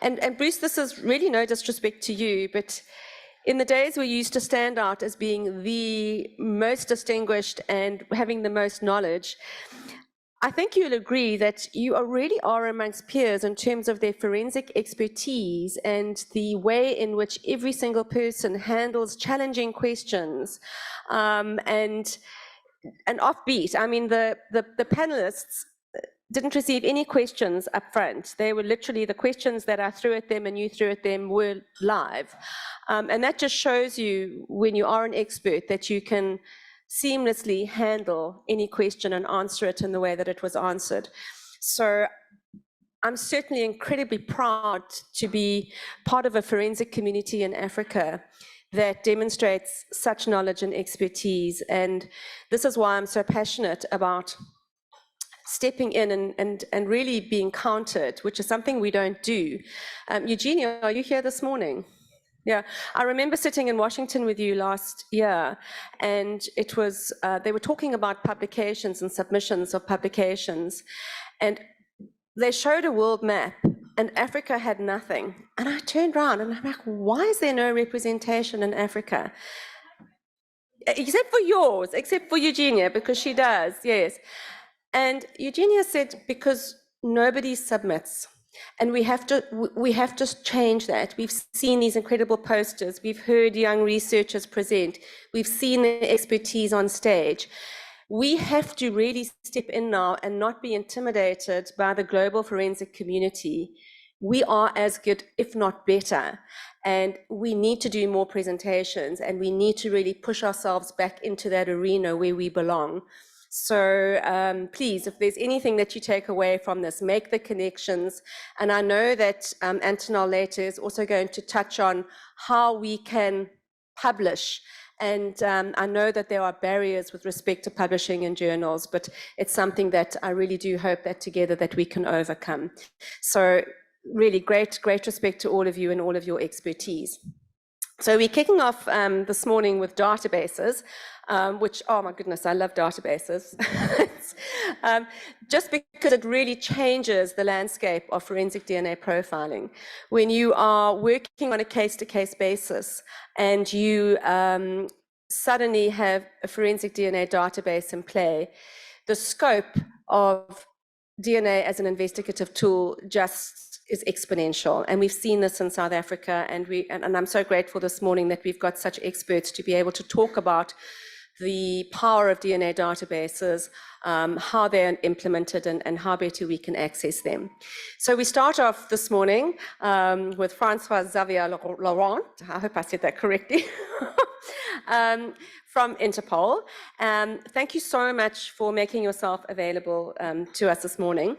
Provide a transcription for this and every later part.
And Bruce, this is really no disrespect to you, but in the days where you used to stand out as being the most distinguished and having the most knowledge, I think you'll agree that you already are amongst peers in terms of their forensic expertise and the way in which every single person handles challenging questions, and offbeat. I mean, the panelists didn't receive any questions up front. They were literally the questions that I threw at them and you threw at them were live. And that just shows you, when you are an expert, that you can seamlessly handle any question and answer it in the way that it was answered. So I'm certainly incredibly proud to be part of a forensic community in Africa that demonstrates such knowledge and expertise. And this is why I'm so passionate about stepping in and really being counted, which is something we don't do. Eugenia, are you here this morning? Yeah, I remember sitting in Washington with you last year, and it was, they were talking about publications and submissions of publications, and they showed a world map, and Africa had nothing. And I turned around and I'm like, why is there no representation in Africa? Except for yours, except for Eugenia, because she does, yes. And Eugenia said, because nobody submits. And we have to change that. We've seen these incredible posters. We've heard young researchers present. We've seen the expertise on stage. We have to really step in now and not be intimidated by the global forensic community. We are as good, if not better. And we need to do more presentations, and we need to really push ourselves back into that arena where we belong. So please, if there's anything that you take away from this, make the connections. And I know that Antonal later is also going to touch on how we can publish. And I know that there are barriers with respect to publishing in journals, but it's something that I really do hope that together that we can overcome. So really great respect to all of you and all of your expertise. So we're kicking off this morning with databases, which, oh my goodness, I love databases. Just because it really changes the landscape of forensic DNA profiling. When you are working on a case-to-case basis and you suddenly have a forensic DNA database in play, the scope of DNA as an investigative tool just is exponential, and we've seen this in South Africa, and I'm so grateful this morning that we've got such experts to be able to talk about the power of DNA databases, how they're implemented, and how better we can access them. So we start off this morning with Francois Xavier Laurent, I hope I said that correctly, from Interpol. Thank you so much for making yourself available to us this morning.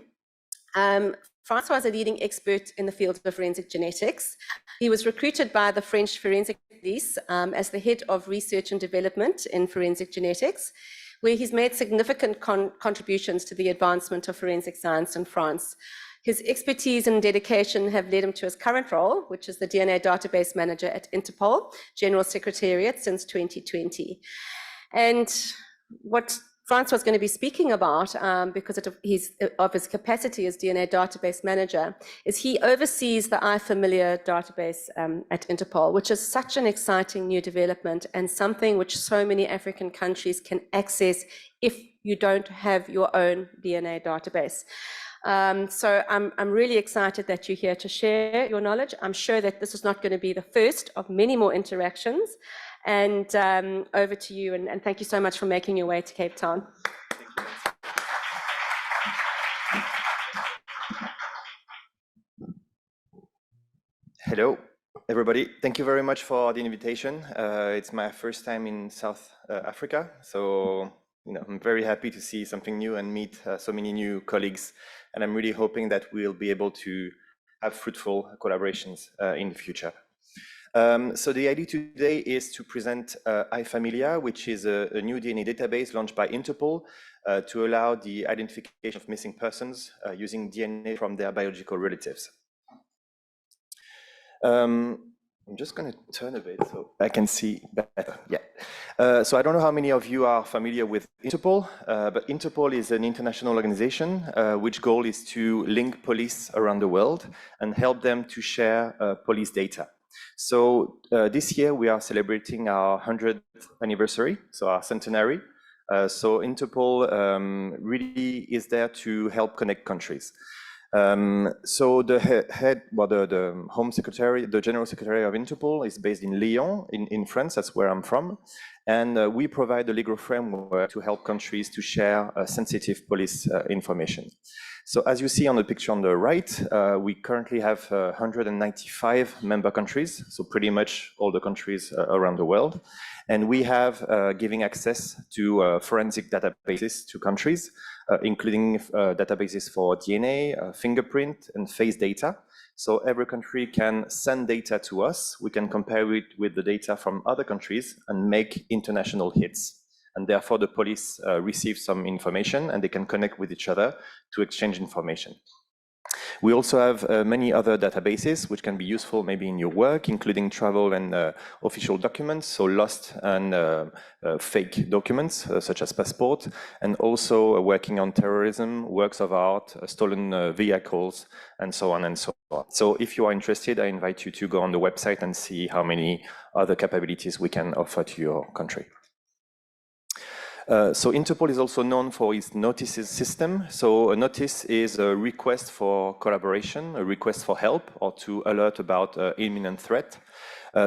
Francois is a leading expert in the field of forensic genetics. He was recruited by the French Forensic Police as the head of research and development in forensic genetics, where he's made significant contributions to the advancement of forensic science in France. His expertise and dedication have led him to his current role, which is the DNA database manager at Interpol General Secretariat since 2020. And what Francois is going to be speaking about, because of his capacity as DNA database manager, is he oversees the iFamiliar database at Interpol, which is such an exciting new development and something which so many African countries can access if you don't have your own DNA database. So I'm really excited that you're here to share your knowledge. I'm sure that this is not going to be the first of many more interactions. And over to you, and thank you so much for making your way to Cape Town. Hello, everybody. Thank you very much for the invitation. It's my first time in South Africa, so I'm very happy to see something new and meet so many new colleagues. And I'm really hoping that we'll be able to have fruitful collaborations in the future. So the idea today is to present iFamiliar, which is a new DNA database launched by Interpol to allow the identification of missing persons using DNA from their biological relatives. I'm just going to turn a bit so I can see better. Yeah. So I don't know how many of you are familiar with Interpol, but Interpol is an international organization which goal is to link police around the world and help them to share police data. So this year we are celebrating our 100th anniversary, so our centenary. So Interpol really is there to help connect countries. So the the Home Secretary, the General Secretary of Interpol is based in Lyon, in France, that's where I'm from. And we provide a legal framework to help countries to share sensitive police information. So as you see on the picture on the right, we currently have 195 member countries, so pretty much all the countries around the world. And we have giving access to forensic databases to countries, including databases for DNA, fingerprint, and face data. So every country can send data to us. We can compare it with the data from other countries and make international hits. And therefore, the police receive some information and they can connect with each other to exchange information. We also have many other databases which can be useful maybe in your work, including travel and official documents, so lost and fake documents such as passport, and also working on terrorism, works of art, stolen vehicles, and so on and so on. So if you are interested, I invite you to go on the website and see how many other capabilities we can offer to your country. So Interpol is also known for its notices system. So a notice is a request for collaboration, a request for help, or to alert about imminent threat.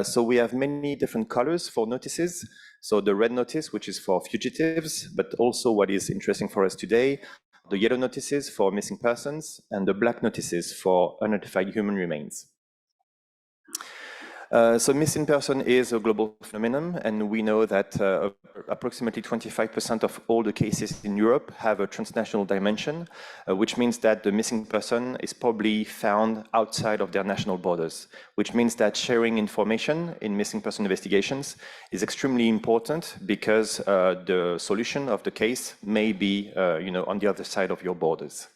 So we have many different colors for notices. So the red notice, which is for fugitives, but also what is interesting for us today, the yellow notices for missing persons, and the black notices for unidentified human remains. So missing person is a global phenomenon, and we know that approximately 25% of all the cases in Europe have a transnational dimension, which means that the missing person is probably found outside of their national borders, which means that sharing information in missing person investigations is extremely important because the solution of the case may be on the other side of your borders.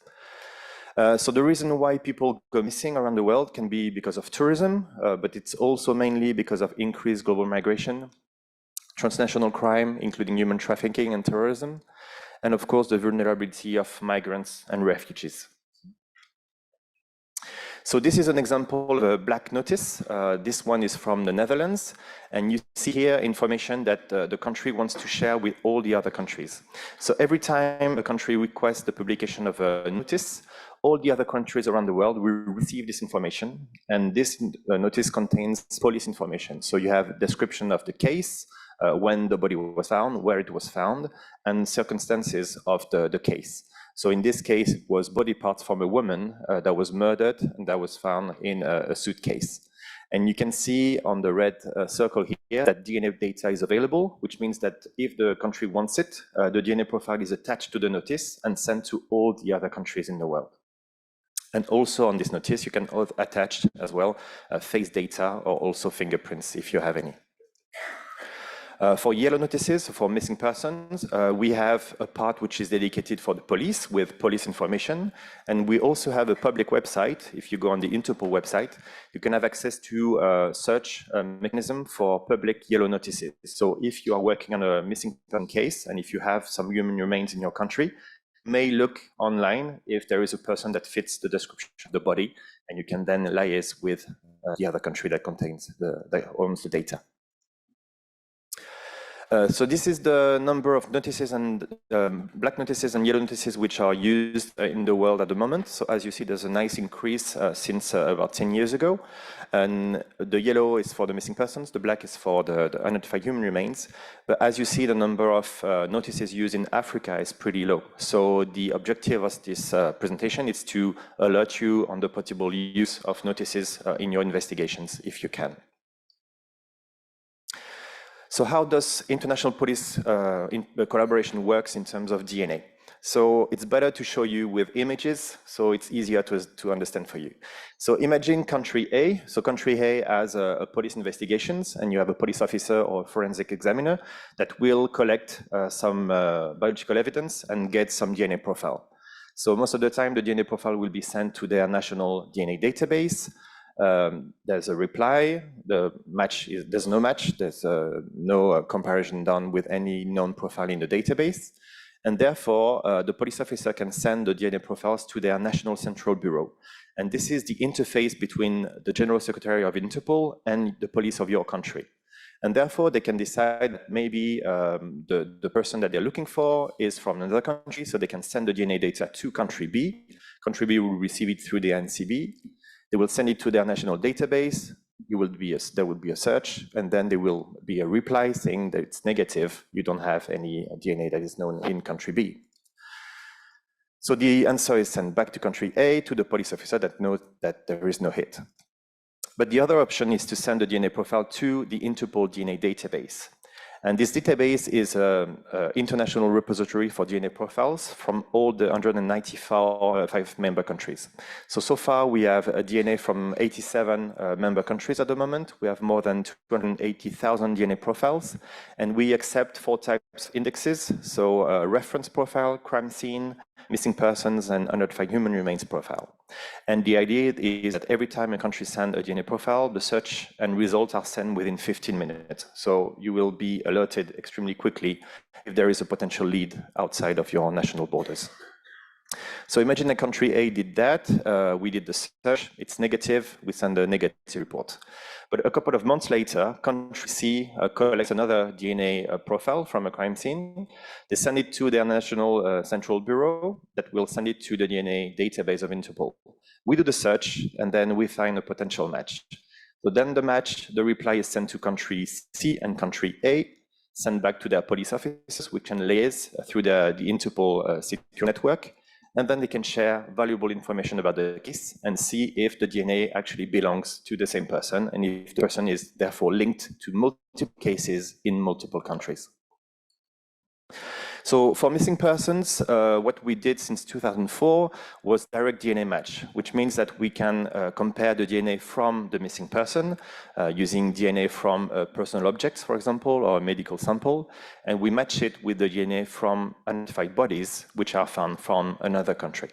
So the reason why people go missing around the world can be because of tourism, but it's also mainly because of increased global migration, transnational crime, including human trafficking and terrorism, and of course the vulnerability of migrants and refugees. So this is an example of a black notice. This one is from the Netherlands, and you see here information that the country wants to share with all the other countries. So every time a country requests the publication of a notice, all the other countries around the world will receive this information, and this notice contains police information. So you have a description of the case, when the body was found, where it was found, and circumstances of the case. So in this case, it was body parts from a woman that was murdered and that was found in a suitcase. And you can see on the red circle here that DNA data is available, which means that if the country wants it, the DNA profile is attached to the notice and sent to all the other countries in the world. And also on this notice, you can attach as well face data or also fingerprints if you have any. For yellow notices, for missing persons, we have a part which is dedicated for the police with police information. And we also have a public website. If you go on the Interpol website, you can have access to a search mechanism for public yellow notices. So if you are working on a missing person case, and if you have some human remains in your country, you may look online if there is a person that fits the description of the body, and you can then liaise with the other country that contains that owns the data. So this is the number of notices and black notices and yellow notices which are used in the world at the moment. So as you see, there's a nice increase since about 10 years ago. And the yellow is for the missing persons, the black is for the unidentified human remains. But as you see, the number of notices used in Africa is pretty low. So the objective of this presentation is to alert you on the possible use of notices in your investigations, if you can. So how does international police collaboration works in terms of DNA? So it's better to show you with images, so it's easier to understand for you. So imagine country A. So country A has a police investigations, and you have a police officer or forensic examiner that will collect some biological evidence and get some DNA profile. So most of the time, the DNA profile will be sent to their national DNA database. There's a reply, there's no match, there's no comparison done with any known profile in the database. And therefore, the police officer can send the DNA profiles to their National Central Bureau. And this is the interface between the General Secretary of Interpol and the police of your country. And therefore, they can decide that maybe the person that they're looking for is from another country, so they can send the DNA data to country B. Country B will receive it through the NCB. They will send it to their national database. There will be a search, and then there will be a reply saying that it's negative. You don't have any DNA that is known in country B. So the answer is sent back to country A, to the police officer that knows that there is no hit. But the other option is to send the DNA profile to the Interpol DNA database. And this database is an international repository for DNA profiles from all the 195 member countries. So far we have a DNA from 87 member countries at the moment. We have more than 280,000 DNA profiles, and we accept 4 types of indexes. So reference profile, crime scene, missing persons, and unidentified human remains profile. And the idea is that every time a country sends a DNA profile, the search and results are sent within 15 minutes. So you will be alerted extremely quickly if there is a potential lead outside of your national borders. So imagine a country A did that, we did the search, it's negative, we send a negative report. But a couple of months later, country C collects another DNA profile from a crime scene. They send it to their National Central Bureau that will send it to the DNA database of Interpol. We do the search, and then we find a potential match. So then the reply is sent to country C and country A, sent back to their police officers, which can liaise through the Interpol secure network. And then they can share valuable information about the case and see if the DNA actually belongs to the same person and if the person is therefore linked to multiple cases in multiple countries. So for missing persons, what we did since 2004 was direct DNA match, which means that we can compare the DNA from the missing person using DNA from personal objects, for example, or a medical sample, and we match it with the DNA from identified bodies which are found from another country.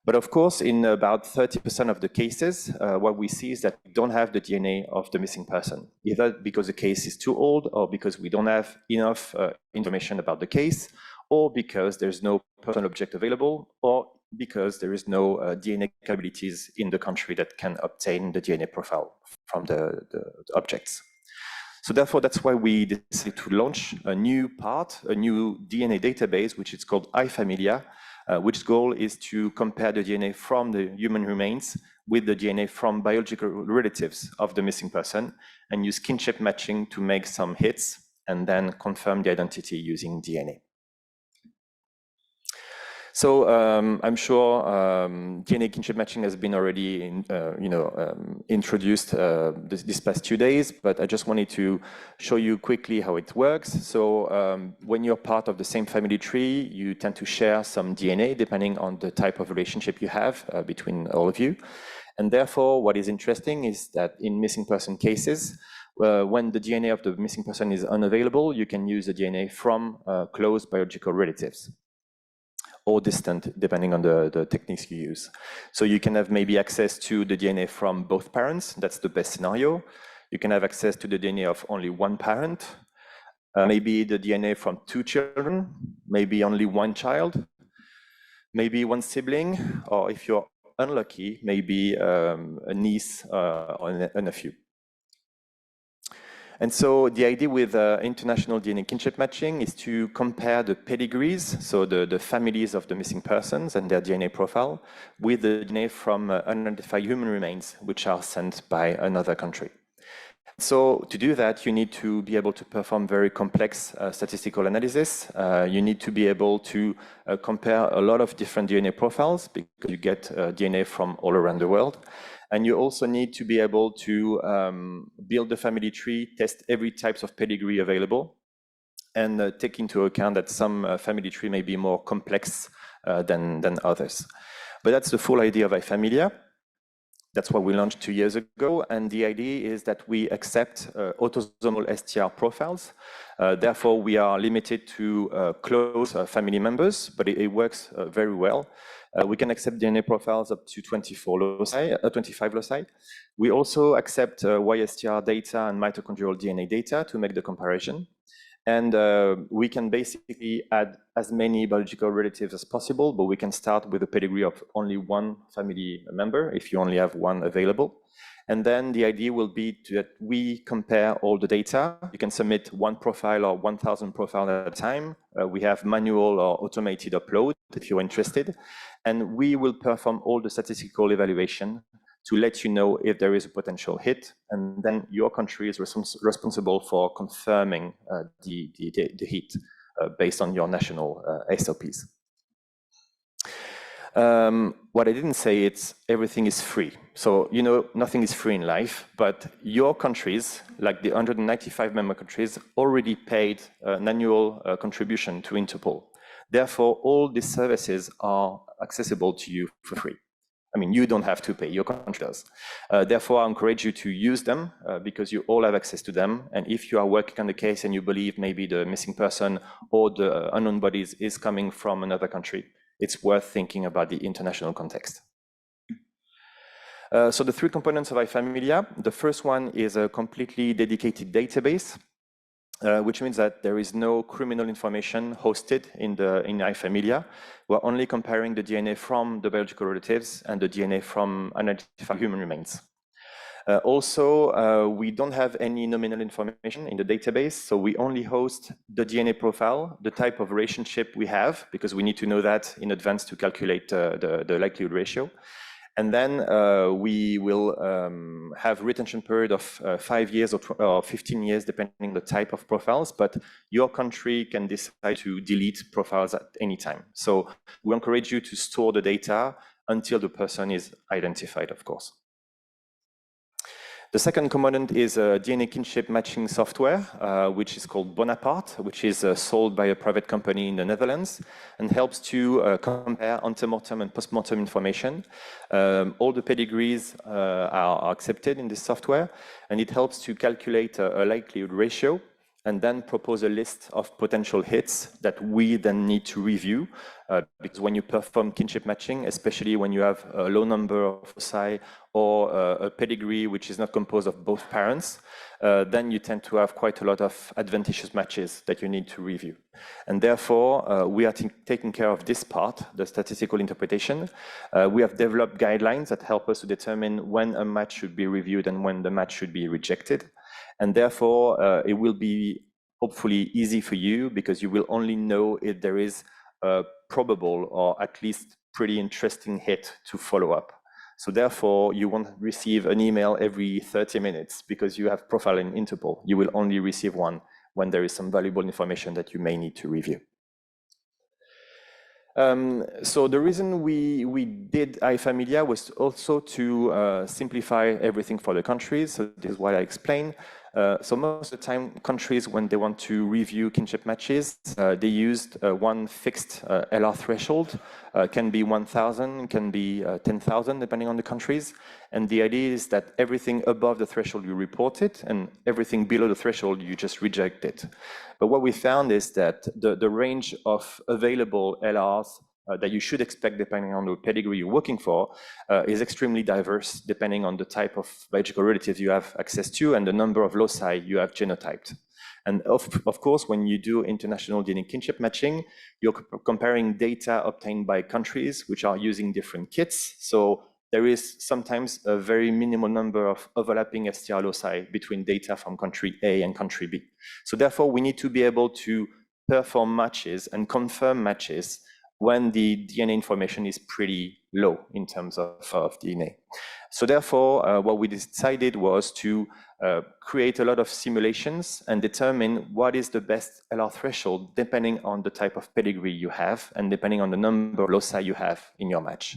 But of course, in about 30% of the cases, what we see is that we don't have the DNA of the missing person, either because the case is too old or because we don't have enough information about the case, or because there's no personal object available, or because there is no DNA capabilities in the country that can obtain the DNA profile from the objects. So therefore, that's why we decided to launch a new DNA database, which is called iFamilia, which goal is to compare the DNA from the human remains with the DNA from biological relatives of the missing person and use kinship matching to make some hits and then confirm the identity using DNA. So I'm sure DNA kinship matching has been already introduced this past 2 days, but I just wanted to show you quickly how it works. So when you're part of the same family tree, you tend to share some DNA depending on the type of relationship you have between all of you. And therefore, what is interesting is that in missing person cases, when the DNA of the missing person is unavailable, you can use the DNA from close biological relatives, or distant, depending on the techniques you use. So you can have maybe access to the DNA from both parents. That's the best scenario. You can have access to the DNA of only one parent, maybe the DNA from 2 children, maybe only 1 child, maybe 1 sibling, or if you're unlucky, maybe a niece or a nephew. And so the idea with international DNA kinship matching is to compare the pedigrees, so the families of the missing persons and their DNA profile, with the DNA from unidentified human remains, which are sent by another country. So to do that, you need to be able to perform very complex statistical analysis. You need to be able to compare a lot of different DNA profiles because you get DNA from all around the world. And you also need to be able to build the family tree, test every type of pedigree available, and take into account that some family tree may be more complex than others. But that's the full idea of iFamilia. That's what we launched 2 years ago. And the idea is that we accept autosomal STR profiles. Therefore, we are limited to close family members, but it works very well. We can accept DNA profiles up to 25 loci. We also accept YSTR data and mitochondrial DNA data to make the comparison. And we can basically add as many biological relatives as possible, but we can start with a pedigree of only one family member if you only have one available. And then the idea will be that we compare all the data. You can submit one profile or 1,000 profiles at a time. We have manual or automated upload if you're interested. And we will perform all the statistical evaluation to let you know if there is a potential hit. And then your country is responsible for confirming the hit based on your national SOPs. What I didn't say is everything is free. So, you know, nothing is free in life, but your countries, like the 195 member countries, already paid an annual contribution to Interpol. Therefore, all these services are accessible to you for free. I mean, you don't have to pay, your country does. Therefore, I encourage you to use them because you all have access to them. And if you are working on the case and you believe maybe the missing person or the unknown bodies is coming from another country, it's worth thinking about the international context. So the three components of iFamilia, the first one is a completely dedicated database, which means that there is no criminal information hosted in iFamilia. We're only comparing the DNA from the biological relatives and the DNA from unidentified human remains. Also, we don't have any nominal information in the database, so we only host the DNA profile, the type of relationship we have, because we need to know that in advance to calculate the likelihood ratio. And then we will have retention period of 5 years or 15 years, depending on the type of profiles, but your country can decide to delete profiles at any time. So we encourage you to store the data until the person is identified, of course. The second component is a DNA kinship matching software, which is called Bonaparte, which is sold by a private company in the Netherlands and helps to compare antemortem and postmortem information. All the pedigrees are accepted in this software, and it helps to calculate a likelihood ratio and then propose a list of potential hits that we then need to review. Because when you perform kinship matching, especially when you have a low number of foci or a pedigree which is not composed of both parents, then you tend to have quite a lot of adventitious matches that you need to review. And therefore, we are taking care of this part, the statistical interpretation. We have developed guidelines that help us to determine when a match should be reviewed and when the match should be rejected. And therefore, it will be hopefully easy for you because you will only know if there is a probable or at least pretty interesting hit to follow up. So therefore, you won't receive an email every 30 minutes because you have profile in Interpol. You will only receive one when there is some valuable information that you may need to review. So the reason we did iFamilia was also to simplify everything for the countries. So this is what I explained. So most of the time, countries, when they want to review kinship matches, they used one fixed LR threshold. Can be 1,000, can be 10,000, depending on the countries. And the idea is that everything above the threshold, you report it, and everything below the threshold, you just reject it. But what we found is that the range of available LRs that you should expect depending on the pedigree you're working for is extremely diverse depending on the type of biological relatives you have access to and the number of loci you have genotyped. And of course, when you do international DNA kinship matching, you're comparing data obtained by countries which are using different kits. So there is sometimes a very minimal number of overlapping STR loci between data from country A and country B. So therefore, we need to be able to perform matches and confirm matches when the DNA information is pretty low in terms of DNA. So therefore, what we decided was to create a lot of simulations and determine what is the best LR threshold depending on the type of pedigree you have and depending on the number of loci you have in your match.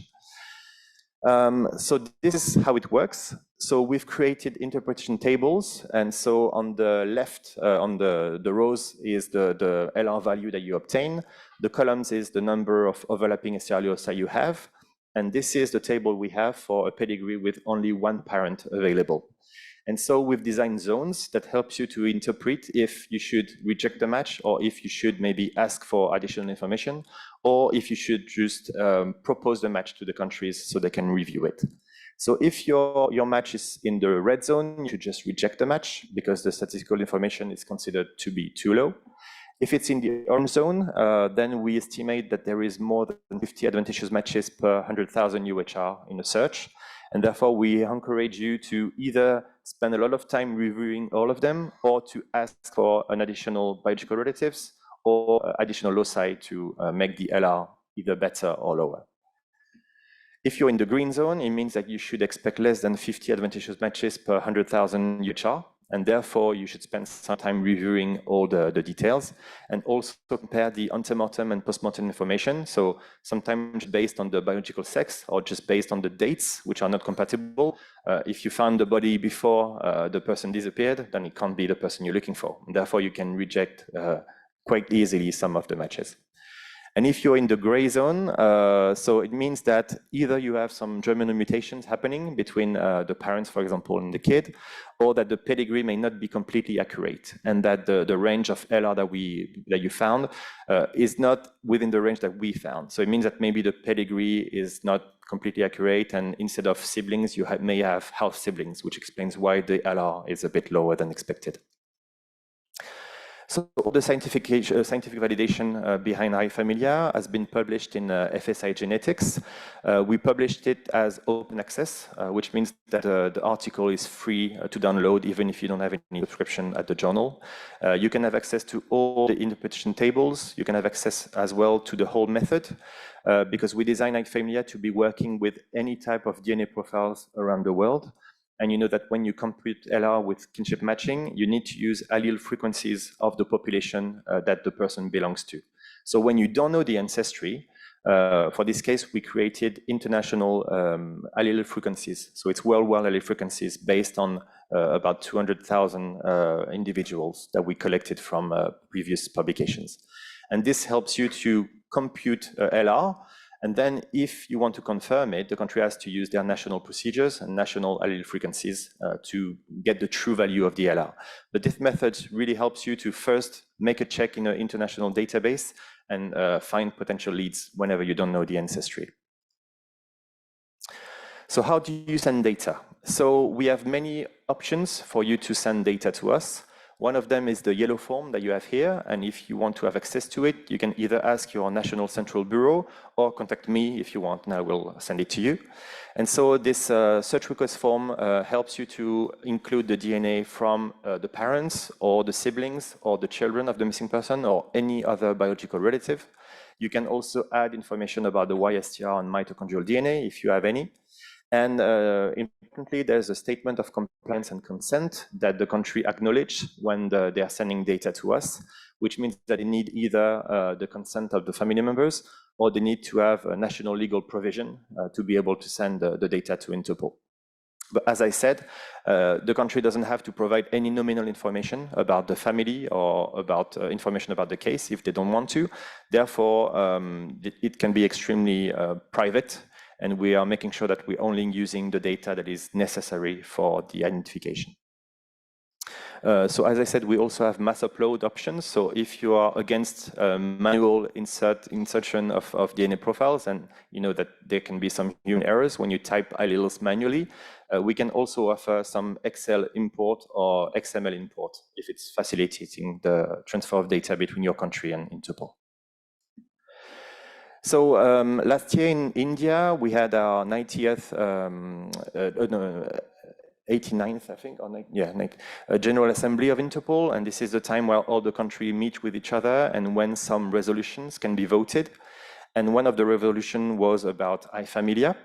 So this is how it works. So we've created interpretation tables. And so on the left, on the rows is the LR value that you obtain. The columns is the number of overlapping STR loci you have. And this is the table we have for a pedigree with only one parent available. And so we've designed zones that helps you to interpret if you should reject the match, or if you should maybe ask for additional information, or if you should just propose the match to the countries so they can review it. So if your match is in the red zone, you should just reject the match because the statistical information is considered to be too low. If it's in the orange zone, then we estimate that there is more than 50 advantageous matches per 100,000 UHR in a search. And therefore, we encourage you to either spend a lot of time reviewing all of them, or to ask for an additional biological relatives or additional loci to make the LR either better or lower. If you're in the green zone, it means that you should expect less than 50 advantageous matches per 100,000 UHR, and therefore you should spend some time reviewing all the details, and also compare the antemortem and postmortem information. So sometimes based on the biological sex, or just based on the dates, which are not compatible. If you found the body before the person disappeared, then it can't be the person you're looking for. And therefore you can reject quite easily some of the matches. And if you're in the gray zone, so it means that either you have some germinal mutations happening between the parents, for example, and the kid, or that the pedigree may not be completely accurate, and that the range of LR that you found is not within the range that we found. So it means that maybe the pedigree is not completely accurate, and instead of siblings, you may have half siblings, which explains why the LR is a bit lower than expected. So the scientific validation behind iFamilia has been published in FSI Genetics. We published it as open access, which means that the article is free to download, even if you don't have any subscription at the journal. You can have access to all the interpretation tables. You can have access as well to the whole method, because we designed iFamilia to be working with any type of DNA profiles around the world. And you know that when you compute LR with kinship matching, you need to use allele frequencies of the population that the person belongs to. So when you don't know the ancestry, for this case, we created international allele frequencies. So it's worldwide allele frequencies based on about 200,000 individuals that we collected from previous publications. And this helps you to compute LR. And then if you want to confirm it, the country has to use their national procedures and national allele frequencies to get the true value of the LR. But this method really helps you to first make a check in an international database and find potential leads whenever you don't know the ancestry. So how do you send data? So we have many options for you to send data to us. One of them is the yellow form that you have here, and if you want to have access to it, you can either ask your National Central Bureau or contact me if you want, and I will send it to you. And so this search request form helps you to include the DNA from the parents or the siblings or the children of the missing person or any other biological relative. You can also add information about the YSTR and mitochondrial DNA if you have any. And importantly, there's a statement of compliance and consent that the country acknowledges when they are sending data to us, which means that they need either the consent of the family members or they need to have a national legal provision to be able to send the data to Interpol. But as I said, the country doesn't have to provide any nominal information about the family or about information about the case if they don't want to. Therefore, it can be extremely private. And we are making sure that we're only using the data that is necessary for the identification. So as I said, we also have mass upload options. So if you are against manual insertion of DNA profiles, and you know that there can be some human errors when you type alleles manually, we can also offer some Excel import or XML import if it's facilitating the transfer of data between your country and Interpol. So last year in India, we had our 90th, 89th, I think, or General Assembly of Interpol. And this is the time where all the countries meet with each other and when some resolutions can be voted. And one of the resolutions was about iFamilia.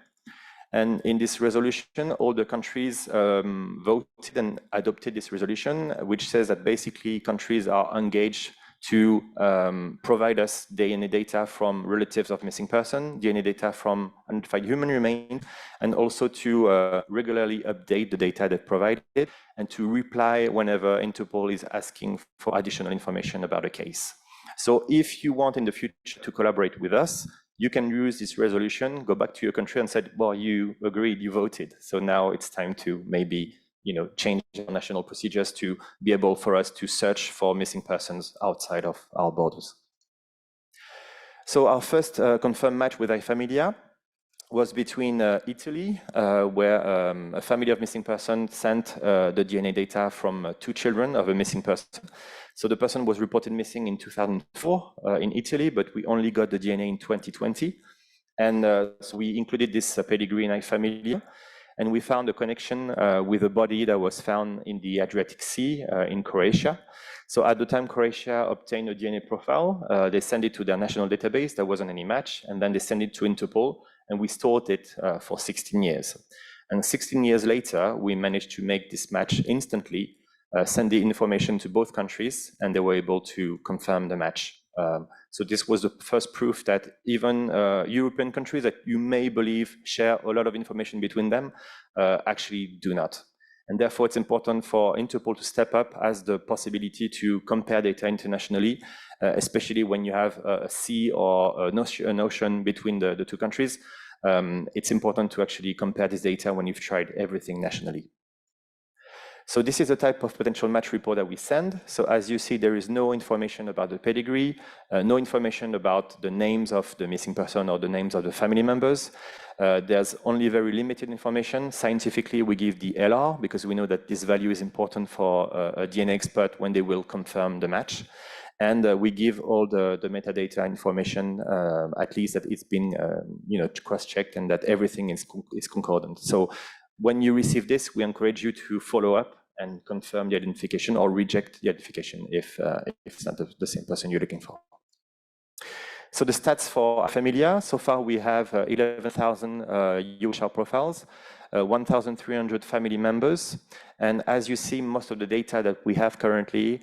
And in this resolution, all the countries voted and adopted this resolution, which says that basically countries are engaged to provide us DNA data from relatives of missing person, DNA data from identified human remains, and also to regularly update the data that provided, and to reply whenever Interpol is asking for additional information about a case. So if you want in the future to collaborate with us, you can use this resolution, go back to your country and say, well, you agreed, you voted. So now it's time to maybe change our national procedures to be able for us to search for missing persons outside of our borders. So our first confirmed match with iFamiglia was between Italy, where a family of missing persons sent the DNA data from 2 children of a missing person. So the person was reported missing in 2004 in Italy, but we only got the DNA in 2020. And so we included this pedigree in iFamiglia, and we found a connection with a body that was found in the Adriatic Sea in Croatia. So at the time Croatia obtained a DNA profile, they sent it to their national database, there wasn't any match, and then they sent it to Interpol, and we stored it for 16 years. And 16 years later, we managed to make this match instantly, send the information to both countries, and they were able to confirm the match. So this was the first proof that even European countries that you may believe share a lot of information between them actually do not. And therefore, it's important for Interpol to step up as the possibility to compare data internationally, especially when you have a sea or an ocean between the 2 countries. It's important to actually compare this data when you've tried everything nationally. So this is the type of potential match report that we send. So as you see, there is no information about the pedigree, no information about the names of the missing person or the names of the family members. There's only very limited information. Scientifically, we give the LR because we know that this value is important for a DNA expert when they will confirm the match. And we give all the metadata information, at least that it's been cross-checked and that everything is concordant. So when you receive this, we encourage you to follow up and confirm the identification or reject the identification if it's not the same person you're looking for. So the stats for iFamiglia, so far we have 11,000 UHR profiles, 1,300 family members. And as you see, most of the data that we have currently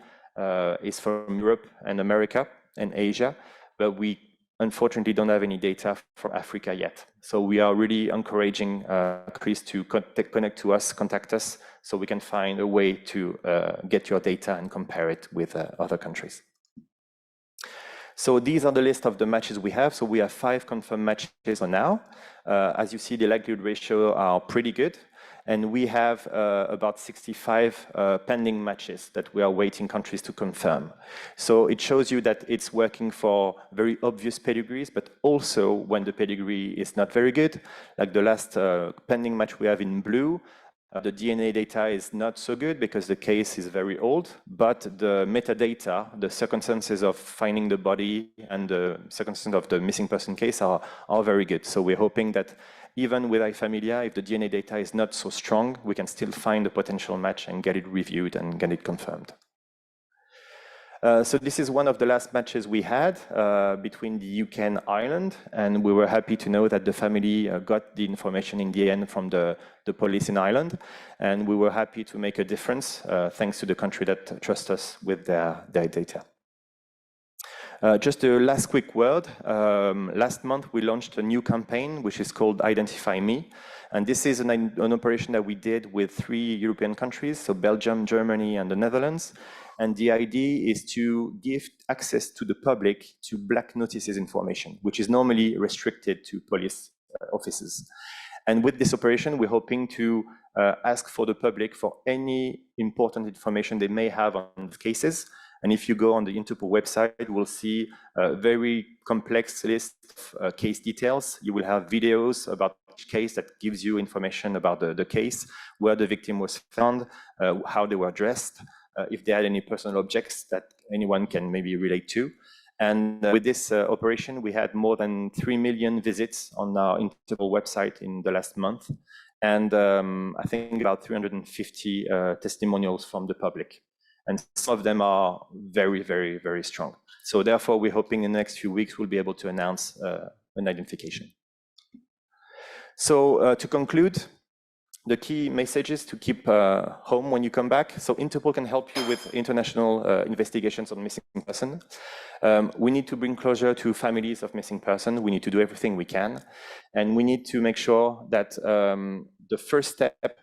is from Europe and America and Asia, but we unfortunately don't have any data for Africa yet. So we are really encouraging countries to connect to us, contact us, so we can find a way to get your data and compare it with other countries. So these are the list of the matches we have. So we have 5 confirmed matches for now. As you see, the likelihood ratio are pretty good. And we have about 65 pending matches that we are waiting countries to confirm. So it shows you that it's working for very obvious pedigrees, but also when the pedigree is not very good, like the last pending match we have in blue, the DNA data is not so good because the case is very old, but the metadata, the circumstances of finding the body and the circumstances of the missing person case are very good. So we're hoping that even with iFamiglia, if the DNA data is not so strong, we can still find a potential match and get it reviewed and get it confirmed. So this is one of the last matches we had between the UK and Ireland, and we were happy to know that the family got the information in the end from the police in Ireland, and we were happy to make a difference thanks to the country that trusts us with their data. Just a last quick word. Last month, we launched a new campaign, which is called Identify Me. And this is an operation that we did with 3 European countries, so Belgium, Germany, and the Netherlands. And the idea is to give access to the public to black notices information, which is normally restricted to police offices. And with this operation, we're hoping to ask for the public for any important information they may have on cases. And if you go on the Interpol website, you will see a very complex list of case details. You will have videos about each case that gives you information about the case, where the victim was found, how they were dressed, if they had any personal objects that anyone can maybe relate to. And with this operation, we had more than 3 million visits on our Interpol website in the last month. And I think about 350 testimonials from the public. And some of them are very, very, very strong. So therefore, we're hoping in the next few weeks, we'll be able to announce an identification. So to conclude, the key message is to keep home when you come back. So Interpol can help you with international investigations on missing person. We need to bring closure to families of missing person. We need to do everything we can. And we need to make sure that the first step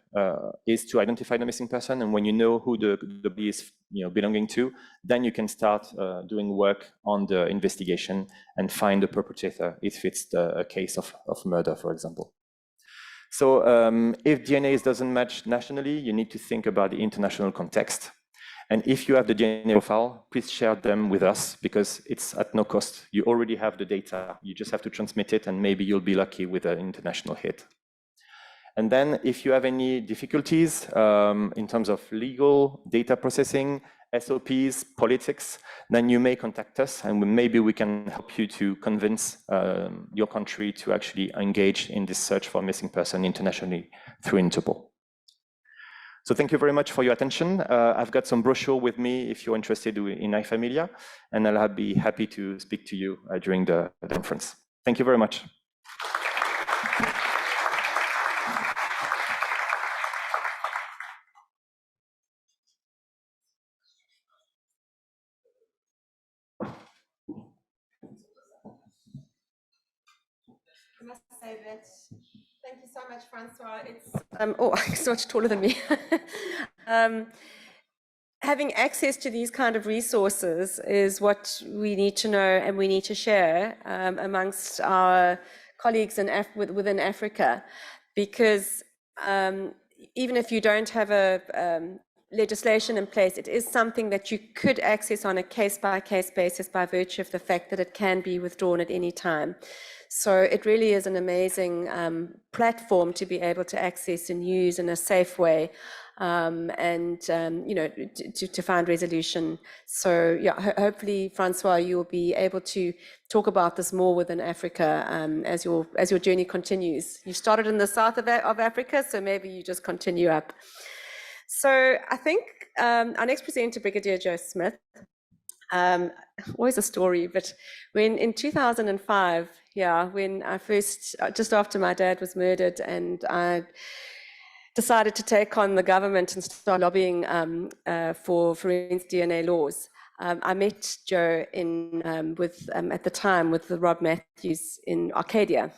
is to identify the missing person. And when you know who the body is belonging to, then you can start doing work on the investigation and find the perpetrator if it's a case of murder, for example. So if DNA doesn't match nationally, you need to think about the international context. And if you have the DNA profile, please share them with us because it's at no cost. You already have the data. You just have to transmit it and maybe you'll be lucky with an international hit. And then if you have any difficulties in terms of legal, data processing, SOPs, politics, then you may contact us and maybe we can help you to convince your country to actually engage in this search for missing person internationally through Interpol. So thank you very much for your attention. I've got some brochure with me if you're interested in iFamilia, and I'll be happy to speak to you during the conference. Thank you very much. I must say that, thank you so much, Francois. It's oh, so much taller than me. Having access to these kind of resources is what we need to know and we need to share amongst our colleagues within Africa, because even if you don't have a legislation in place, it is something that you could access on a case-by-case basis by virtue of the fact that it can be withdrawn at any time. So it really is an amazing platform to be able to access and use in a safe way, and you know, to find resolution. So yeah, hopefully, Francois, you'll be able to talk about this more within Africa as your journey continues. You started in the south of Africa, so maybe you just continue up. So I think our next presenter, Brigadier Joe Smith. Always a story, but when in 2005, yeah, when I first, just after my dad was murdered, and I decided to take on the government and start lobbying for forensic DNA laws, I met Joe at the time with Rob Matthews in Arcadia,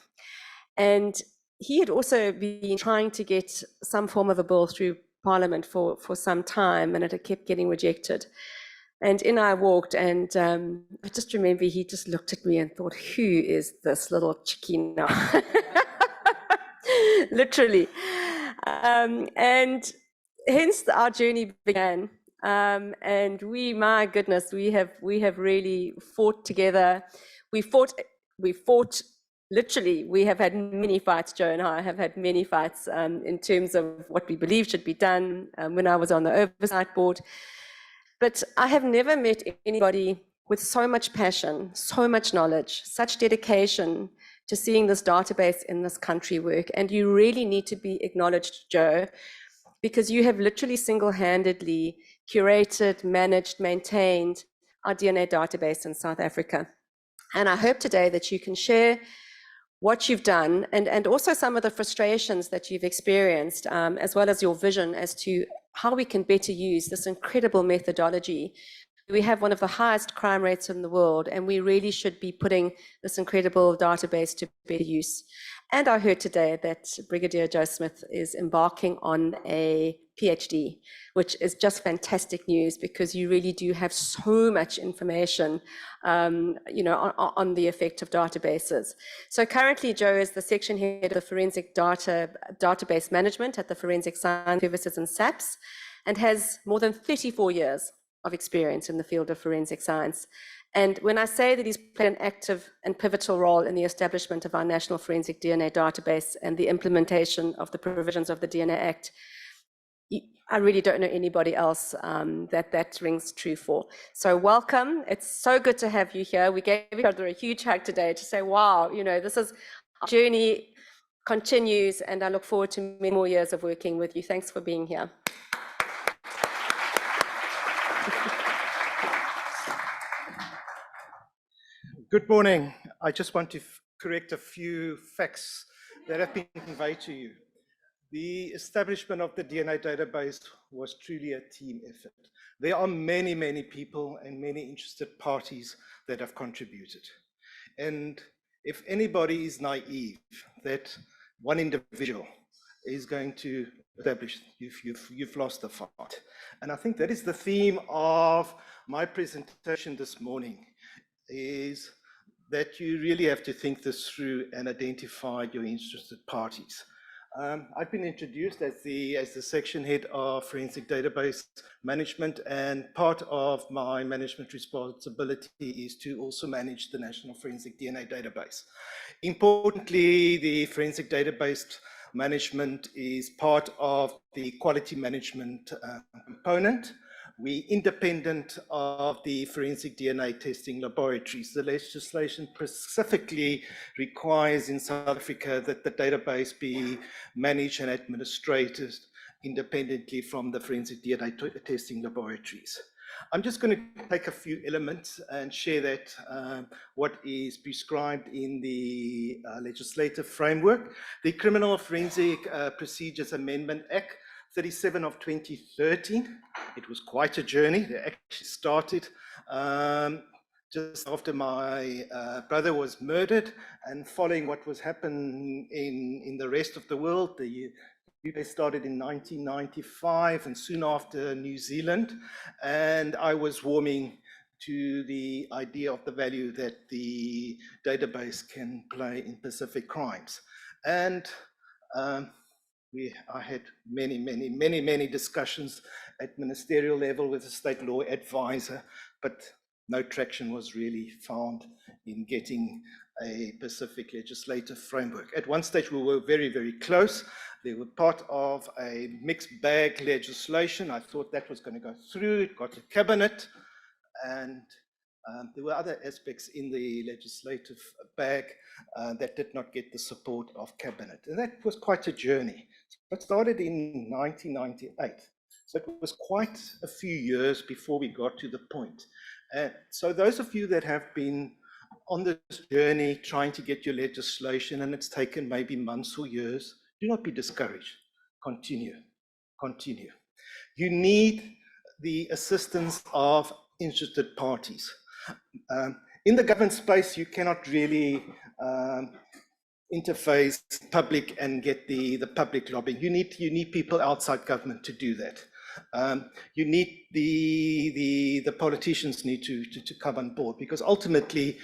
and he had also been trying to get some form of a bill through Parliament for some time, and it had kept getting rejected. And in I walked, and I just remember he just looked at me and thought, who is this little chickie now? Literally. And hence our journey began. And my goodness, we have really fought together. We fought literally. We have had many fights. Joe and I have had many fights in terms of what we believe should be done when I was on the oversight board. But I have never met anybody with so much passion, so much knowledge, such dedication to seeing this database in this country work. And you really need to be acknowledged, Joe, because you have literally single-handedly curated, managed, maintained our DNA database in South Africa. And I hope today that you can share what you've done and also some of the frustrations that you've experienced, as well as your vision as to how we can better use this incredible methodology. We have one of the highest crime rates in the world, and we really should be putting this incredible database to better use. And I heard today that Brigadier Joe Smith is embarking on a PhD, which is just fantastic news because you really do have so much information, you know, on the effect of databases. So currently, Joe is the section head of the Forensic Database Management at the Forensic Science Services and SAPS, and has more than 34 years of experience in the field of forensic science. And when I say that he's played an active and pivotal role in the establishment of our National Forensic DNA Database and the implementation of the provisions of the DNA Act, I really don't know anybody else that rings true for. So welcome. It's so good to have you here. We gave each other a huge hug today to say, wow, you know, this is our journey continues, and I look forward to many more years of working with you. Thanks for being here. Good morning. I just want to correct a few facts that have been conveyed to you. The establishment of the DNA database was truly a team effort. There are many, many people and many interested parties that have contributed. And if anybody is naive that one individual is going to establish, you've lost the fight. And I think that is the theme of my presentation this morning, is that you really have to think this through and identify your interested parties. I've been introduced as the section head of forensic database management, and part of my management responsibility is to also manage the National Forensic DNA Database. Importantly, the forensic database management is part of the quality management component. We're independent of the forensic DNA testing laboratories. The legislation specifically requires in South Africa that the database be managed and administered independently from the forensic DNA testing laboratories. I'm just going to take a few elements and share that what is prescribed in the legislative framework. The Criminal Forensic Procedures Amendment Act 37 of 2013. It was quite a journey. They actually started just after my brother was murdered, and following what was happening in the rest of the world. The UK started in 1995 and soon after New Zealand, and I was warming to the idea of the value that the database can play in Pacific crimes. And I had many discussions at ministerial level with the state law advisor, but no traction was really found in getting a Pacific legislative framework. At one stage, we were very close. They were part of a mixed bag legislation. I thought that was going to go through. It got to cabinet, and there were other aspects in the legislative bag that did not get the support of cabinet. And that was quite a journey. It started in 1998. So it was quite a few years before we got to the point. So those of you that have been on this journey trying to get your legislation, and it's taken maybe months or years, do not be discouraged. Continue. You need the assistance of interested parties. In the government space, you cannot really interface public and get the public lobbying. You need people outside government to do that. You need the politicians need to come on board, because ultimately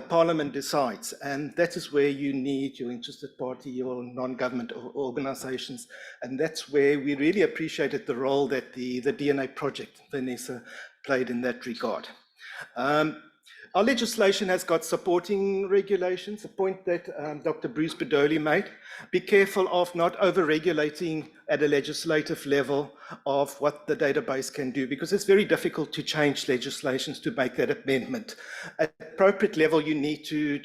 Parliament decides, and that is where you need your interested party, your non-government organizations, and that's where we really appreciated the role that the DNA project, Vanessa, played in that regard. Our legislation has got supporting regulations, a point that Dr. Bruce Bedoli made. Be careful of not over-regulating at a legislative level of what the database can do, because it's very difficult to change legislations to make that amendment. At appropriate level, you need to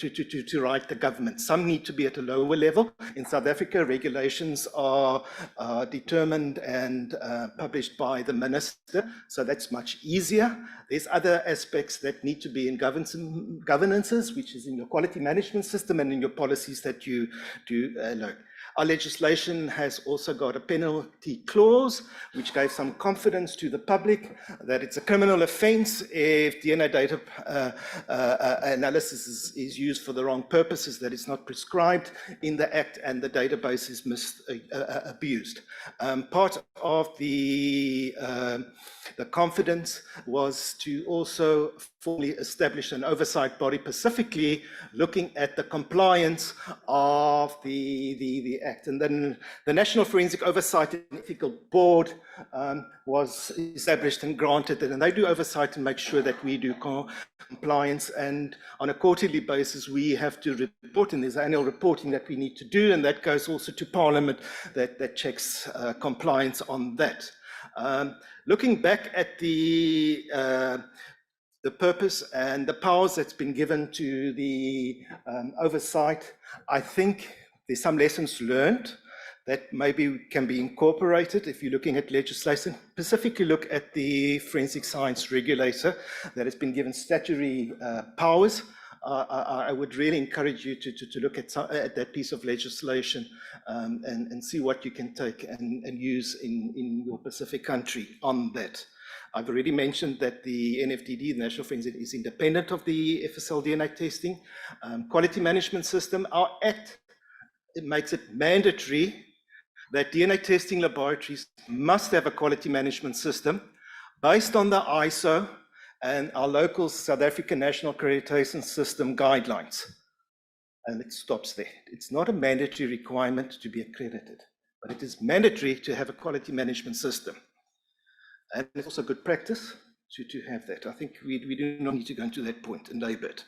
write the government. Some need to be at a lower level. In South Africa, regulations are determined and published by the minister, so that's much easier. There's other aspects that need to be in governances, which is in your quality management system and in your policies that you do learn. Our legislation has also got a penalty clause, which gave some confidence to the public that it's a criminal offence if DNA data analysis is used for the wrong purposes, that it's not prescribed in the Act and the database is abused. Part of the confidence was to also fully establish an oversight body, specifically looking at the compliance of the Act. And then the National Forensic Oversight and Ethical Board was established and granted it, and they do oversight and make sure that we do compliance, and on a quarterly basis we have to report, and there's annual reporting that we need to do, and that goes also to Parliament that checks compliance on that. Looking back at the purpose and the powers that's been given to the oversight, I think there's some lessons learned that maybe can be incorporated if you're looking at legislation. Specifically look at the Forensic Science Regulator that has been given statutory powers. I would really encourage you to look at that piece of legislation and see what you can take and use in your Pacific country on that. I've already mentioned that the NFDD, the National Forensic, is independent of the FSL DNA testing. Quality management system, our Act, it makes it mandatory that DNA testing laboratories must have a quality management system based on the ISO and our local South African National Accreditation System guidelines. and it stops there. It's not a mandatory requirement to be accredited, but it is mandatory to have a quality management system. And it's also good practice to have that. I think we do not need to go into that point in a bit.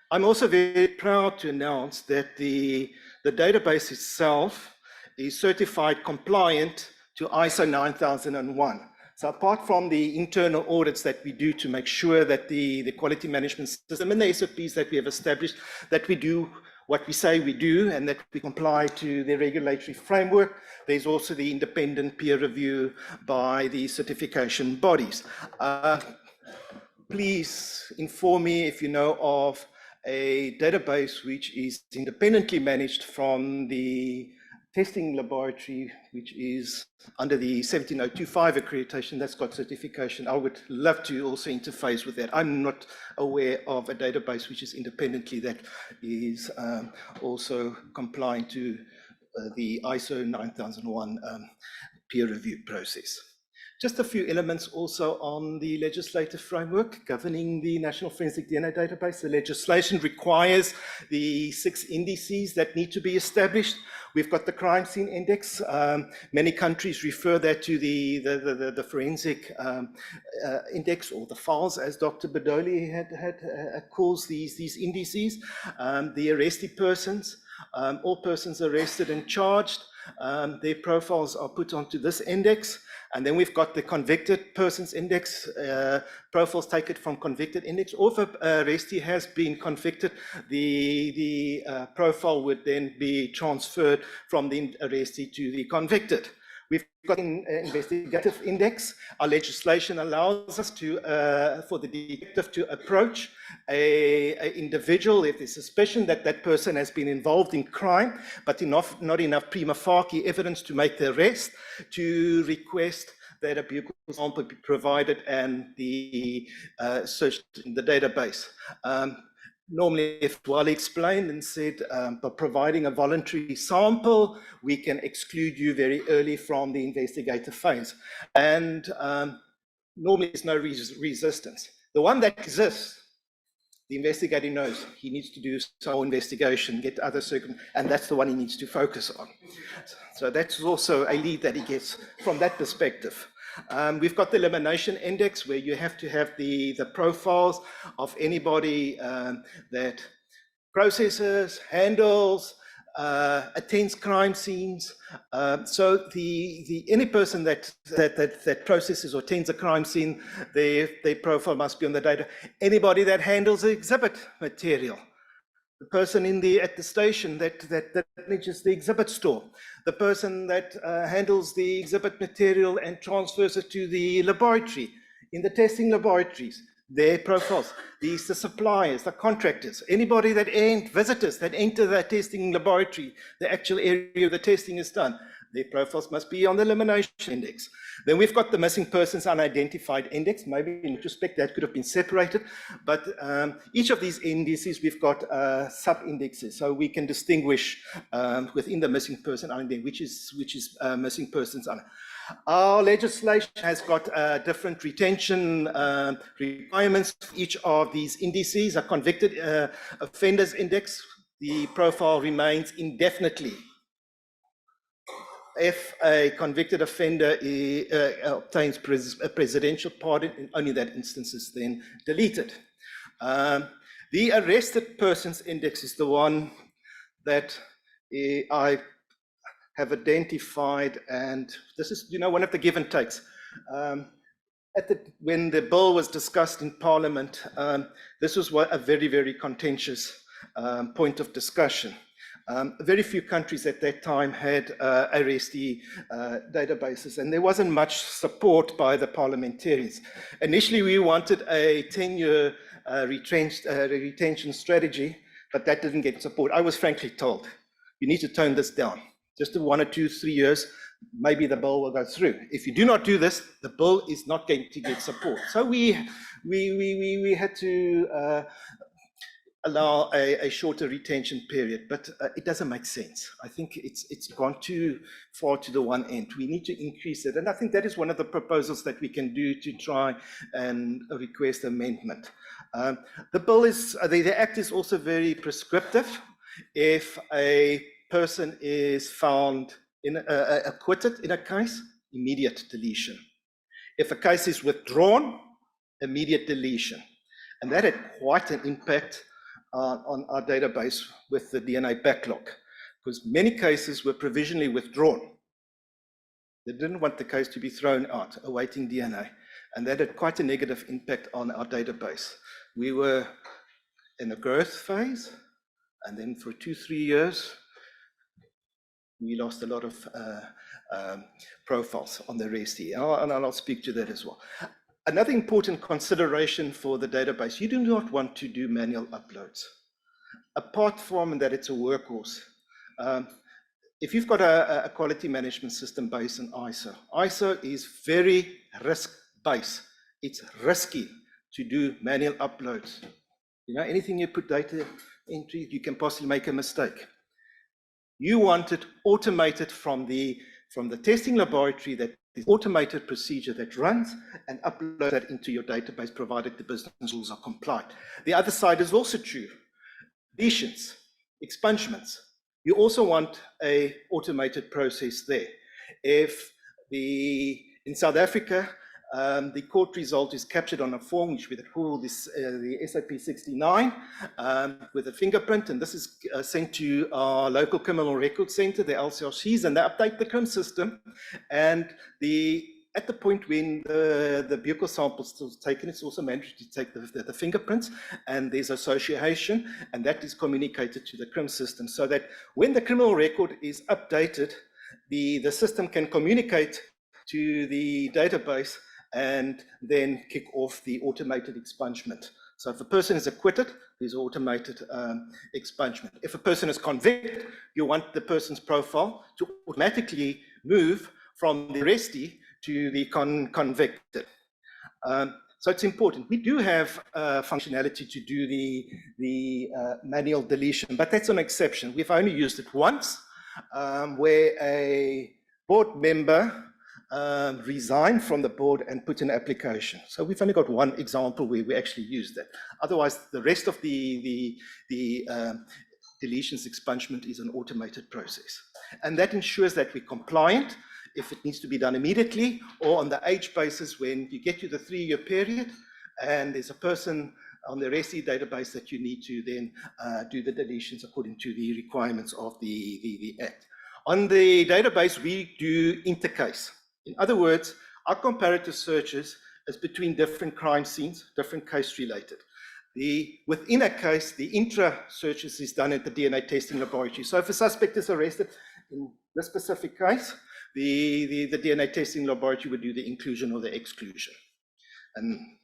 I'm also very proud to announce that the database itself is certified compliant to ISO 9001. So apart from the internal audits that we do to make sure that the quality management system and the SOPs that we have established, that we do what we say we do and that we comply to the regulatory framework, there's also the independent peer review by the certification bodies. Please inform me if you know of a database which is independently managed from the testing laboratory, which is under the 17025 accreditation, that's got certification. I would love to also interface with that. I'm not aware of a database which is independently that is also complying to the ISO 9001 peer review process. Just a few elements also on the legislative framework governing the National Forensic DNA Database. The legislation requires the 6 indices that need to be established. We've got the crime scene index. Many countries refer that to the forensic index, or the files, as Dr. Bedoli had calls these indices. The arrested persons, all persons arrested and charged, their profiles are put onto this index. And then we've got the convicted persons index, profiles taken from convicted index. Or if an arrestee has been convicted, the profile would then be transferred from the arrestee to the convicted. We've got an investigative index. Our legislation allows us to, for the detective to approach an individual if there's suspicion that that person has been involved in crime, but not enough prima facie evidence to make the arrest, to request that a buccal sample be provided and the searched in the database. Normally, if Wally explained and said, by providing a voluntary sample, we can exclude you very early from the investigative phase. And normally there's no resistance. The one that exists, the investigator knows he needs to do some more investigation, get other and that's the one he needs to focus on. So that's also a lead that he gets from that perspective. We've got the elimination index, where you have to have the profiles of anybody that processes, handles, attends crime scenes. So any person that processes or attends a crime scene, their profile must be on the data. Anybody that handles the exhibit material, the person at the station that manages the exhibit store, the person that handles the exhibit material and transfers it to the laboratory, in the testing laboratories, their profiles, the suppliers, the contractors, anybody that visitors that enter that testing laboratory, the actual area the testing is done, their profiles must be on the elimination index. Then we've got the missing persons unidentified index. Maybe in retrospect that could have been separated, but each of these indices we've got sub-indexes, so we can distinguish within the missing person index which is missing persons. Our legislation has got different retention requirements for each of these indices. A convicted offenders index, the profile remains indefinitely. If a convicted offender obtains a presidential pardon, in only that instance is then deleted. The arrested persons index is the one that I have identified, and this is, one of the give and takes. When the bill was discussed in Parliament, this was a very, very contentious point of discussion. Very few countries at that time had arrestee databases, and there wasn't much support by the parliamentarians. Initially, we wanted a 10-year retention strategy, but that didn't get support. I was frankly told, you need to tone this down. Just 1 or 2, 3 years, maybe the bill will go through. If you do not do this, the bill is not going to get support. So we had to allow a shorter retention period, but it doesn't make sense. I think it's gone too far to the one end. We need to increase it, and I think that is one of the proposals that we can do to try and request amendment. The bill is, the Act is also very prescriptive. If a person is found acquitted in a case, immediate deletion. If a case is withdrawn, immediate deletion. And that had quite an impact on our database with the DNA backlog, because many cases were provisionally withdrawn. They didn't want the case to be thrown out, awaiting DNA. And that had quite a negative impact on our database. We were in a growth phase, and then for 2-3 years, we lost a lot of profiles on the REST-E, and I'll speak to that as well. Another important consideration for the database, you do not want to do manual uploads. Apart from that, it's a workhorse. If you've got a quality management system based on ISO, ISO is very risk-based. It's risky to do manual uploads. You know, anything you put data into, you can possibly make a mistake. You want it automated from the testing laboratory, that is automated procedure that runs and upload that into your database, provided the business rules are compliant. The other side is also true. Deletions, expungements. You also want an automated process there. If in South Africa, the court result is captured on a form which we call this, the SAP 69 with a fingerprint, and this is sent to our local criminal record center, the LCRCs, and they update the CRIM system. And at the point when the vehicle sample is taken, it's also mandatory to take the fingerprints, and there's association, and that is communicated to the CRIM system, so that when the criminal record is updated, the system can communicate to the database and then kick off the automated expungement. So if a person is acquitted, there's automated expungement. If a person is convicted, you want the person's profile to automatically move from the REST-E to the convicted. So it's important. We do have functionality to do the manual deletion, but that's an exception. We've only used it once, where a board member resigned from the board and put in an application. So we've only got one example where we actually used that. Otherwise, the rest of the deletions expungement is an automated process. And that ensures that we're compliant if it needs to be done immediately, or on the age basis when you get to the 3-year period and there's a person on the REST-E database that you need to then do the deletions according to the requirements of the Act. On the database, we do intercase. In other words, our comparative searches is between different crime scenes, different case related. Within a case, the intra searches is done at the DNA testing laboratory. So if a suspect is arrested in this specific case, the DNA testing laboratory would do the inclusion or the exclusion. And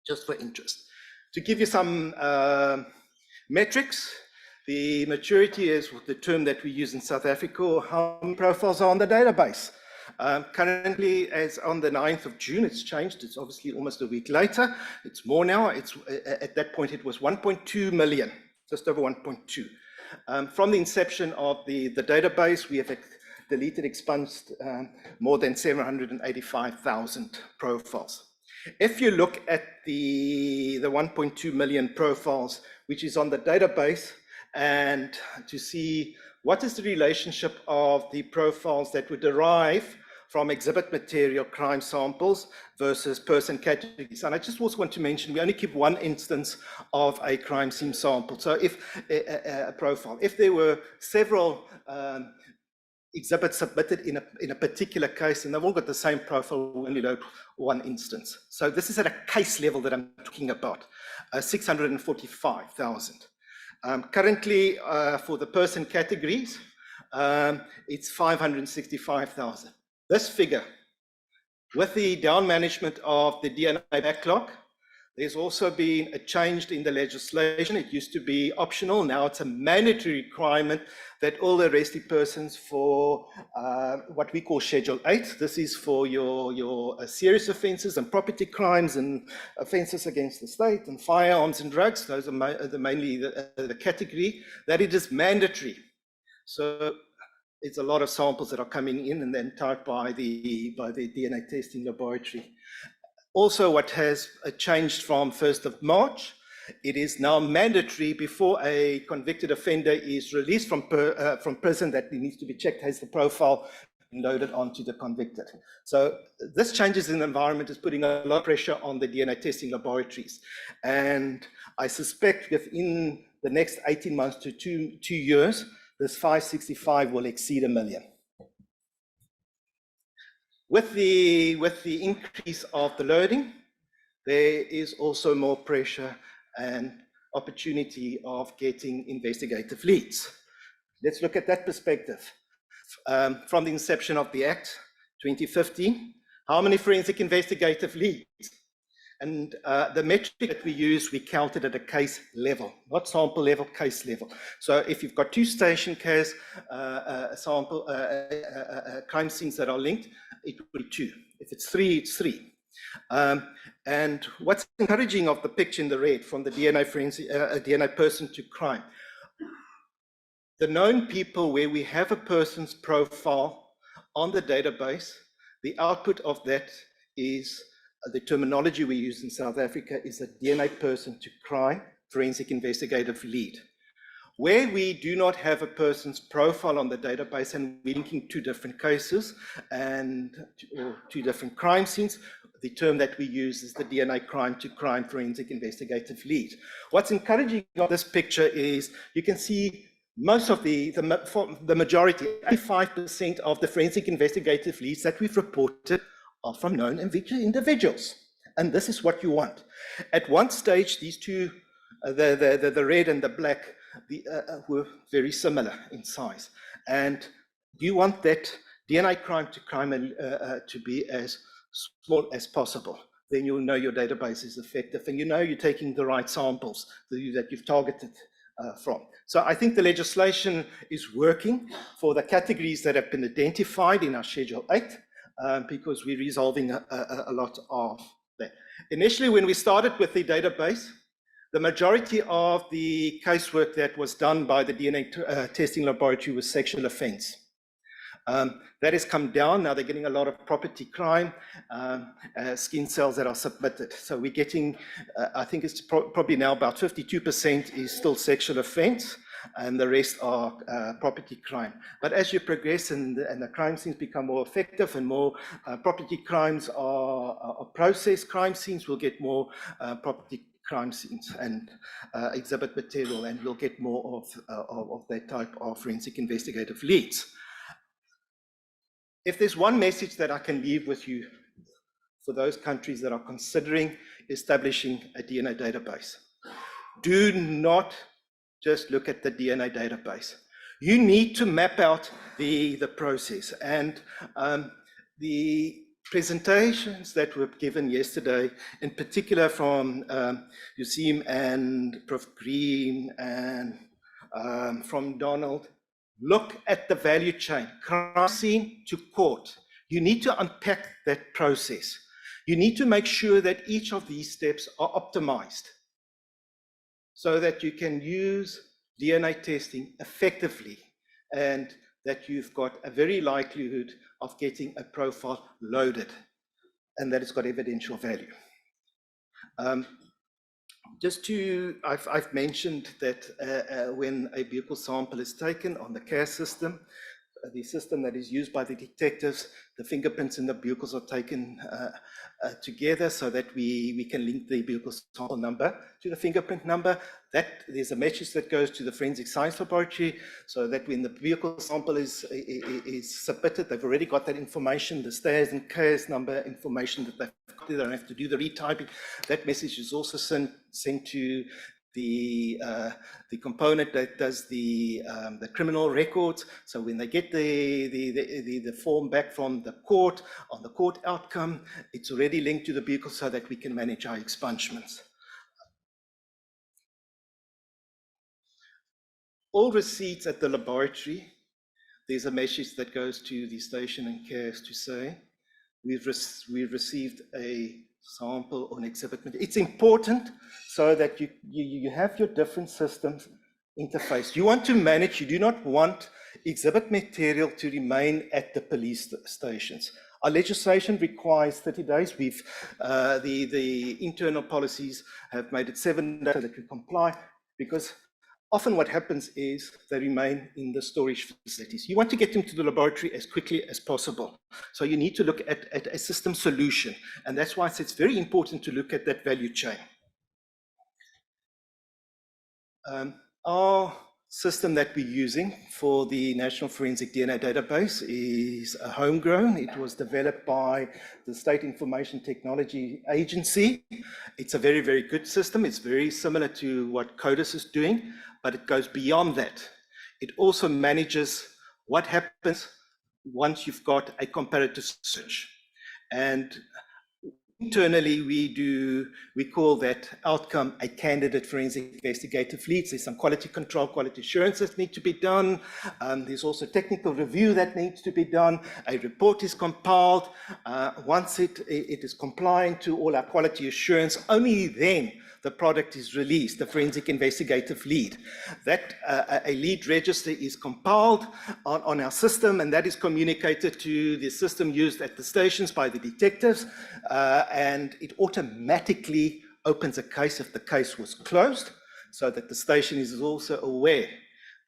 just for interest, to give you some metrics, the maturity is the term that we use in South Africa, or how many profiles are on the database. Currently, as on the 9th of June, it's changed. It's obviously almost a week later. It's more now. At that point, it was 1.2 million, just over 1.2. From the inception of the database, we have deleted, expunged more than 785,000 profiles. If you look at the 1.2 million profiles, which is on the database, and to see what is the relationship of the profiles that would derive from exhibit material crime samples versus person categories. And I just also want to mention, we only keep one instance of a crime scene sample. So if a profile, if there were several exhibits submitted in a particular case, and they've all got the same profile, we only load one instance. So this is at a case level that I'm talking about, 645,000. Currently, for the person categories, it's 565,000. This figure, with the down management of the DNA backlog, there's also been a change in the legislation. It used to be optional. Now it's a mandatory requirement that all arrested persons for what we call Schedule 8, this is for your serious offences and property crimes and offences against the state and firearms and drugs. Those are mainly the category that it is mandatory. So it's a lot of samples that are coming in and then typed by the DNA testing laboratory. Also, what has changed from 1st of March, It is now mandatory before a convicted offender is released from prison that it needs to be checked, has the profile loaded onto the convicted. So this changes in the environment is putting a lot of pressure on the DNA testing laboratories. And I suspect within the next 18 months to two years, this 565 will exceed 1 million. With the increase of the loading, there is also more pressure and opportunity of getting investigative leads. Let's look at that perspective. From the inception of the Act, 2015, how many forensic investigative leads? And the metric that we use, we counted at a case level, not sample level, case level. So if you've got 2 station case crime scenes that are linked, it will be 2. If it's 3, it's 3. And what's encouraging of the picture in the red from the DNA forensic, DNA person to crime, the known people where we have a person's profile on the database, the output of that is the terminology we use in South Africa is a DNA person to crime forensic investigative lead. Where we do not have a person's profile on the database and we're linking 2 different cases and or 2 different crime scenes, the term that we use is the DNA crime to crime forensic investigative lead. What's encouraging on this picture is you can see most of the majority, 85% of the forensic investigative leads that we've reported are from known individuals. And this is what you want. At one stage, these 2, the red and the black, were very similar in size. And you want that DNA crime to crime to be as small as possible. Then you'll know your database is effective and you know you're taking the right samples that you've targeted from. So I think the legislation is working for the categories that have been identified in our Schedule 8 because we're resolving a lot of that. Initially, when we started with the database, the majority of the casework that was done by the DNA testing laboratory was sexual offense. That has come down. Now they're getting a lot of property crime, skin cells that are submitted. So we're getting, I think it's probably now about 52% is still sexual offense, and the rest are property crime. But as you progress and the crime scenes become more effective and more property crimes are processed crime scenes, we'll get more property crime scenes and exhibit material, and we'll get more of that type of forensic investigative leads. If there's one message that I can leave with you for those countries that are considering establishing a DNA database, do not just look at the DNA database. You need to map out the process. And the presentations that were given yesterday, in particular from Yusim and Prof. Green and from Donald, look at the value chain, crime scene to court. You need to unpack that process. You need to make sure that each of these steps are optimized so that you can use DNA testing effectively and that you've got a very likelihood of getting a profile loaded and that it's got evidential value. I've mentioned that when a vehicle sample is taken on the CARE system, the system that is used by the detectives, the fingerprints in the vehicles are taken together so that we can link the vehicle sample number to the fingerprint number. That there's a message that goes to the forensic science laboratory so that when the vehicle sample is submitted, they've already got that information, the STARS and CARES number information that they've got. They don't have to do the retyping. That message is also sent to the component that does the criminal records. So when they get the form back from the court on the court outcome, it's already linked to the vehicle so that we can manage our expungements. All receipts at the laboratory, there's a message that goes to the station and CARES to say, we've received a sample or an exhibit. It's important so that you have your different systems interface. You want to manage, you do not want exhibit material to remain at the police stations. Our legislation requires 30 days. The internal policies have made it 7 days so that we comply, because often what happens is they remain in the storage facilities. You want to get them to the laboratory as quickly as possible. So you need to look at a system solution. And that's why it's very important to look at that value chain. Our system that we're using for the National Forensic DNA Database is homegrown. It was developed by the State Information Technology Agency. It's a very, very good system. It's very similar to what CODIS is doing, but it goes beyond that. It also manages what happens once you've got a comparative search. And internally, we call that outcome a candidate forensic investigative lead. There's some quality control, quality assurance that need to be done. There's also technical review that needs to be done. A report is compiled. Once it is complying to all our quality assurance, only then the product is released, the forensic investigative lead. That a lead register is compiled on our system, and that is communicated to the system used at the stations by the detectives, and it automatically opens a case if the case was closed, so that the station is also aware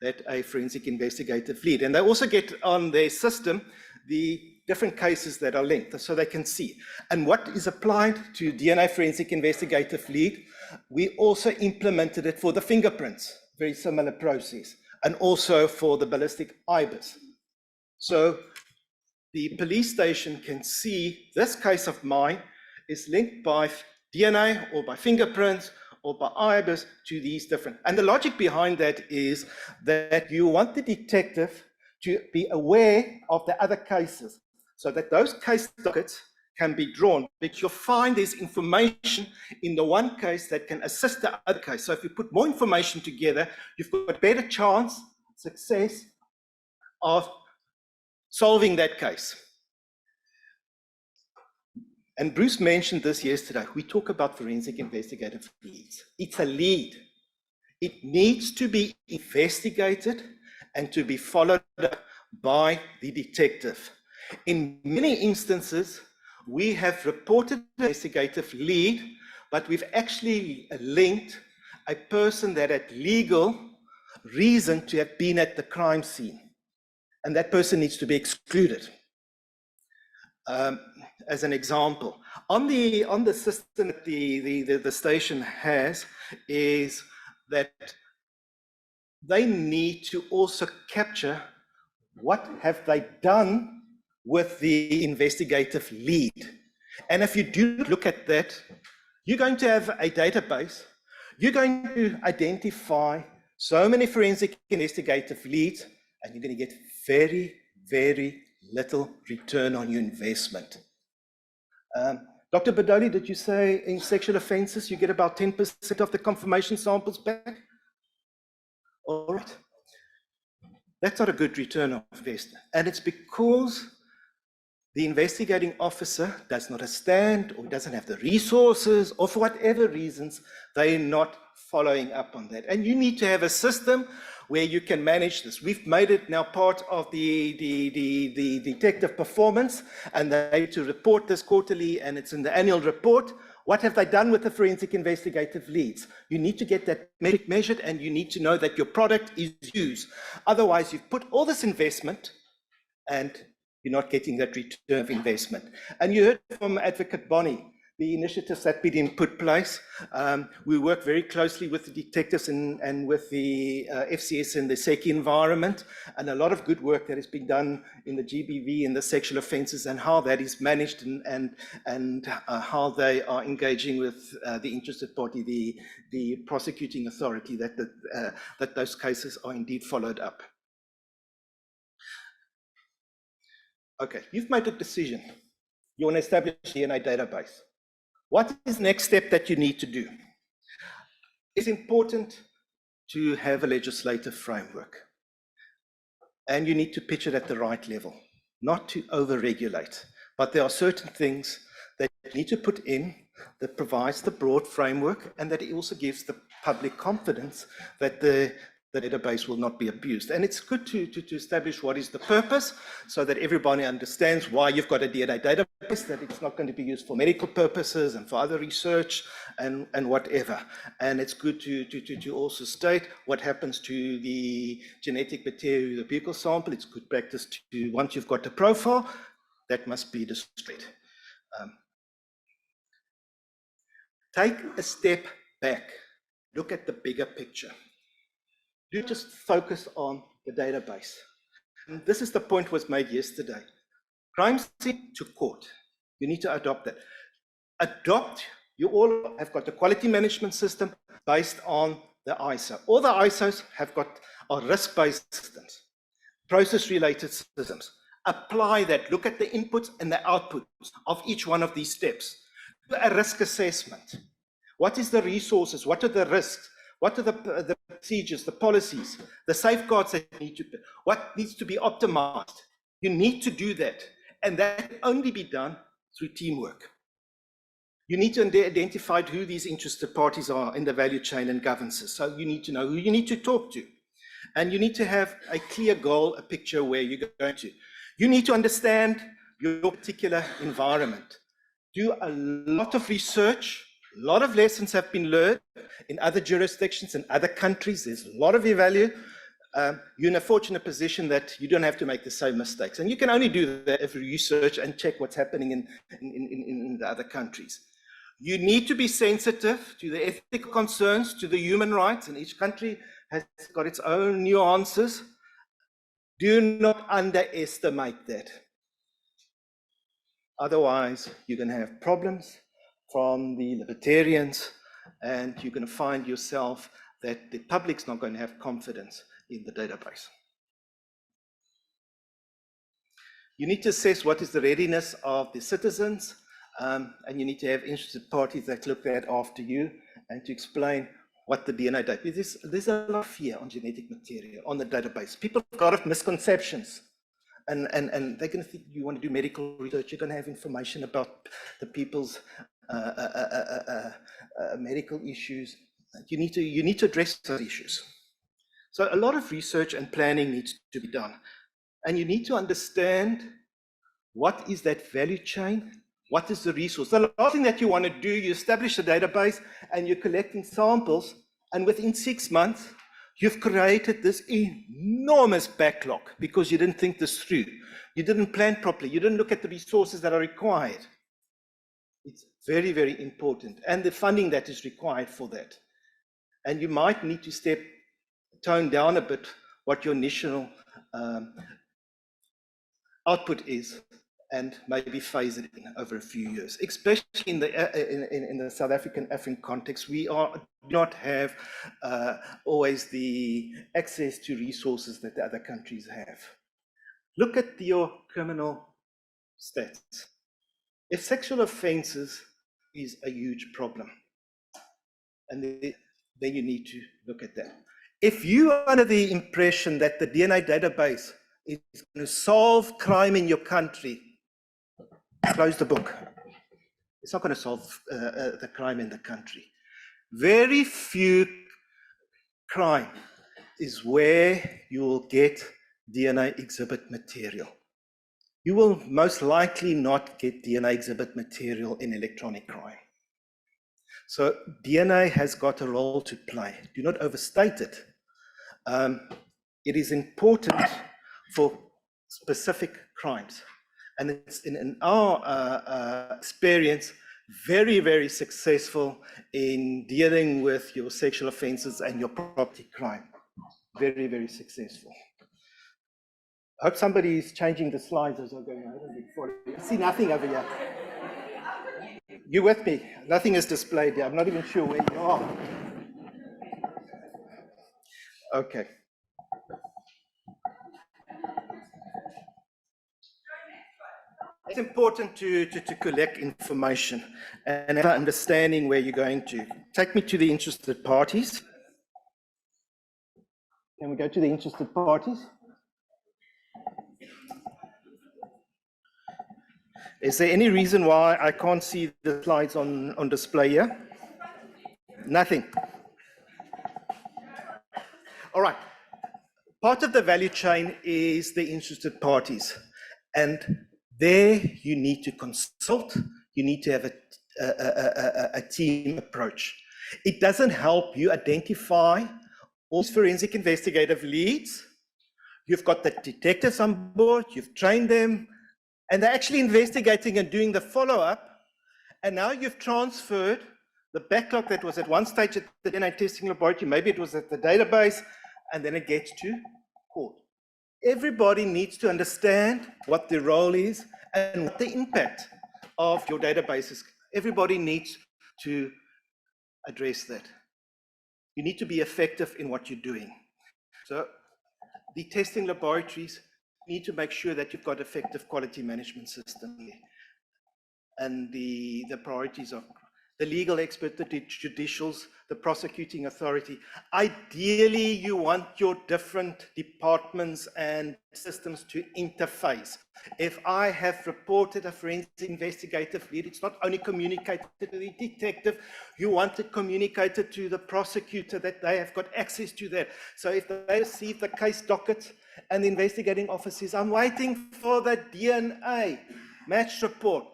that a forensic investigative lead. And they also get on their system the different cases that are linked, so they can see. And what is applied to DNA forensic investigative lead, we also implemented it for the fingerprints, very similar process, and also for the ballistic IBIS. So the police station can see this case of mine is linked by DNA or by fingerprints or by IBIS to these different. And the logic behind that is that you want the detective to be aware of the other cases, so that those case dockets can be drawn, but you'll find there's information in the one case that can assist the other case. So if you put more information together, you've got a better chance, success of solving that case. And Bruce mentioned this yesterday. We talk about forensic investigative leads. It's a lead. It needs to be investigated and to be followed up by the detective. In many instances, we have reported the investigative lead, but we've actually linked a person that had legal reason to have been at the crime scene, and that person needs to be excluded. As an example, on the system that the station has, is that they need to also capture what have they done with the investigative lead. And if you do look at that, you're going to have a database. You're going to identify so many forensic investigative leads, and you're going to get very, very little return on your investment. Dr. Badoli, did you say in sexual offenses you get about 10% of the confirmation samples back? All right. That's not a good return on investment. And it's because the investigating officer does not understand or doesn't have the resources, or for whatever reasons, they're not following up on that. And you need to have a system where you can manage this. We've made it now part of the detective performance, and they need to report this quarterly, and it's in the annual report. What have they done with the forensic investigative leads? You need to get that metric measured, and you need to know that your product is used. Otherwise, you've put all this investment and you're not getting that return of investment. And you heard from Advocate Bonnie, the initiatives that been put place. We work very closely with the detectives and with the FCS and the SECI environment, and a lot of good work that has been done in the GBV and the sexual offences, and how that is managed, and how they are engaging with the interested party, the prosecuting authority, that those cases are indeed followed up. Okay, you've made a decision. You want to establish a DNA database. What is the next step that you need to do? It's important to have a legislative framework. And you need to pitch it at the right level, not to over-regulate. But there are certain things that you need to put in that provides the broad framework, and that it also gives the public confidence that the the database will not be abused. And it's good to establish what is the purpose so that everybody understands why you've got a DNA database, that it's not going to be used for medical purposes and for other research and whatever. And it's good to also state what happens to the genetic material, the buccal sample. It's good practice to, once you've got the profile, that must be destroyed. Take a step back. Look at the bigger picture. Do just focus on the database. And this is the point was made yesterday. Crime scene to court. You need to adopt that. You all have got the quality management system based on the ISO. All the ISOs are risk-based systems, process-related systems. Apply that. Look at the inputs and the outputs of each one of these steps. Do a risk assessment. What is the resources? What are the risks? What are the procedures, the policies, the safeguards that need to be, what needs to be optimized? You need to do that. And that can only be done through teamwork. You need to identify who these interested parties are in the value chain and governances. So you need to know who you need to talk to. And you need to have a clear goal, a picture where you're going to. You need to understand your particular environment. Do a lot of research. A lot of lessons have been learned in other jurisdictions, in other countries. There's a lot of value. You're in a fortunate position that you don't have to make the same mistakes. And you can only do that if you research and check what's happening in the other countries. You need to be sensitive to the ethical concerns, to the human rights, and each country has got its own nuances. Do not underestimate that. Otherwise, you're going to have problems from the libertarians, and you're going to find yourself that the public's not going to have confidence in the database. You need to assess what is the readiness of the citizens, and you need to have interested parties that look at after you and to explain what the DNA database. There's a lot of fear on genetic material, on the database. People have got a lot of misconceptions. And they're going to think you want to do medical research, you're going to have information about the people's medical issues. You need to address those issues. So a lot of research and planning needs to be done. And you need to understand what is that value chain, what is the resource. The last thing that you want to do, you establish a database and you're collecting samples, and within 6 months, you've created this enormous backlog because you didn't think this through. You didn't plan properly. You didn't look at the resources that are required. It's very, very important. And the funding that is required for that. And you might need to tone down a bit what your initial output is and maybe phase it in over a few years, especially in the South African context. We do not have always the access to resources that the other countries have. Look at your criminal stats. If sexual offenses is a huge problem, and then you need to look at that. If you are under the impression that the DNA database is going to solve crime in your country, close the book. It's not going to solve the crime in the country. Very few crime is where you will get DNA exhibit material. You will most likely not get DNA exhibit material in electronic crime. So DNA has got a role to play. Do not overstate it. It is important for specific crimes. And it's in our experience, very, very successful in dealing with your sexual offenses and your property crime. Very, very successful. I hope somebody is changing the slides as I'm going. I see nothing over here. You with me? Nothing is displayed here. I'm not even sure where you are. Okay. It's important to collect information and have an understanding where you're going to. Take me to the interested parties. Can we go to the interested parties? Is there any reason why I can't see the slides on display here? Nothing. All right. Part of the value chain is the interested parties. And there you need to consult, you need to have a team approach. It doesn't help you identify all forensic investigative leads. You've got the detectives on board, you've trained them, and they're actually investigating and doing the follow-up. And now you've transferred the backlog that was at one stage at the DNA testing laboratory, maybe it was at the database, and then it gets to court. Everybody needs to understand what their role is and what the impact of your database is. Everybody needs to address that. You need to be effective in what you're doing. So the testing laboratories need to make sure that you've got effective quality management system here. And the priorities are the legal expert, the judicials, the prosecuting authority. Ideally, you want your different departments and systems to interface. If I have reported a forensic investigative lead, it's not only communicated to the detective, you want it communicated to the prosecutor that they have got access to that. So if they receive the case docket and the investigating officer says, I'm waiting for the DNA match report,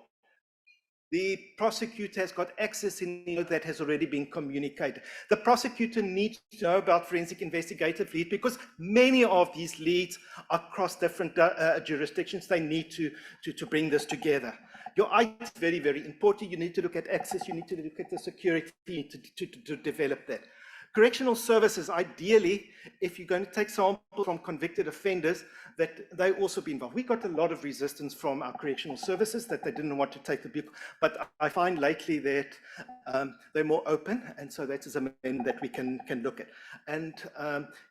the prosecutor has got access in that has already been communicated. The prosecutor needs to know about forensic investigative lead because many of these leads are across different jurisdictions. They need to bring this together. Your IT is very, very important. You need to look at access. You need to look at the security to develop that. Correctional services, ideally, if you're going to take samples from convicted offenders, that they also be involved. We got a lot of resistance from our correctional services that they didn't want to take the vehicle, but I find lately that they're more open, and so that is a main that we can look at. And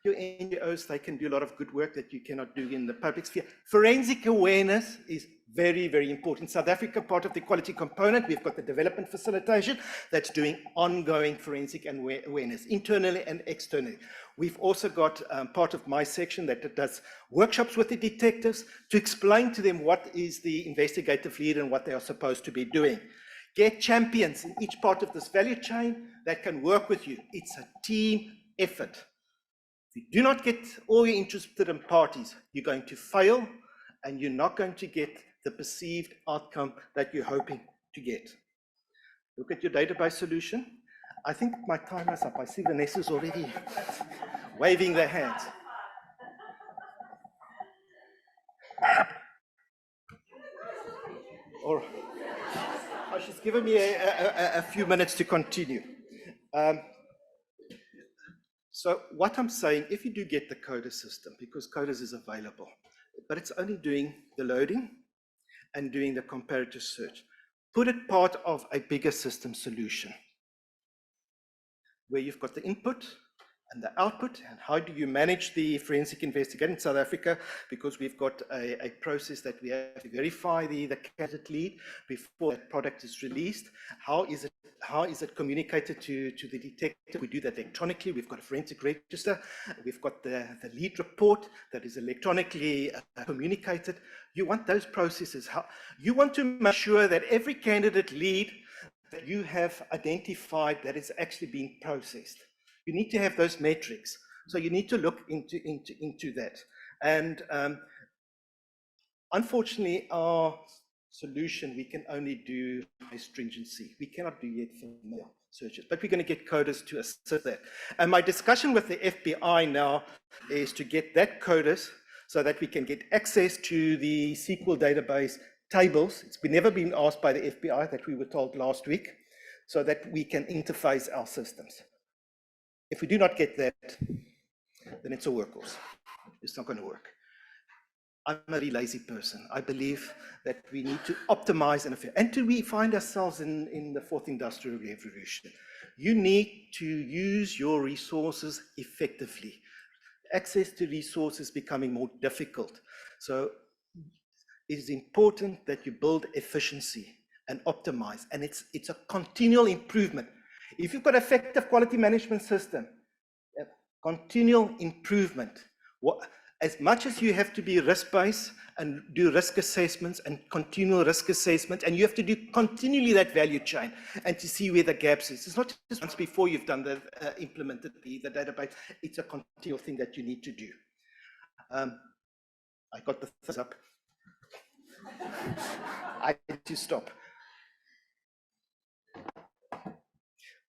your NGOs, they can do a lot of good work that you cannot do in the public sphere. Forensic awareness is very, very important. South Africa, part of the quality component, we've got the development facilitation that's doing ongoing forensic awareness, internally and externally. We've also got part of my section that does workshops with the detectives to explain to them what is the investigative lead and what they are supposed to be doing. Get champions in each part of this value chain that can work with you. It's a team effort. If you do not get all your interested parties, you're going to fail and you're not going to get the perceived outcome that you're hoping to get. Look at your database solution. I think my time is up. I see Vanessa's already waving their hands. All right. Oh, she's given me a few minutes to continue. So what I'm saying, if you do get the CODIS system, because CODIS is available, but it's only doing the loading and doing the comparative search, put it part of a bigger system solution where you've got the input and the output, and how do you manage the forensic investigation in South Africa, because we've got a process that we have to verify the candidate lead before that product is released. How is it communicated to the detective? We do that electronically. We've got a forensic register. We've got the lead report that is electronically communicated. You want those processes. You want to make sure that every candidate lead that you have identified that is actually being processed. You need to have those metrics. So you need to look into that. And unfortunately, our solution, we can only do high stringency. We cannot do yet familiar searches, but we're going to get CODIS to assist that. And my discussion with the FBI now is to get that CODIS so that we can get access to the SQL database tables. It's never been asked by the FBI, that we were told last week, so that we can interface our systems. If we do not get that, then it's a workhorse. It's not going to work. I'm a very lazy person. I believe that we need to optimize and we find ourselves in the fourth industrial revolution. You need to use your resources effectively. Access to resources becoming more difficult. So it is important that you build efficiency and optimize, and it's a continual improvement. If you've got effective quality management system, continual improvement. As much as you have to be risk-based and do risk assessments and continual risk assessment, and you have to do continually that value chain and to see where the gaps is. It's not just once before you've done the implemented the database. It's a continual thing that you need to do. I got the thumbs up. I need to stop.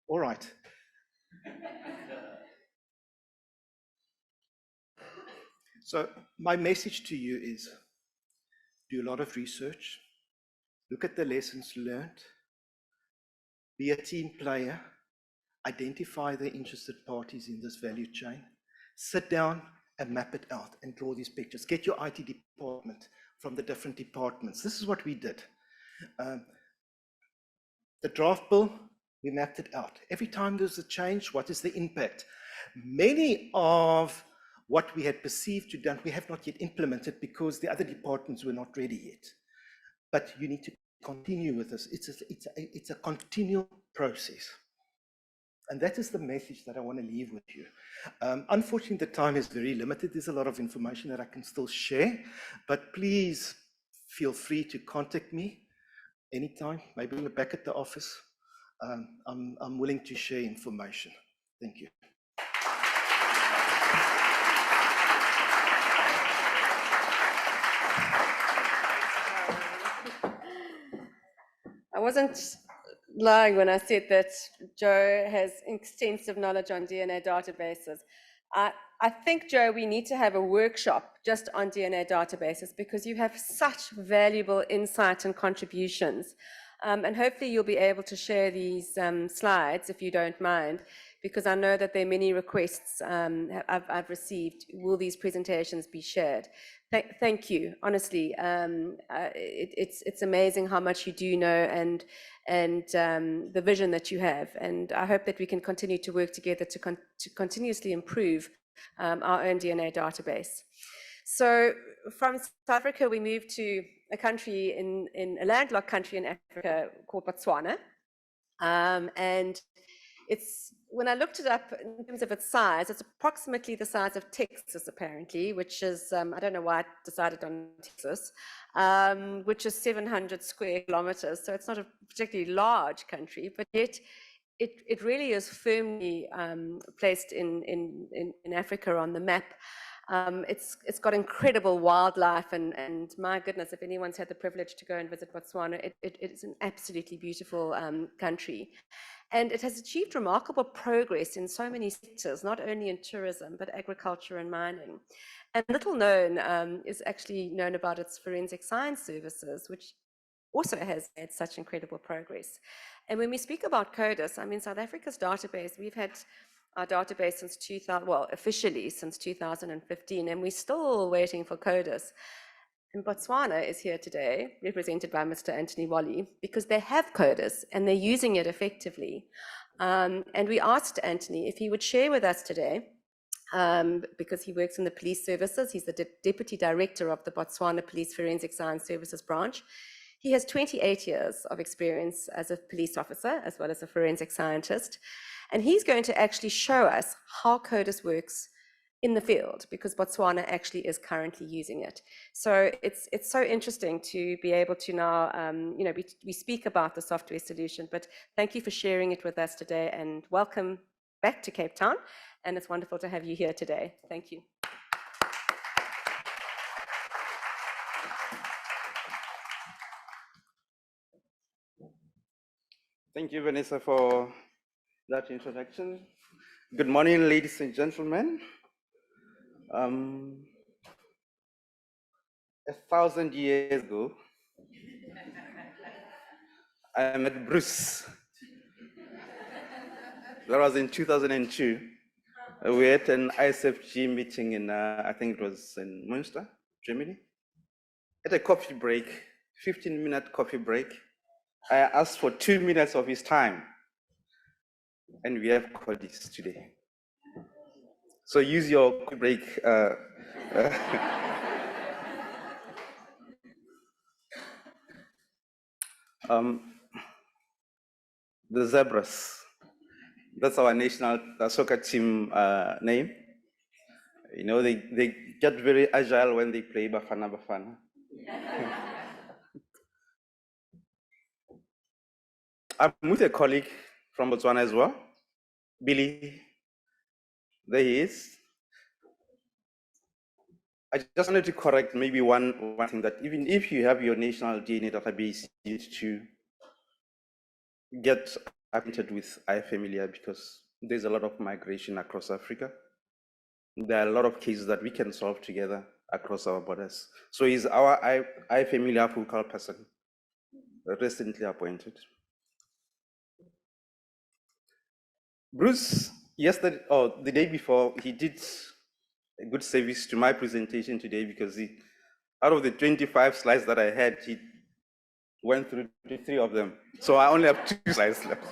All right. So my message to you is do a lot of research, look at the lessons learned, be a team player, identify the interested parties in this value chain, sit down and map it out and draw these pictures. Get your IT department from the different departments. This is what we did. The draft bill, we mapped it out. Every time there's a change, what is the impact? Many of what we had perceived to done, we have not yet implemented because the other departments were not ready yet. But you need to continue with this. It's a continual process. And that is the message that I want to leave with you. Unfortunately, the time is very limited. There's a lot of information that I can still share, but please feel free to contact me anytime, maybe back at the office. I'm willing to share information. Thank you. I wasn't lying when I said that Joe has extensive knowledge on DNA databases. I think, Joe, we need to have a workshop just on DNA databases because you have such valuable insight and contributions. And hopefully you'll be able to share these slides, if you don't mind, because I know that there are many requests I've received. Will these presentations be shared? Thank you, honestly. It's amazing how much you do know and the vision that you have. And I hope that we can continue to work together to continuously improve our own DNA database. So from South Africa, we moved to a country in a landlocked country in Africa called Botswana. And it's, when I looked it up in terms of its size, it's approximately the size of Texas, apparently, which is, I don't know why I decided on Texas, which is 700 square kilometers. So it's not a particularly large country, but yet it really is firmly placed in Africa on the map. It's got incredible wildlife, and my goodness, if anyone's had the privilege to go and visit Botswana, it is an absolutely beautiful country. And it has achieved remarkable progress in so many sectors, not only in tourism, but agriculture and mining. And little known is actually known about its forensic science services, which also has made such incredible progress. And when we speak about CODIS, I mean, South Africa's database, we've had our database since 2000, well, officially since 2015, and we're still waiting for CODIS. And Botswana is here today, represented by Mr. Anthony Wally, because they have CODIS and they're using it effectively. And we asked Anthony if he would share with us today, because he works in the police services. He's the Deputy Director of the Botswana Police Forensic Science Services branch. He has 28 years of experience as a police officer, as well as a forensic scientist. And he's going to actually show us how CODIS works in the field, because Botswana actually is currently using it. So it's so interesting to be able to now, we speak about the software solution, but thank you for sharing it with us today, and welcome back to Cape Town. And it's wonderful to have you here today. Thank you. Thank you, Vanessa, for that introduction. Good morning, ladies and gentlemen. 1,000 years ago, I met Bruce. That was in 2002. We had an ISFG meeting in, I think it was in Münster, Germany. At a coffee break, 15-minute coffee break, I asked for 2 minutes of his time. And we have CODIS today. So use your coffee break. The Zebras, that's our national soccer team name. You know, they get very agile when they play Bafana Bafana. I'm with a colleague from Botswana as well, Billy. There he is. I just wanted to correct maybe one thing, that even if you have your national DNA database, you need to get acquainted with iFamiliar, because there's a lot of migration across Africa. There are a lot of cases that we can solve together across our borders. So he's our iFamiliar focal person, recently appointed. Bruce, yesterday, or the day before, he did a good service to my presentation today, because out of the 25 slides that I had, he went through 3 of them. So I only have 2 slides left.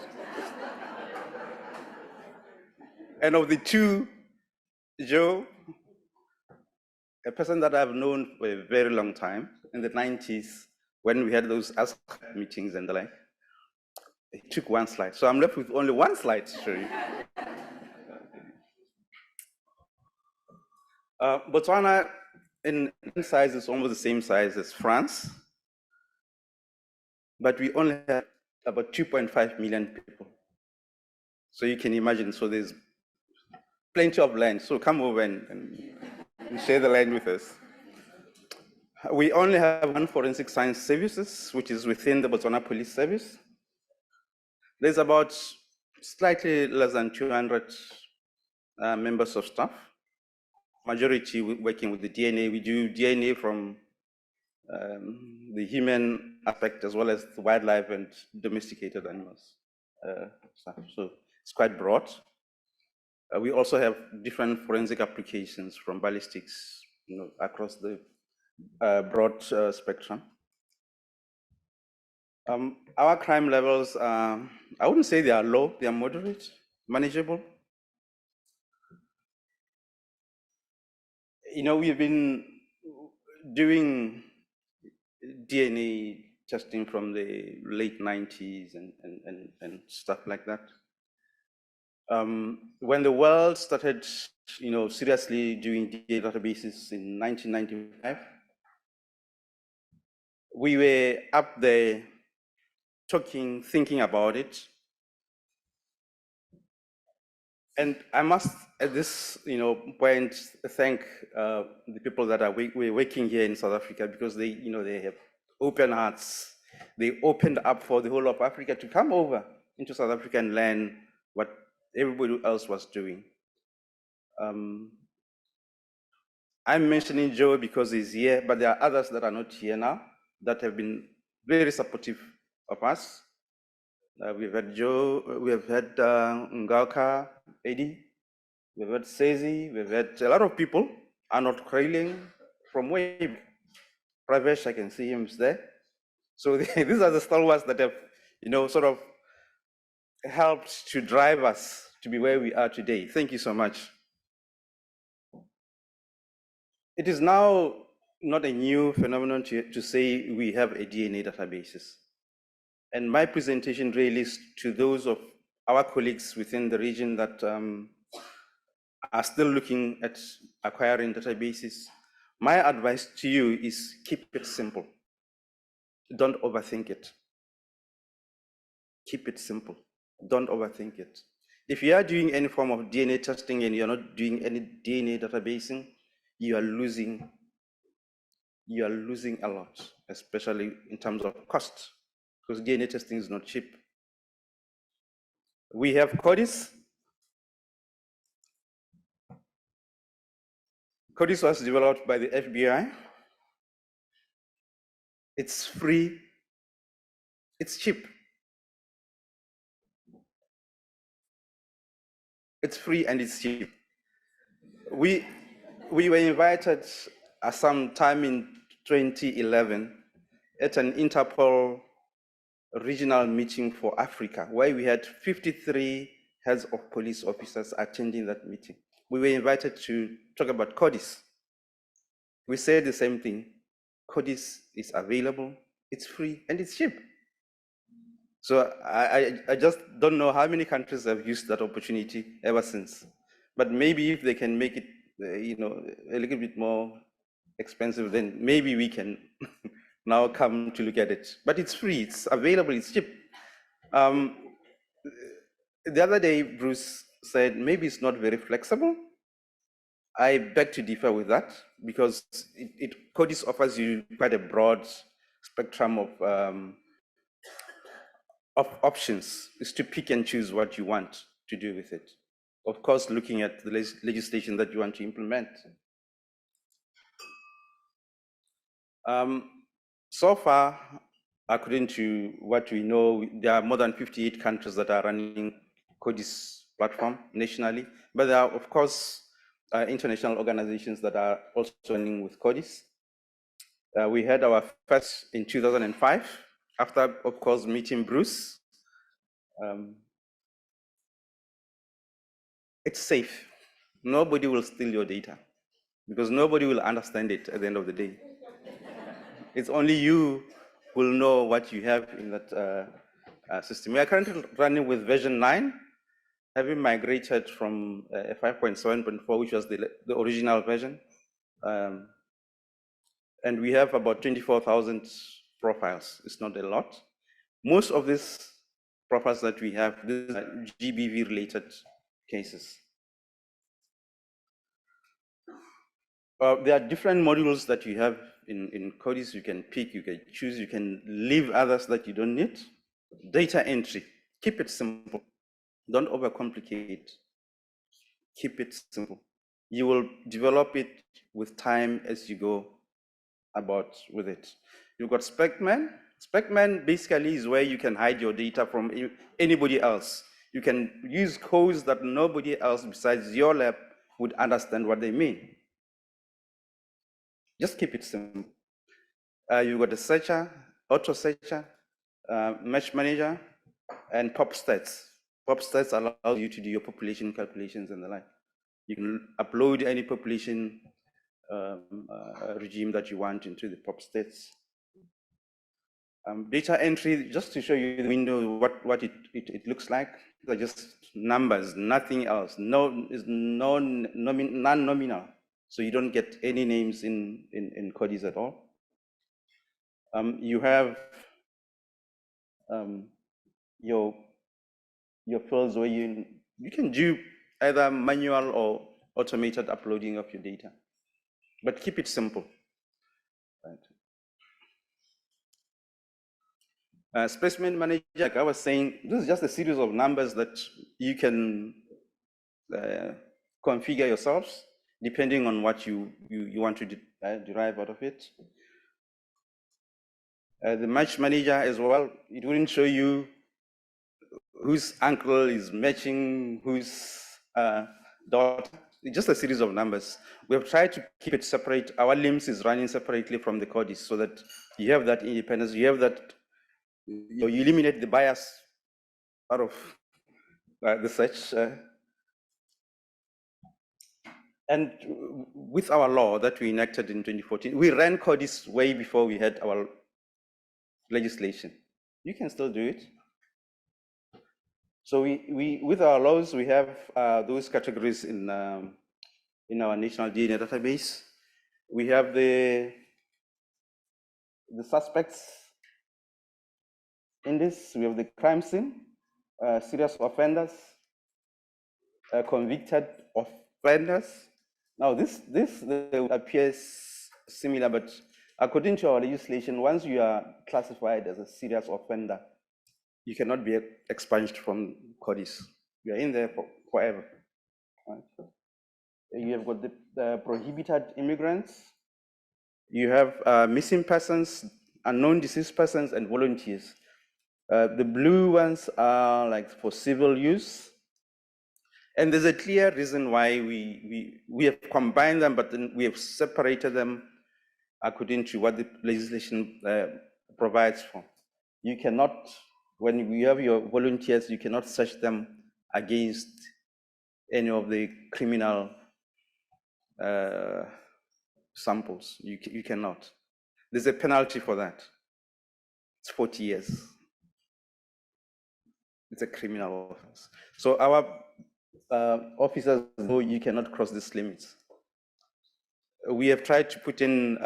And of the 2, Joe, a person that I've known for a very long time, in the 90s, when we had those ASCAP meetings and the like, he took 1 slide. So I'm left with only 1 slide to show you. Botswana, in size, is almost the same size as France, but we only have about 2.5 million people. So you can imagine, so there's plenty of land. So come over and share the land with us. We only have 1 forensic science services, which is within the Botswana Police Service. There's about slightly less than 200 members of staff, majority working with the DNA. We do DNA from the human aspect, as well as the wildlife and domesticated animals stuff. So it's quite broad. We also have different forensic applications, from ballistics, across the broad spectrum. Our crime levels, I wouldn't say they are low, they are moderate, manageable. We've been doing DNA testing from the late 90s and stuff like that. When the world started, seriously doing DNA databases in 1995, we were up there talking, thinking about it. And I must, at this point, thank the people that are working here in South Africa, because they have open hearts. They opened up for the whole of Africa to come over into South Africa and learn what everybody else was doing. I'm mentioning Joe because he's here, but there are others that are not here now that have been very supportive of us. We've had Joe, we have had Ngauka, Eddie, we've had Sezi, we've had a lot of people. Arnold Krailing from way. Pravesh, I can see him there. So these are the stalwarts that have, sort of helped to drive us to be where we are today. Thank you so much. It is now not a new phenomenon to say we have a DNA databases. And my presentation really is to those of our colleagues within the region that are still looking at acquiring databases. My advice to you is keep it simple. Don't overthink it. Keep it simple. Don't overthink it. If you are doing any form of DNA testing and you're not doing any DNA databasing, you are losing a lot, especially in terms of cost, because DNA testing is not cheap. We have CODIS. CODIS was developed by the FBI. It's free, it's cheap. It's free and it's cheap. We were invited sometime in 2011 at an Interpol regional meeting for Africa, where we had 53 heads of police officers attending that meeting. We were invited to talk about CODIS. We said the same thing. CODIS is available, it's free, and it's cheap. So I just don't know how many countries have used that opportunity ever since. But maybe if they can make it you know, a little bit more expensive, then maybe we can now come to look at it. But it's free, it's available, it's cheap. The other day, Bruce said maybe it's not very flexible. I beg to differ with that because CODIS offers you quite a broad spectrum of options. Is to pick and choose what you want to do with it. Of course, looking at the legislation that you want to implement. So far, according to what we know, there are more than 58 countries that are running CODIS platform nationally, but there are, of course, international organizations that are also running with CODIS. We had our first in 2005, after, of course, meeting Bruce. It's safe. Nobody will steal your data because nobody will understand it at the end of the day. It's only you who will know what you have in that system. We are currently running with version 9, having migrated from 5.7.4, which was the original version. And we have about 24,000 profiles. It's not a lot. Most of these profiles that we have, these are GBV-related cases. There are different modules that you have in CODIS. You can pick, you can choose, you can leave others that you don't need. Data entry, keep it simple. Don't overcomplicate. Keep it simple. You will develop it with time as you go about with it. You've got SpecMan. SpecMan basically is where you can hide your data from anybody else. You can use codes that nobody else besides your lab would understand what they mean. Just keep it simple. You've got the searcher, auto searcher, mesh manager, and PopStats. PopStats allows you to do your population calculations and the like. You can upload any population regime that you want into the PopStats. Data entry, just to show you the window, what it looks like. They're just numbers, nothing else. Non-nominal. So you don't get any names in CODIS at all. You have your fields where you can do either manual or automated uploading of your data, but keep it simple. Right. Specimen manager, like I was saying, this is just a series of numbers that you can configure yourselves depending on what you want to derive out of it. The match manager as well, it wouldn't show you whose uncle is matching whose daughter. It's just a series of numbers. We have tried to keep it separate. Our LIMS is running separately from the CODIS so that you have that independence, you have that, you eliminate the bias out of the search. And with our law that we enacted in 2014, we ran CODIS way before we had our legislation. You can still do it. So we with our laws, we have those categories in our national DNA database. We have the suspects in this. We have the crime scene, serious offenders, convicted offenders. Now this appears similar, but according to our legislation, once you are classified as a serious offender, you cannot be expunged from CODIS. You are in there forever. Right? You have got the prohibited immigrants. You have missing persons, unknown deceased persons, and volunteers. The blue ones are like for civil use. And there's a clear reason why we have combined them, but then we have separated them according to what the legislation provides for. You cannot, when you have your volunteers, you cannot search them against any of the criminal samples. You cannot. There's a penalty for that. It's 40 years. It's a criminal offense. So our officers know you cannot cross these limits. We have tried to put in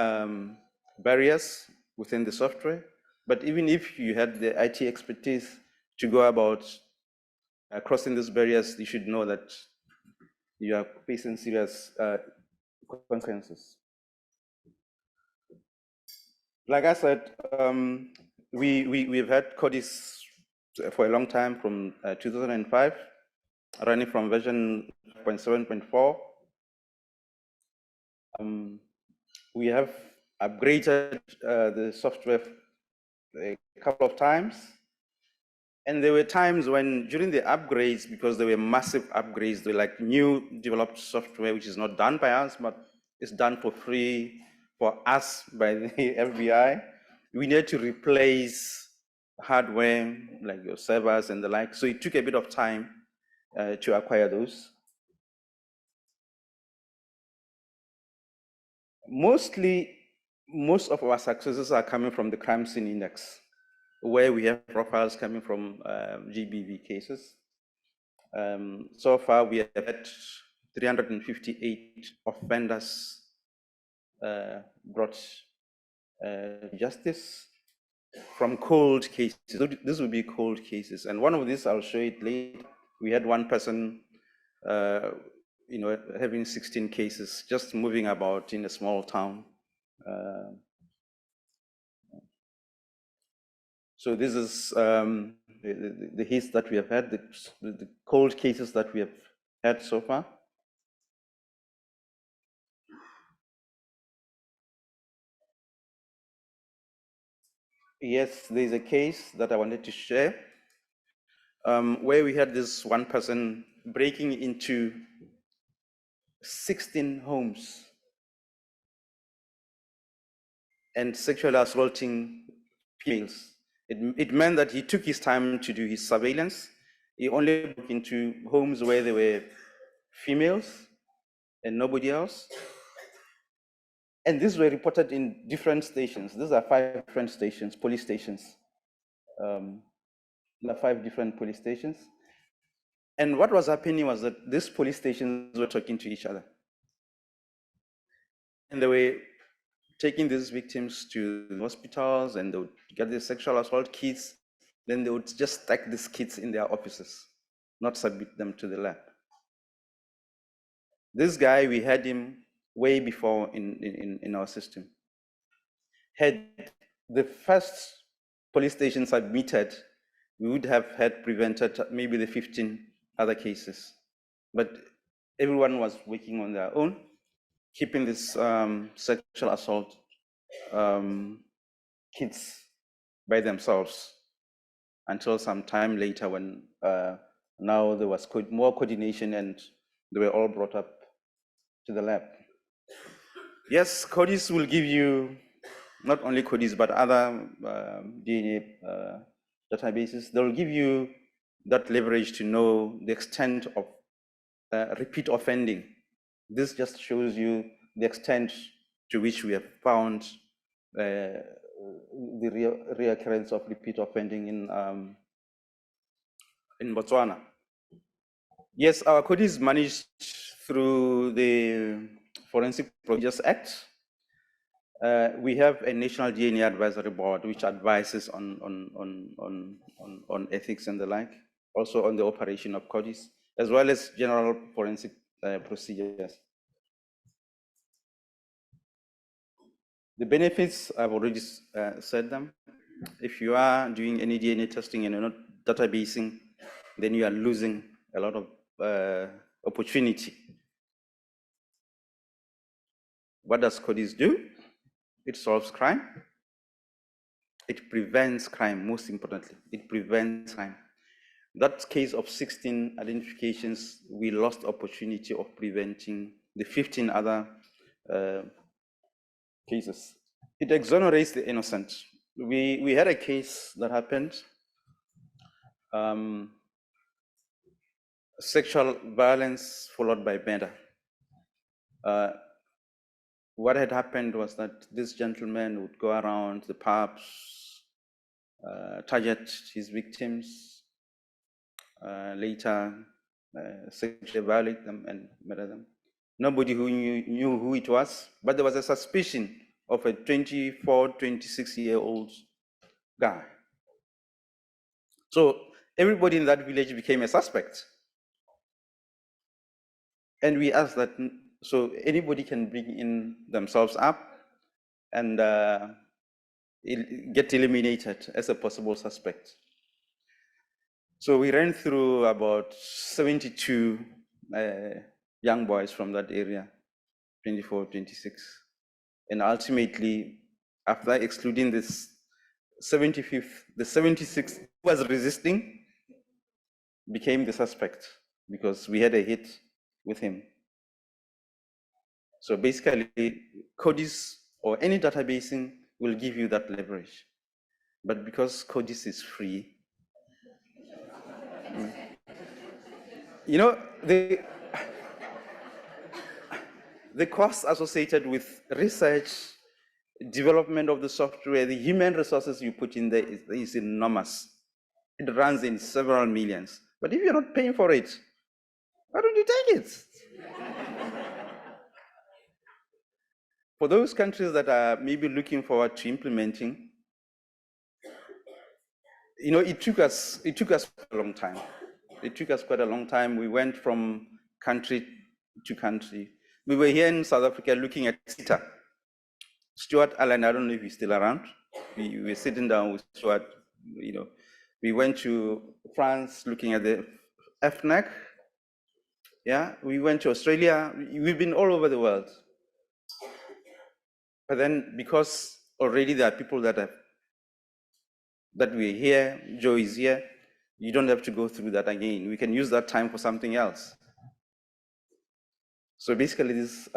barriers within the software, but even if you had the IT expertise to go about crossing these barriers, you should know that you are facing serious consequences. Like I said, we've had CODIS for a long time, from 2005, running from version 0.7.4. We have upgraded the software a couple of times. And there were times when, during the upgrades, because there were massive upgrades, they were like new developed software, which is not done by us, but it's done for free for us by the FBI. We needed to replace hardware, like your servers and the like. So it took a bit of time to acquire those. Most of our successes are coming from the crime scene index, where we have profiles coming from GBV cases. So far, we have had 358 offenders brought justice from cold cases. So this will be cold cases, and one of these I'll show it later. We had one person, having 16 cases, just moving about in a small town. So this is the hits that we have had, the cold cases that we have had so far. Yes, there's a case that I wanted to share where we had this one person breaking into 16 homes and sexually assaulting females. It meant that he took his time to do his surveillance. He only broke into homes where there were females and nobody else. And these were reported in different stations. These are 5 different stations, police stations. There are 5 different police stations. And what was happening was that these police stations were talking to each other. And they were taking these victims to the hospitals, and they would get the sexual assault kits. Then they would just stack these kits in their offices, not submit them to the lab. This guy, we had him way before in our system. Had the first police station submitted, we would have had prevented maybe the 15 other cases. But everyone was working on their own, keeping this sexual assault kids by themselves until some time later, when now there was more coordination and they were all brought up to the lab. Yes, CODIS will give you, not only CODIS, but other DNA databases. They'll give you that leverage to know the extent of repeat offending. This just shows you the extent to which we have found the reoccurrence of repeat offending in Botswana. Yes, our code is managed through the Forensic Procedures Act. We have a National DNA Advisory Board which advises on ethics and the like, also on the operation of CODIS, as well as general forensic procedures. The benefits, I've already said them. If you are doing any DNA testing and you're not databasing, then you are losing a lot of opportunity. What does CODIS do? It solves crime. It prevents crime, most importantly. It prevents crime. That case of 16 identifications, we lost opportunity of preventing the 15 other cases. It exonerates the innocent. We had a case that happened, sexual violence followed by murder. What had happened was that this gentleman would go around the pubs, target his victims, later sexually violate them and murder them. Nobody who knew who it was, but there was a suspicion of a 24, 26-year-old guy. So everybody in that village became a suspect. And we asked that, so anybody can bring in themselves up and get eliminated as a possible suspect. So we ran through about 72 young boys from that area, 24, 26. And ultimately, after excluding this 75th, the 76th who was resisting became the suspect because we had a hit with him. So basically, CODIS or any databasing will give you that leverage. But because CODIS is free, you know, the costs associated with research, development of the software, the human resources you put in there is enormous. It runs in several millions. But if you're not paying for it, why don't you take it? For those countries that are maybe looking forward to implementing, you know, it took us a long time. It took us quite a long time. We went from country to country. We were here in South Africa looking at CETA. Stuart Allen, I don't know if he's still around. We were sitting down with Stuart, you know. We went to France looking at the FNAC. Yeah, we went to Australia. We've been all over the world. But then because already there are people that we're here, Joe is here, you don't have to go through that again. We can use that time for something else. So basically this,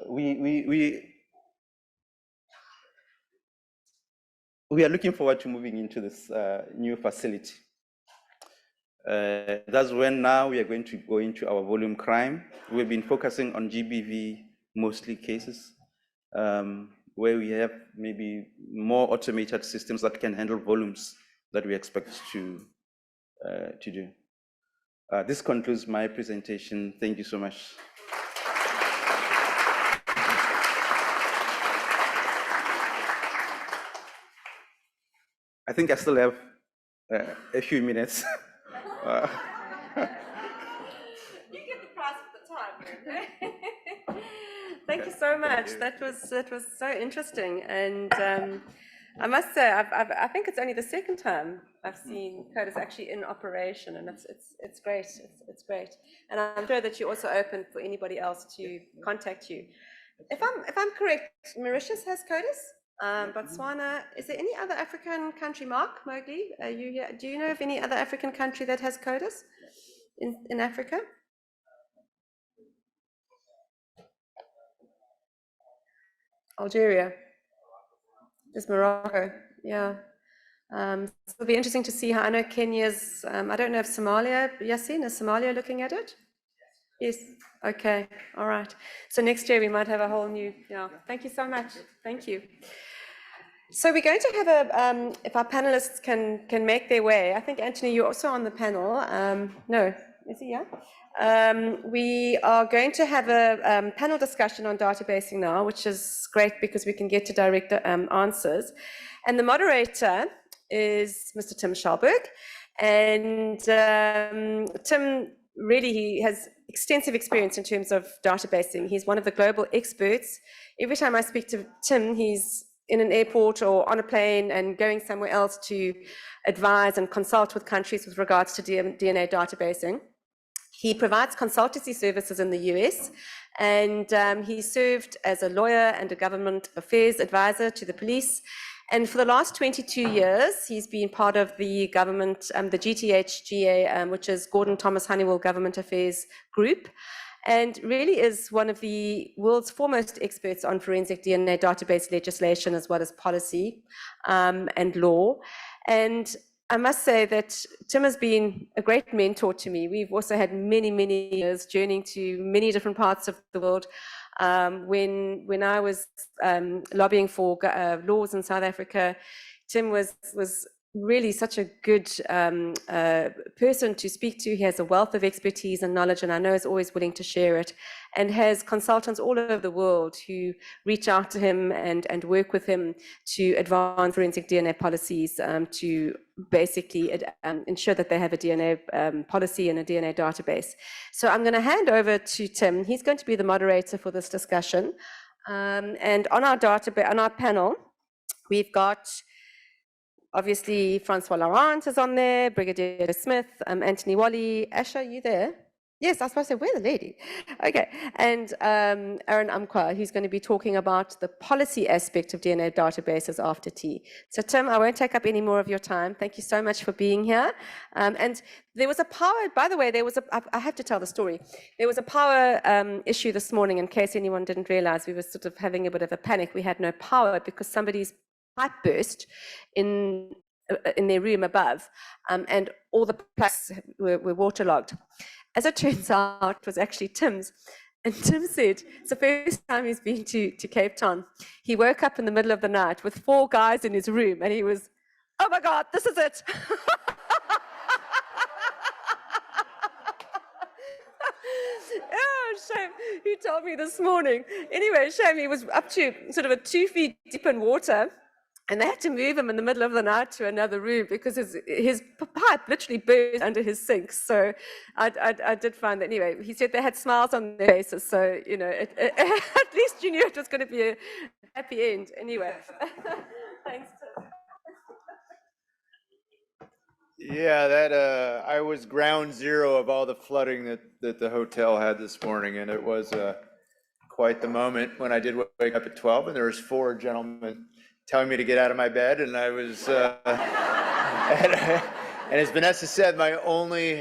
we are looking forward to moving into this new facility. That's when now we are going to go into our volume crime. We've been focusing on GBV mostly cases, where we have maybe more automated systems that can handle volumes that we expect to do. This concludes my presentation. Thank you so much. I think I still have a few minutes. You get the prize for the time. Thank you so much. That was so interesting, and I must say, I think it's only the second time I've seen CODIS actually in operation, and it's great. It's great, and I'm sure that you're also open for anybody else to contact you. If I'm correct, Mauritius has CODIS. Botswana. Is there any other African country? Mark Mowgli, are you here? Do you know of any other African country that has CODIS in Africa? Algeria. There's Morocco. Yeah. So it'll be interesting to see how. I know Kenya's. I don't know if Somalia. Yasin, is Somalia looking at it? Yes. Okay. All right. So next year we might have a whole new. Yeah. Thank you so much. Thank you. So we're going to have a. If our panelists can make their way. I think Anthony, you're also on the panel. No, is he? Yeah. We are going to have a panel discussion on databasing now, which is great because we can get to direct answers. And the moderator is Mr. Tim Schalberg. And Tim, really, he has extensive experience in terms of databasing. He's one of the global experts. Every time I speak to Tim, he's in an airport or on a plane and going somewhere else to advise and consult with countries with regards to DNA databasing. He provides consultancy services in the US, and he served as a lawyer and a government affairs advisor to the police. And for the last 22 years, he's been part of the government, the GTHGA, which is Gordon Thomas Honeywell Government Affairs Group, and really is one of the world's foremost experts on forensic DNA database legislation as well as policy and law. And I must say that Tim has been a great mentor to me. We've also had many, many years journeying to many different parts of the world. When I was lobbying for laws in South Africa, Tim was really such a good person to speak to. He has a wealth of expertise and knowledge, and I know is always willing to share it, and has consultants all over the world who reach out to him and work with him to advance forensic DNA policies, to basically ensure that they have a DNA policy and a DNA database. So I'm going to hand over to Tim. He's going to be the moderator for this discussion. And on our database, on our panel, we've got obviously Francois Laurent is on there, Brigadier Smith, Anthony Wally. Asha, are you there? Yes, I was supposed to say, where's the lady? Okay, and Aaron Amkwa, who's going to be talking about the policy aspect of DNA databases after tea. So Tim, I won't take up any more of your time. Thank you so much for being here. And there was a power, by the way, I have to tell the story. There was a power issue this morning, in case anyone didn't realize. We were sort of having a bit of a panic. We had no power because somebody's pipe burst in their room above, and all the plugs were waterlogged. As it turns out, it was actually Tim's. And Tim said it's the first time he's been to Cape Town. He woke up in the middle of the night with 4 guys in his room, and he was, oh my God, this is it. Oh, shame. He told me this morning. Anyway, shame. He was up to sort of a 2 feet deep in water. And they had to move him in the middle of the night to another room because his pipe literally burst under his sink. So I did find that, anyway, he said they had smiles on their faces. So, you know, at least you knew it was going to be a happy end. Anyway, thanks, Tim. Yeah, that I was ground zero of all the flooding that the hotel had this morning, and it was quite the moment when I did wake up at 12, and there was 4 gentlemen telling me to get out of my bed, and I was, and as Vanessa said, my only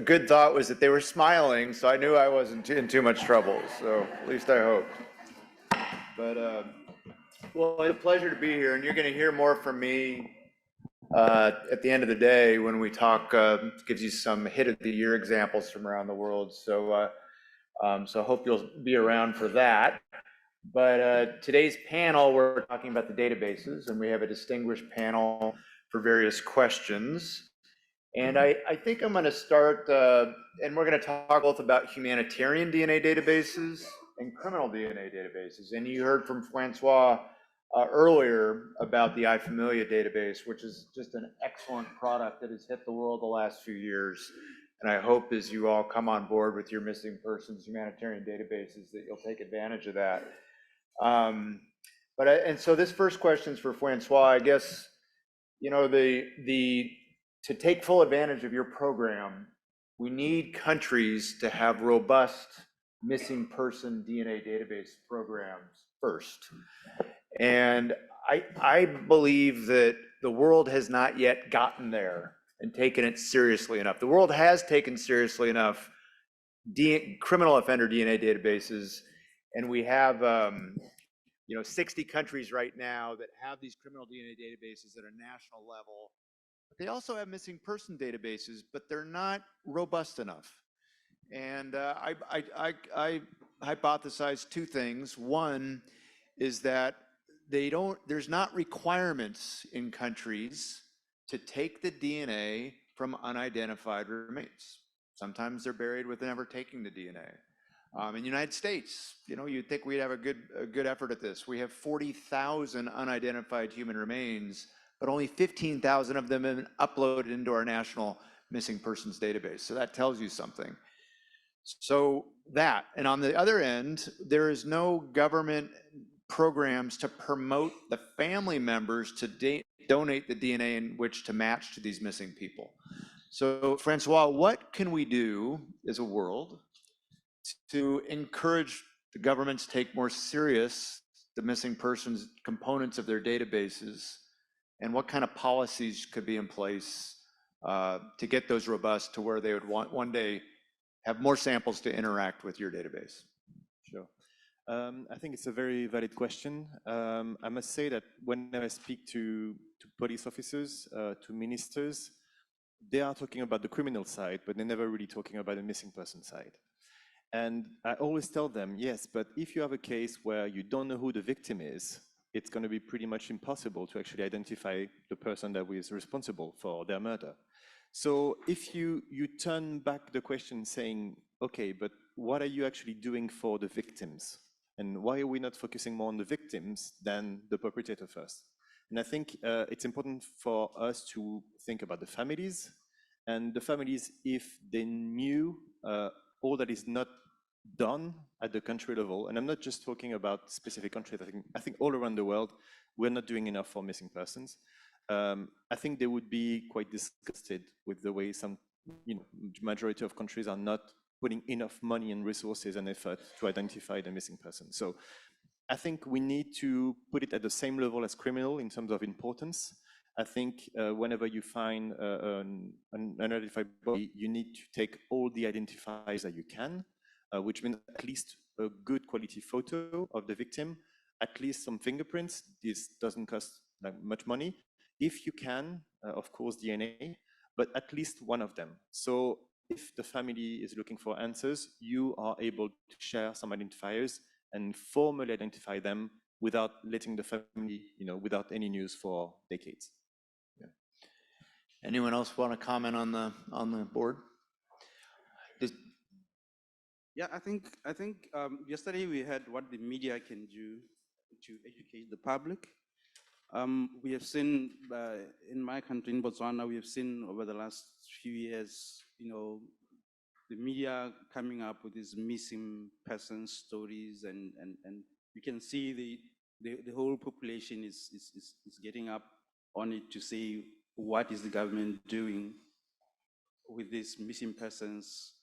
good thought was that they were smiling, so I knew I wasn't in too much trouble, so at least I hoped. But, well, it's a pleasure to be here, and you're going to hear more from me at the end of the day when we talk, gives you some hit of the year examples from around the world, so so I hope you'll be around for that. But today's panel, we're talking about the databases, and we have a distinguished panel for various questions. And I think I'm going to start, and we're going to talk both about humanitarian DNA databases and criminal DNA databases. And you heard from Francois earlier about the iFamilia database, which is just an excellent product that has hit the world the last few years. And I hope as you all come on board with your missing persons humanitarian databases that you'll take advantage of that. And so this first question is for Francois. I guess, you know, to take full advantage of your program, we need countries to have robust missing person DNA database programs first. And I believe that the world has not yet gotten there and taken it seriously enough. The world has taken seriously enough criminal offender DNA databases, and we have, you know, 60 countries right now that have these criminal DNA databases at a national level. But they also have missing person databases, but they're not robust enough. And I hypothesize 2 things. One is that there's not requirements in countries to take the DNA from unidentified remains. Sometimes they're buried with never taking the DNA. In the United States, you know, you'd think we'd have a good effort at this. We have 40,000 unidentified human remains, but only 15,000 of them have been uploaded into our national missing persons database. So that tells you something. So that, and on the other end, there is no government programs to promote the family members to donate the DNA in which to match to these missing people. So Francois, what can we do as a world to encourage the governments to take more serious the missing persons components of their databases, and what kind of policies could be in place to get those robust to where they would want one day have more samples to interact with your database? Sure. I think it's a very valid question. I must say that whenever I speak to police officers, to ministers, they are talking about the criminal side, but they're never really talking about the missing person side. And I always tell them, yes, but if you have a case where you don't know who the victim is, it's going to be pretty much impossible to actually identify the person that was responsible for their murder. So if you turn back the question saying, okay, but what are you actually doing for the victims? And why are we not focusing more on the victims than the perpetrator first? And I think it's important for us to think about the families, and the families, if they knew all that is not done at the country level, and I'm not just talking about specific countries, I think all around the world, we're not doing enough for missing persons. I think they would be quite disgusted with the way some, majority of countries are not putting enough money and resources and effort to identify the missing person. So I think we need to put it at the same level as criminal in terms of importance. I think whenever you find an unidentified body, you need to take all the identifiers that you can, which means at least a good quality photo of the victim, at least some fingerprints. This doesn't cost much money. If you can, of course, DNA, but at least one of them. So if the family is looking for answers, you are able to share some identifiers and formally identify them without letting the family, without any news for decades. Yeah. Anyone else want to comment on the board? Yeah, I think yesterday we heard what the media can do to educate the public. We have seen in my country, in Botswana, we have seen over the last few years, the media coming up with these missing person stories, and you can see the whole population is getting up on it to say, what is the government doing with these missing persons?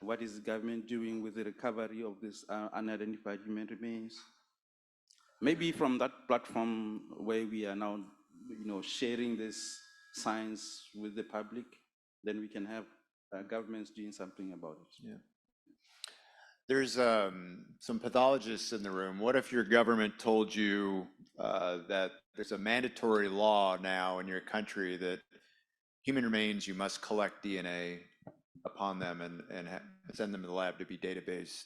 What is the government doing with the recovery of these unidentified human remains? Maybe from that platform where we are now, sharing this science with the public, then we can have governments doing something about it. Yeah. There's some pathologists in the room. What if your government told you that there's a mandatory law now in your country that human remains, you must collect DNA upon them and send them to the lab to be databased?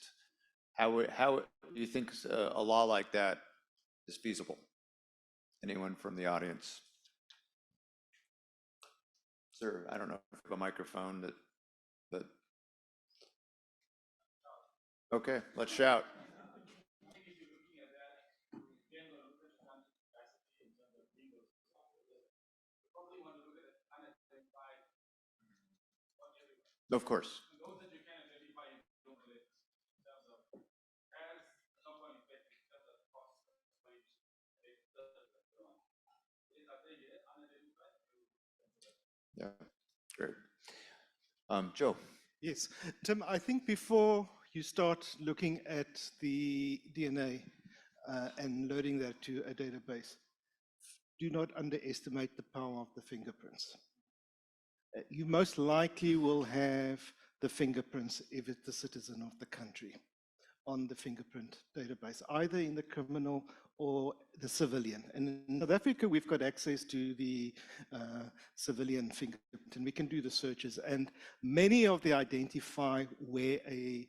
How do you think a law like that is feasible? Anyone from the audience? Sir, I don't know if you have a microphone that. Okay, let's shout. Of course. Yeah, great. Joe. Yes, Tim, I think before you start looking at the DNA and loading that to a database, do not underestimate the power of the fingerprints. You most likely will have the fingerprints if it's the citizen of the country on the fingerprint database, either in the criminal or the civilian. And in South Africa, we've got access to the civilian fingerprint, and we can do the searches. And many of the identify where a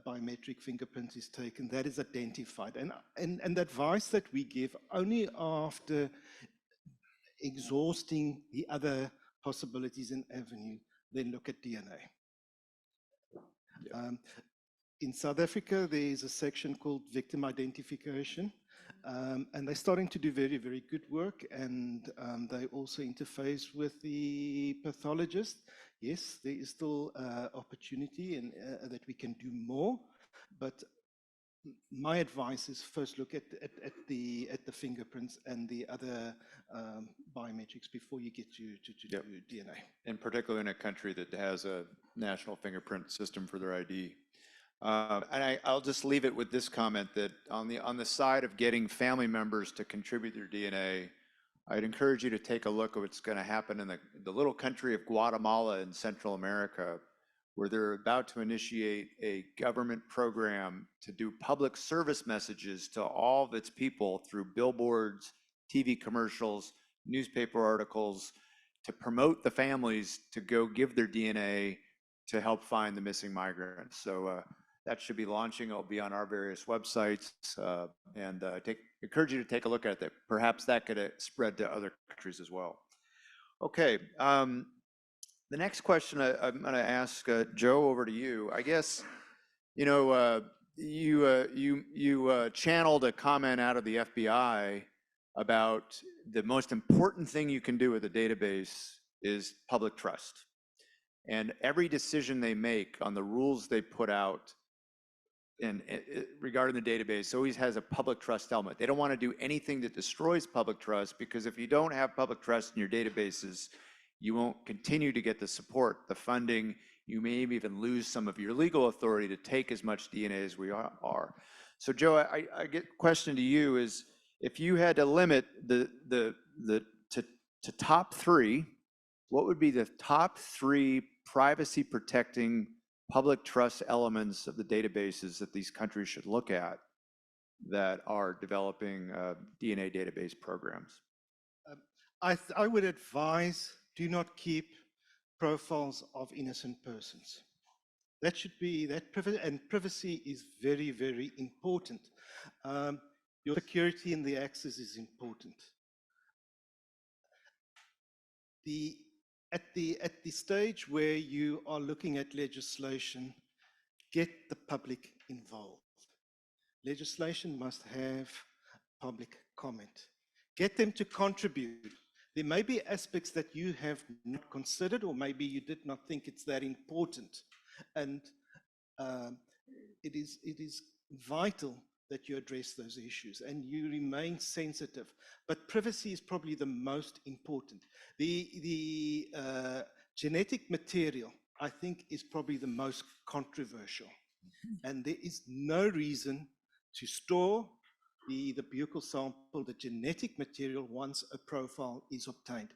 biometric fingerprint is taken, that is identified. And the advice that we give only after exhausting the other possibilities and avenue, then look at DNA. Yeah. In South Africa, there is a section called victim identification, and they're starting to do very, very good work, and they also interface with the pathologist. Yes, there is still opportunity and that we can do more, but my advice is first look at the fingerprints and the other biometrics before you get to yep. DNA. In particular, in a country that has a national fingerprint system for their ID. And I'll just leave it with this comment that on the side of getting family members to contribute their DNA, I'd encourage you to take a look at what's going to happen in the little country of Guatemala in Central America, where they're about to initiate a government program to do public service messages to all of its people through billboards, TV commercials, newspaper articles, to promote the families to go give their DNA to help find the missing migrants. So that should be launching. It'll be on our various websites, and take encourage you to take a look at that. Perhaps that could spread to other countries as well. Okay, the next question I'm going to ask Joe, over to you. I guess, you know, you channeled a comment out of the FBI about the most important thing you can do with a database is public trust. And every decision they make on the rules they put out and regarding the database always has a public trust element. They don't want to do anything that destroys public trust, because if you don't have public trust in your databases, you won't continue to get the support, the funding. You may even lose some of your legal authority to take as much DNA as we are. So Joe, I get a question to you is, if you had to limit to top three, what would be the top three privacy protecting public trust elements of the databases that these countries should look at that are developing DNA database programs? I would advise, do not keep profiles of innocent persons. That should be, and privacy is very, very important. Your security in the access is important. At the stage where you are looking at legislation, get the public involved. Legislation must have public comment. Get them to contribute. There may be aspects that you have not considered, or maybe you did not think it's that important. And it is vital that you address those issues and you remain sensitive. But privacy is probably the most important. The genetic material, I think, is probably the most controversial. And there is no reason to store the buccal sample, the genetic material, once a profile is obtained.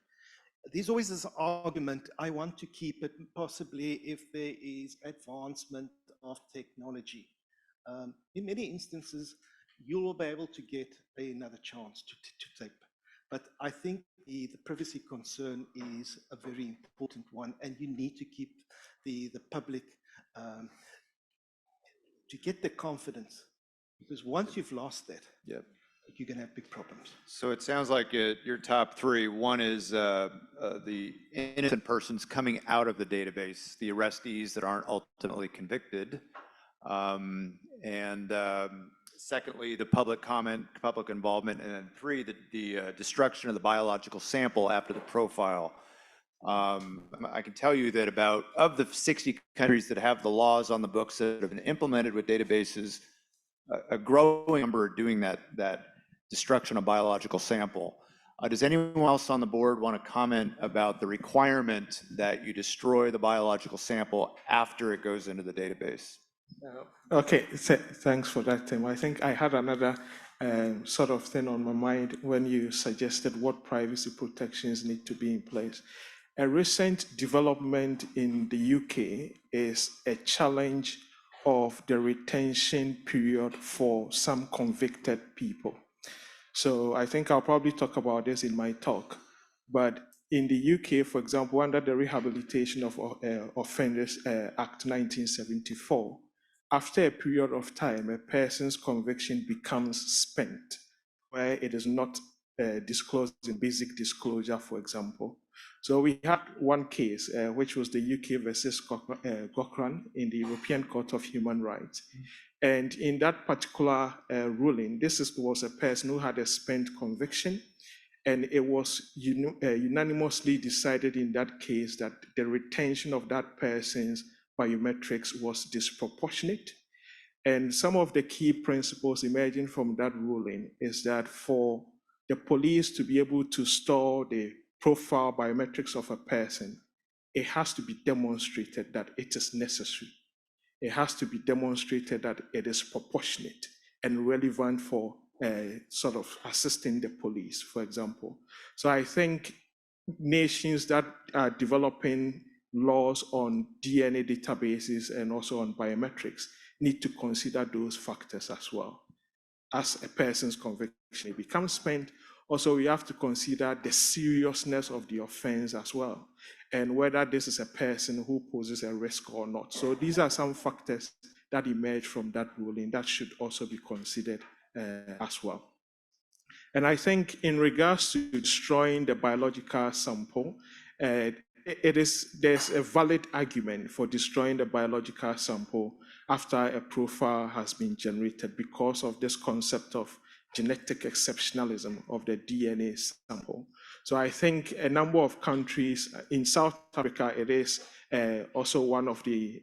There's always this argument, I want to keep it possibly if there is advancement of technology. In many instances, you'll be able to get another chance to tape. But I think the privacy concern is a very important one, and you need to keep the public to get the confidence. Because once you've lost that, Yep. you're going to have big problems. So it sounds like your top three. One is the innocent persons coming out of the database, the arrestees that aren't ultimately convicted. And secondly, the public comment, public involvement. And then three, the destruction of the biological sample after the profile. I can tell you that of the 60 countries that have the laws on the books that have been implemented with databases, a growing number are doing that destruction of biological sample. Does anyone else on the board want to comment about the requirement that you destroy the biological sample after it goes into the database? Okay, thanks for that, Tim. I think I had another sort of thing on my mind when you suggested what privacy protections need to be in place. A recent development in the UK is a challenge of the retention period for some convicted people. So I think I'll probably talk about this in my talk. But in the UK, for example, under the Rehabilitation of Offenders Act 1974, after a period of time, a person's conviction becomes spent, where it is not disclosed in basic disclosure, for example. So we had one case, which was the UK versus Gokran in the European Court of Human Rights. And in that particular ruling, was a person who had a spent conviction, and it was unanimously decided in that case that the retention of that person's biometrics was disproportionate. And some of the key principles emerging from that ruling is that for the police to be able to store the profile biometrics of a person, it has to be demonstrated that it is necessary. It has to be demonstrated that it is proportionate and relevant for sort of assisting the police, for example. So I think nations that are developing laws on DNA databases and also on biometrics need to consider those factors as well. As a person's conviction becomes spent, also we have to consider the seriousness of the offense as well, and whether this is a person who poses a risk or not. So these are some factors that emerge from that ruling that should also be considered as well. And I think in regards to destroying the biological sample, there's a valid argument for destroying the biological sample after a profile has been generated because of this concept of genetic exceptionalism of the DNA sample. So I think a number of countries in South Africa, it is also one of the,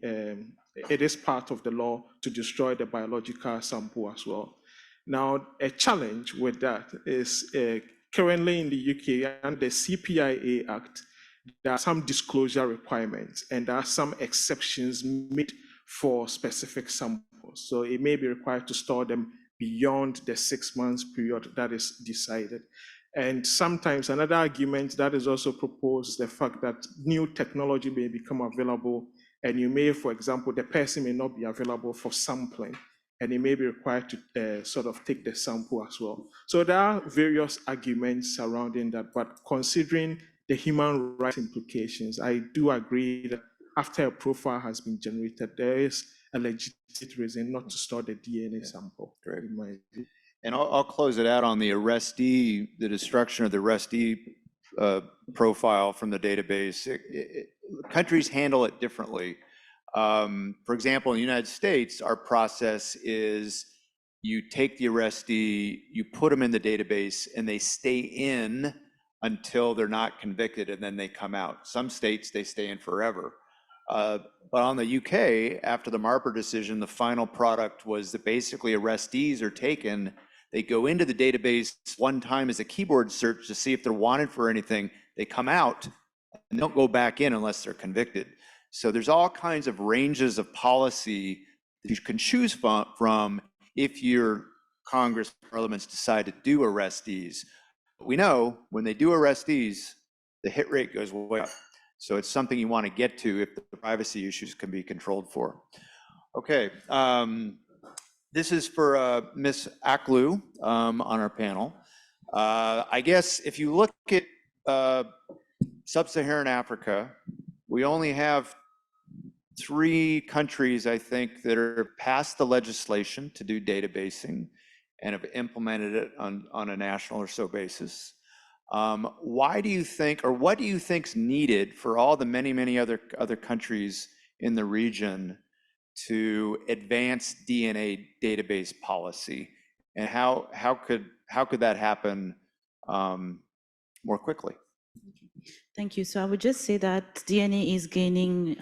it is part of the law to destroy the biological sample as well. Now, a challenge with that is currently in the UK and the CPIA Act, there are some disclosure requirements and there are some exceptions made for specific samples. So it may be required to store them beyond the 6 months period that is decided. And sometimes another argument that is also proposed is the fact that new technology may become available and you may, for example, the person may not be available for sampling and it may be required to sort of take the sample as well. So there are various arguments surrounding that, but considering the human rights implications, I do agree that after a profile has been generated, there is a legitimate reason not to store the DNA sample, in my view. And I'll close it out on the arrestee, the destruction of the arrestee profile from the database. Countries handle it differently. For example, in the United States, our process is you take the arrestee, you put them in the database, and they stay in until they're not convicted, and then they come out. Some states, they stay in forever. But on the UK, after the Marper decision, the final product was that basically arrestees are taken, they go into the database one time as a keyboard search to see if they're wanted for anything, they come out and don't go back in unless they're convicted. So there's all kinds of ranges of policy that you can choose from if your Congress, parliaments decide to do arrestees. But we know when they do arrestees, the hit rate goes way up. So it's something you want to get to if the privacy issues can be controlled for. Okay, this is for Ms. Aklu on our panel. I guess if you look at sub-Saharan Africa, we only have 3 countries, I think, that are passed the legislation to do databasing and have implemented it on a national or so basis. Why do you think, or what do you think is needed for all the many other countries in the region to advance DNA database policy, and how could that happen more quickly? Thank you. So I would just say that DNA is gaining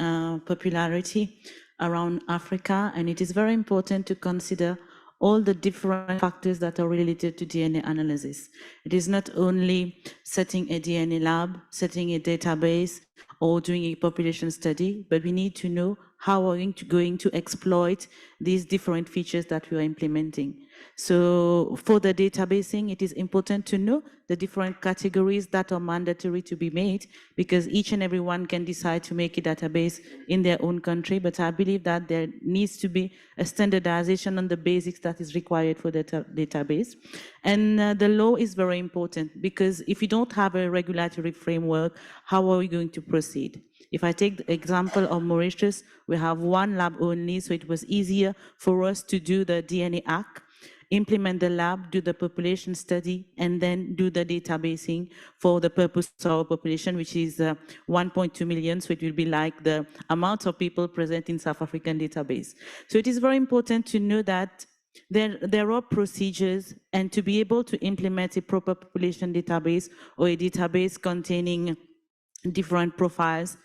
popularity around Africa, and it is very important to consider all the different factors that are related to DNA analysis. It is not only setting a DNA lab, setting a database, or doing a population study, but we need to know how we're going to exploit these different features that we are implementing. So for the databasing, it is important to know the different categories that are mandatory to be made, because each and every one can decide to make a database in their own country. But I believe that there needs to be a standardization on the basics that is required for the database. And the law is very important, because if you don't have a regulatory framework, how are we going to proceed? If I take the example of Mauritius, we have 1 lab only, so it was easier for us to do the DNA Act, implement the lab, do the population study, and then do the databasing for the purpose of our population, which is 1.2 million. So it will be like the amount of people present in South African database. So it is very important to know that there are procedures, and to be able to implement a proper population database or a database containing different profiles,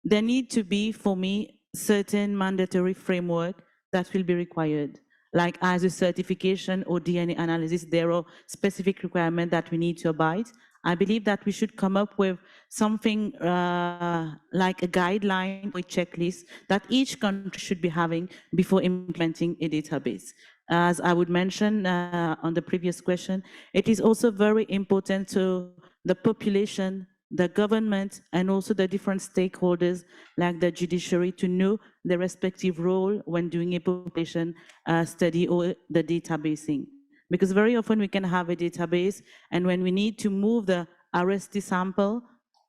there need to be, for me, certain mandatory framework that will be required. Like as a certification or DNA analysis, there are specific requirements that we need to abide. I believe that we should come up with something like a guideline or a checklist that each country should be having before implementing a database. As I would mention on the previous question, it is also very important to the population, the government, and also the different stakeholders like the judiciary to know the respective role when doing a population study or the databasing. Because very often we can have a database, and when we need to move the arrestee sample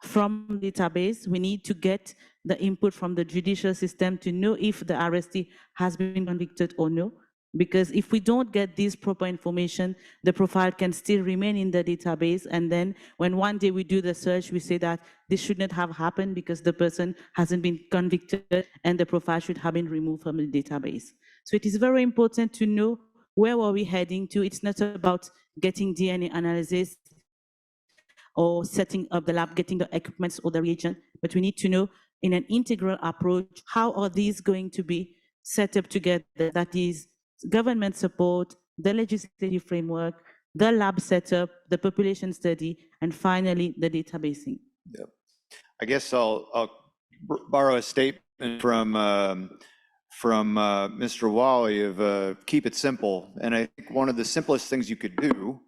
from database, we need to get the input from the judicial system to know if the arrestee has been convicted or no. because if we don't get this proper information, the profile can still remain in the database. And then when one day we do the search, we say that this shouldn't have happened because the person hasn't been convicted and the profile should have been removed from the database. So it is very important to know where are we heading to. It's not about getting DNA analysis or setting up the lab, getting the equipments or the reagent, but we need to know in an integral approach, how are these going to be set up together? That is government support, the legislative framework, the lab setup, the population study, and finally the databasing. Yep. I guess I'll borrow a statement from Mr. Wally of keep it simple. And I think one of the simplest things you could do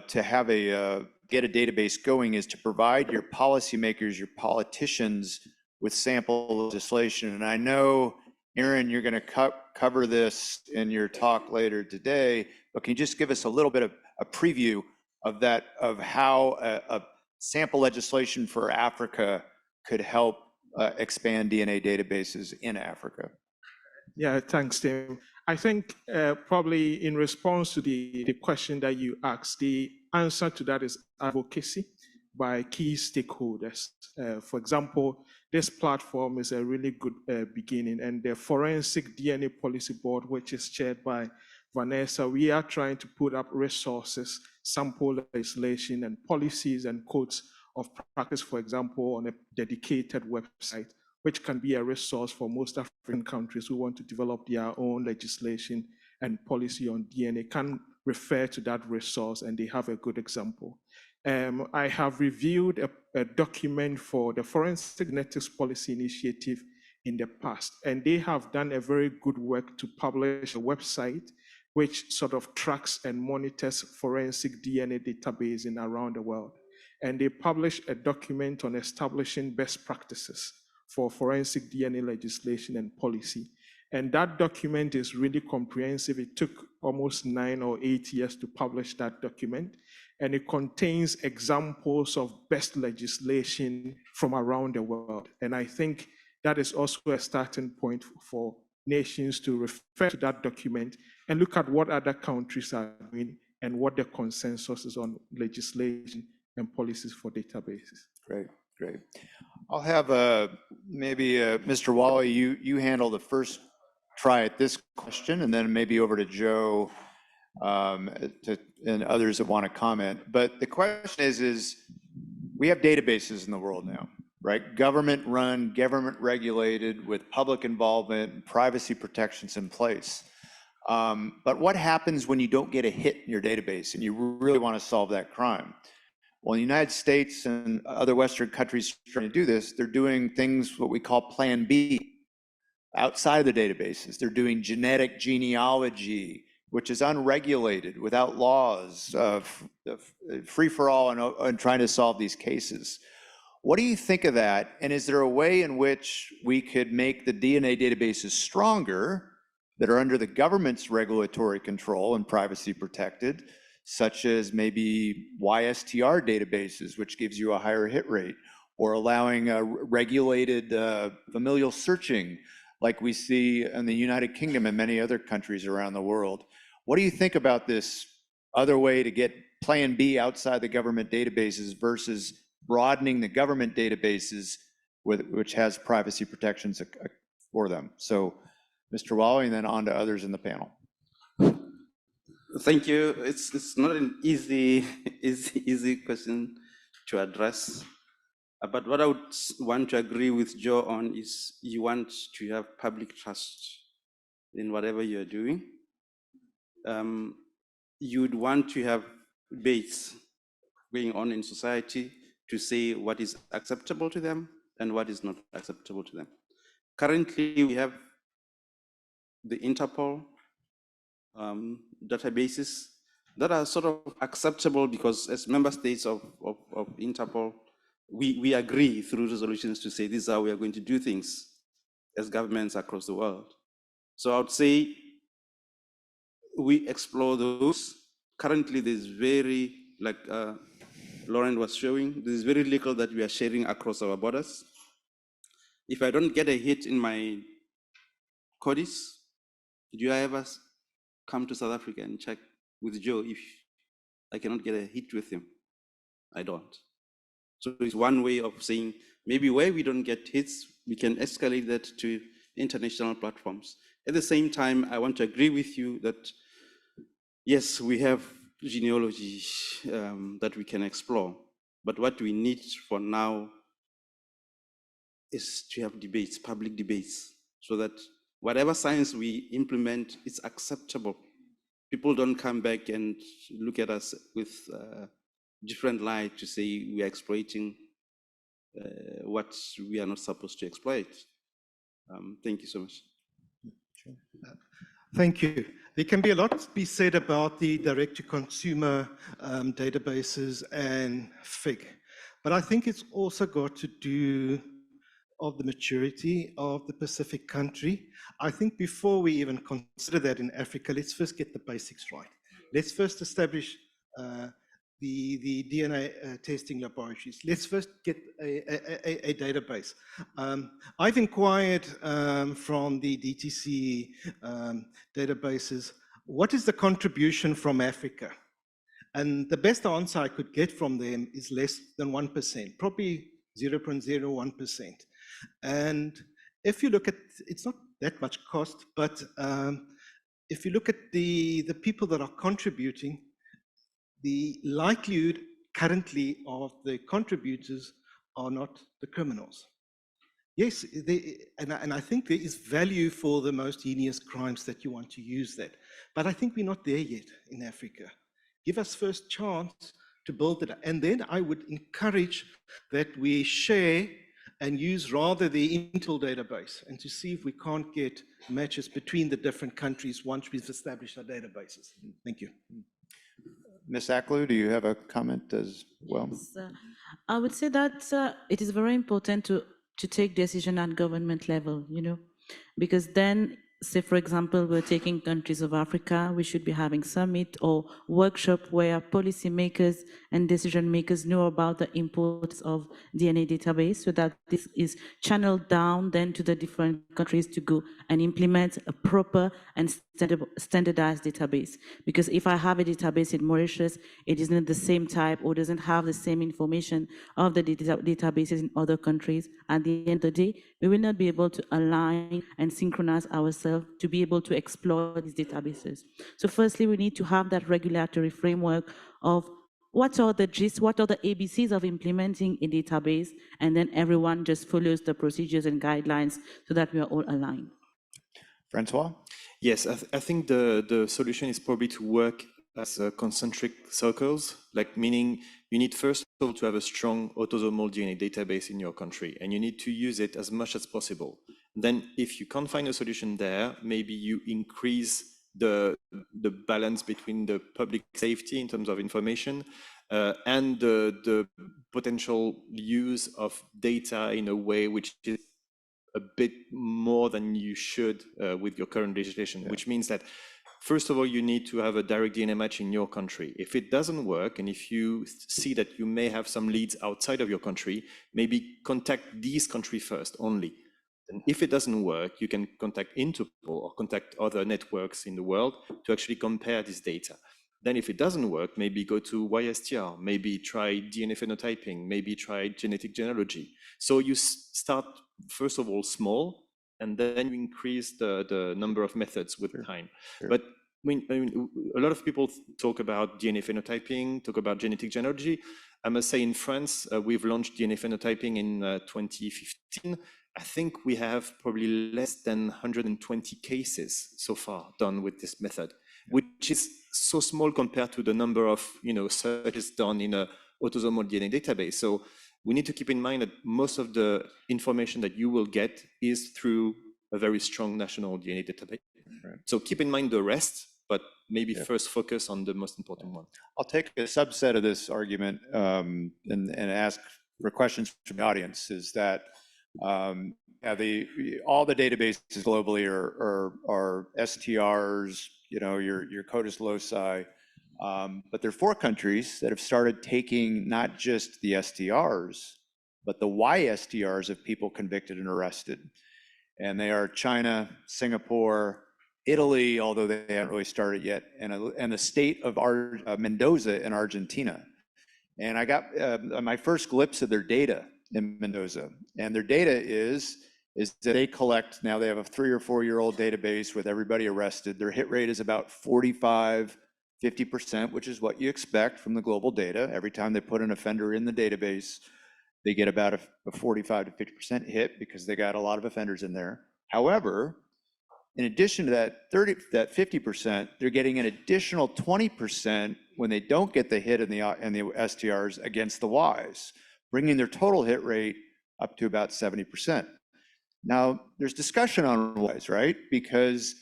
to have get a database going is to provide your policymakers, your politicians with sample legislation. And I know, Aaron, you're going to cover this in your talk later today, but can you just give us a little bit of a preview of that, of how a sample legislation for Africa could help expand DNA databases in Africa? Yeah, thanks, Tim. I think probably in response to the question that you asked, the answer to that is advocacy by key stakeholders. For example, this platform is a really good beginning, and the Forensic DNA Policy Board, which is chaired by Vanessa, we are trying to put up resources, sample legislation and policies and codes of practice, for example, on a dedicated website, which can be a resource for most African countries who want to develop their own legislation and policy on DNA, can refer to that resource and they have a good example. I have reviewed a document for the Forensic Genetics Policy Initiative in the past, and they have done a very good work to publish a website which sort of tracks and monitors forensic DNA database in around the world. And they published a document on establishing best practices for forensic DNA legislation and policy. And that document is really comprehensive. It took almost 9 or 8 years to publish that document. And it contains examples of best legislation from around the world. And I think that is also a starting point for nations to refer to that document and look at what other countries are doing and what the consensus is on legislation and policies for databases. Great, great. I'll have maybe Mr. Wally, you handle the first try at this question, and then maybe over to Joe and others that want to comment. But the question is we have databases in the world now, right? Government run, government regulated, with public involvement and privacy protections in place. But what happens when you don't get a hit in your database and you really want to solve that crime? Well, the United States and other Western countries trying to do this, they're doing things what we call Plan B outside of the databases. They're doing genetic genealogy, which is unregulated, without laws, free for all, and trying to solve these cases. What do you think of that? And is there a way in which we could make the DNA databases stronger that are under the government's regulatory control and privacy protected, such as maybe YSTR databases, which gives you a higher hit rate, or allowing regulated familial searching like we see in the United Kingdom and many other countries around the world? What do you think about this other way to get Plan B outside the government databases versus broadening the government databases which has privacy protections for them? So Mr. Wally, and then on to others in the panel. Thank you. It's not an easy question to address. But what I would want to agree with Joe on is you want to have public trust in whatever you're doing. You'd want to have debates going on in society to say what is acceptable to them and what is not acceptable to them. Currently, we have the Interpol databases that are sort of acceptable because as member states of Interpol, we agree through resolutions to say this is how we are going to do things as governments across the world. So I would say we explore those. Currently, there's very, like Lauren was showing, there's very little that we are sharing across our borders. If I don't get a hit in my CODIS, do I ever come to South Africa and check with Joe if I cannot get a hit with him. I don't. So it's one way of saying maybe where we don't get hits, we can escalate that to international platforms. At the same time, I want to agree with you that yes, we have genealogy that we can explore, but what we need for now is to have debates, public debates, so that whatever science we implement is acceptable. People don't come back and look at us with different light to say we are exploiting what we are not supposed to exploit. Thank you so much. Thank you. There can be a lot to be said about the direct-to-consumer databases and FIG, but I think it's also got to do of the maturity of the Pacific country. I think before we even consider that in Africa, let's first get the basics right. Let's first establish the DNA testing laboratories. Let's first get a database. I've inquired from the DTC databases, what is the contribution from Africa? And the best answer I could get from them is less than 1%, probably 0.01%. And if you look at, it's not that much cost, but if you look at the people that are contributing, the likelihood currently of the contributors are not the criminals. Yes, and I think there is value for the most heinous crimes that you want to use that. But I think we're not there yet in Africa. Give us first chance to build it. And then I would encourage that we share and use rather the Intel database and to see if we can't get matches between the different countries once we've established our databases. Thank you. Ms. Aklu, do you have a comment as well? I would say that it is very important to take decision at government level, because then, say for example, we're taking countries of Africa, we should be having summit or workshop where policymakers and decision makers know about the importance of DNA database, so that this is channeled down then to the different countries to go and implement a proper and standardized database. Because if I have a database in Mauritius, it isn't the same type or doesn't have the same information of the databases in other countries. At the end of the day, we will not be able to align and synchronize ourselves to be able to explore these databases. So firstly, we need to have that regulatory framework of what are the GIS, what are the ABCs of implementing a database, and then everyone just follows the procedures and guidelines so that we are all aligned. Francois? Yes, I think the solution is probably to work as concentric circles, like meaning you need first of all to have a strong autosomal DNA database in your country, and you need to use it as much as possible. Then if you can't find a solution there, maybe you increase the balance between the public safety in terms of information and the potential use of data in a way which is a bit more than you should with your current legislation, which means that first of all, you need to have a direct DNA match in your country. If it doesn't work, and if you see that you may have some leads outside of your country, maybe contact these countries first only. And if it doesn't work, you can contact Interpol or contact other networks in the world to actually compare this data. Then if it doesn't work, maybe go to YSTR, maybe try DNA phenotyping, maybe try genetic genealogy. So you start, first of all, small, and then you increase the number of methods with time. Sure. But I mean, a lot of people talk about DNA phenotyping, talk about genetic genealogy. I must say in France, we've launched DNA phenotyping in 2015. I think we have probably less than 120 cases so far done with this method, which is so small compared to the number of searches done in an autosomal DNA database. So we need to keep in mind that most of the information that you will get is through a very strong national DNA database. Right. So keep in mind the rest, but maybe first focus on the most important one. I'll take a subset of this argument and ask for questions from the audience. Is that all the databases globally are STRs, your CODIS loci, but there are 4 countries that have started taking not just the STRs, but the YSTRs of people convicted and arrested. And they are China, Singapore, Italy, although they haven't really started yet, and the state of Mendoza in Argentina. And I got my first glimpse of their data in Mendoza. And their data is that they collect, now they have a 3 or 4 year old database with everybody arrested. Their hit rate is about 45, 50%, which is what you expect from the global data. Every time they put an offender in the database, they get about a 45 to 50% hit because they got a lot of offenders in there. However, in addition to that 50%, they're getting an additional 20% when they don't get the hit in the STRs against the Ys, bringing their total hit rate up to about 70%. Now, there's discussion on Ys, right? Because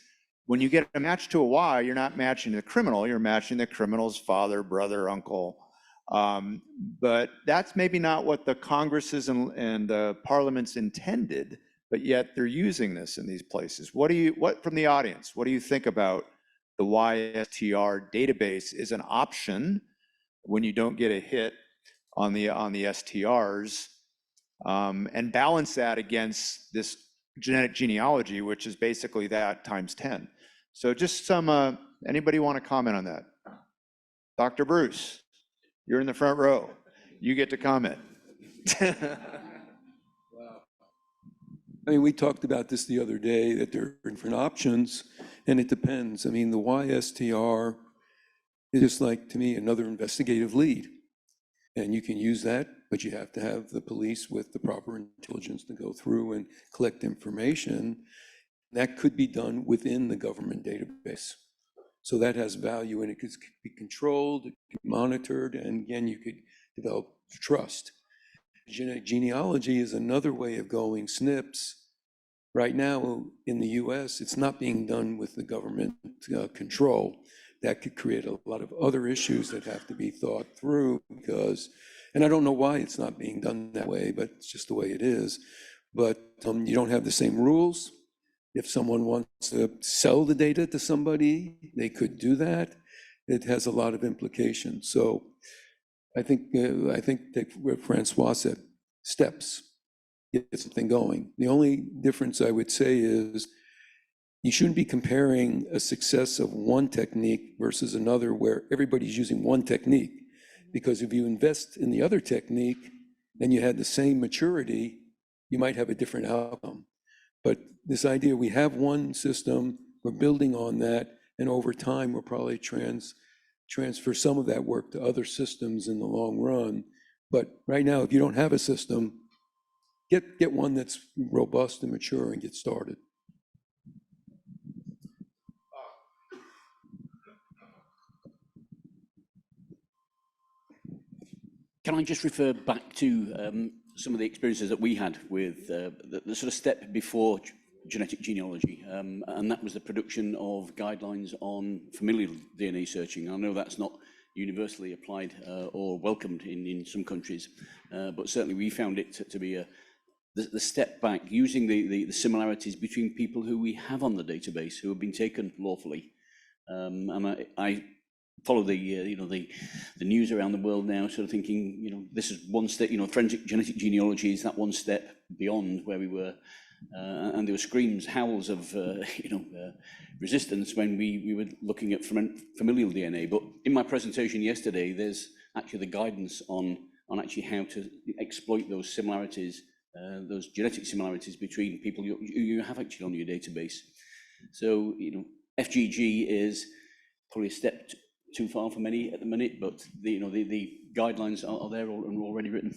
when you get a match to a Y, you're not matching the criminal, you're matching the criminal's father, brother, uncle. But that's maybe not what the Congresses and the parliaments intended, but yet they're using this in these places. What from the audience, what do you think about the YSTR database is an option when you don't get a hit on the STRs, and balance that against this genetic genealogy, which is basically that times 10. So just some, anybody want to comment on that? Dr. Bruce, you're in the front row. You get to comment. I mean, we talked about this the other day, that there are different options, and it depends. I mean, the YSTR is just like, to me, another investigative lead. And you can use that, but you have to have the police with the proper intelligence to go through and collect information. That could be done within the government database. So that has value, and it could be controlled, it could be monitored, and again, you could develop trust. Genetic genealogy is another way of going SNPs. Right now in the US, it's not being done with the government control. That could create a lot of other issues that have to be thought through because, and I don't know why it's not being done that way, but it's just the way it is. But you don't have the same rules. If someone wants to sell the data to somebody, they could do that. It has a lot of implications. So I think that what Francois said, steps, get something going. The only difference I would say is you shouldn't be comparing a success of one technique versus another where everybody's using one technique. Because if you invest in the other technique and you had the same maturity, you might have a different outcome. But this idea, we have one system, we're building on that, and over time, we'll probably transfer some of that work to other systems in the long run. But right now, if you don't have a system, get one that's robust and mature and get started. Can I just refer back to some of the experiences that we had with the sort of step before genetic genealogy, and that was the production of guidelines on familial DNA searching. I know that's not universally applied or welcomed in some countries, but certainly we found it to be the step back, using the similarities between people who we have on the database who have been taken lawfully. And I follow the news around the world now, sort of thinking, this is one step, forensic genetic genealogy is that one step beyond where we were. And there were screams, howls of resistance when we were looking at familial DNA. But in my presentation yesterday, there's actually the guidance on actually how to exploit those similarities, those genetic similarities between people you have actually on your database. So FGG is probably a step too far for many at the minute, but the guidelines are there and already written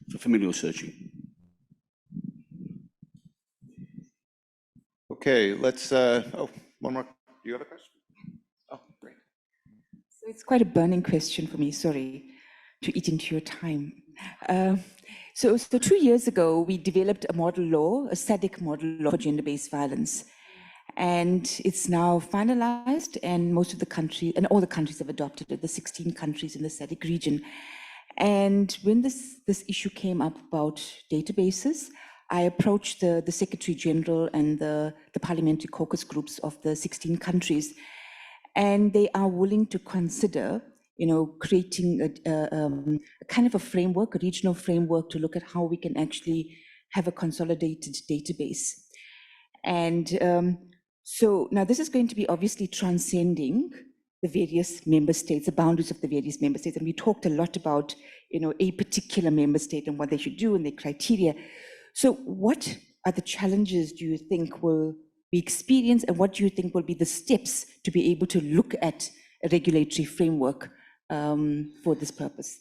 for familial searching. Okay, let's, one more. Do you have a question? Oh, great. So it's quite a burning question for me, sorry to eat into your time. So 2 years ago, we developed a model law, a SADC model law for gender-based violence. And it's now finalized, and most of the countries, and all the countries have adopted it, the 16 countries in the SADC region. And when this issue came up about databases, I approached the Secretary General and the parliamentary caucus groups of the 16 countries, and they are willing to consider, creating a kind of a framework, a regional framework to look at how we can actually have a consolidated database. And so now this is going to be obviously transcending the various member states, the boundaries of the various member states. And we talked a lot about, a particular member state and what they should do and their criteria. So what are the challenges do you think will be experienced, and what do you think will be the steps to be able to look at a regulatory framework for this purpose?